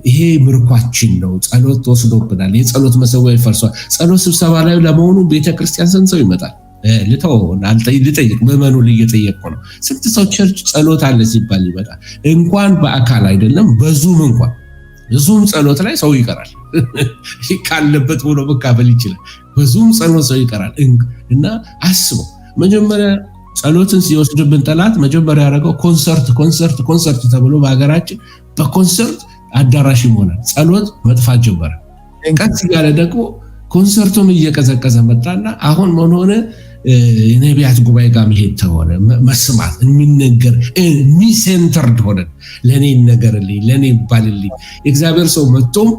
ይሄ ምርኳችን ነው። ጸሎት ተወስዶብናል። የጸሎት መሰዊያ ይፈርሷል። ጸሎት ስብሰባ ላይ ለመሆኑ ቤተክርስቲያን ስንት ሰው ይመጣል? ልጠይቅ፣ ምዕመኑ እየጠየቅኩ ነው። ስንት ሰው ቸርች ጸሎት አለ ሲባል ይመጣል? እንኳን በአካል አይደለም በዙም እንኳን ዙም ጸሎት ላይ ሰው ይቀራል። ካለበት ብሎ መካፈል ይችላል። በዙም ጸሎት ሰው ይቀራል። እና አስበው፣ መጀመሪያ ጸሎትን ሲወስድብን ጠላት መጀመሪያ ያደረገው ኮንሰርት ተብሎ በሀገራችን በኮንሰርት አዳራሽ ይሆናል። ጸሎት መጥፋት ጀመረ። ቀስ እያለ ደግሞ ኮንሰርቱም እየቀዘቀዘ መጣና አሁን ምን ሆነ? የነቢያት ጉባኤ ጋር መሄድ ተሆነ። መስማት የሚነገር ሴንተርድ ሆነ። ለኔ ነገርልኝ፣ ለኔ ባልልኝ። እግዚአብሔር ሰው መጥቶም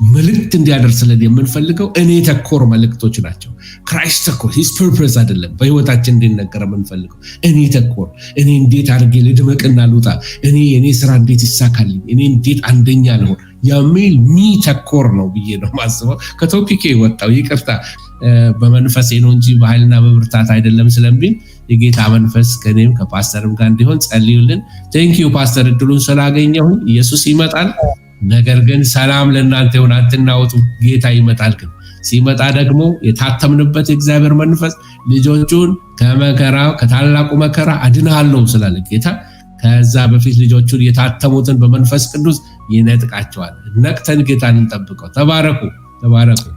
መልእክት እንዲያደርስልን የምንፈልገው እኔ ተኮር መልእክቶች ናቸው። ክራይስት ተኮር ሂስ ፐርፐስ አይደለም። በህይወታችን እንዲነገር የምንፈልገው እኔ ተኮር፣ እኔ እንዴት አድርጌ ልድመቅና ልውጣ፣ እኔ ስራ እንዴት ይሳካልኝ፣ እኔ እንዴት አንደኛ ልሆን የሚል ሚ ተኮር ነው ብዬ ነው ማስበው። ከቶፒኬ ወጣው ይቅርታ፣ በመንፈሴ ነው እንጂ በኃይልና በብርታት አይደለም ስለሚል የጌታ መንፈስ ከኔም ከፓስተርም ጋር እንዲሆን ጸልዩልን። ቴንኪዩ ፓስተር፣ እድሉን ስላገኘሁኝ። ኢየሱስ ይመጣል። ነገር ግን ሰላም ለእናንተ ይሁን፣ አትናወጡ። ጌታ ይመጣል። ግን ሲመጣ ደግሞ የታተምንበት የእግዚአብሔር መንፈስ ልጆቹን ከታላቁ መከራ አድናለሁ ስላለ ጌታ ከዛ በፊት ልጆቹን የታተሙትን በመንፈስ ቅዱስ ይነጥቃቸዋል። ነቅተን ጌታን እንጠብቀው። ተባረኩ።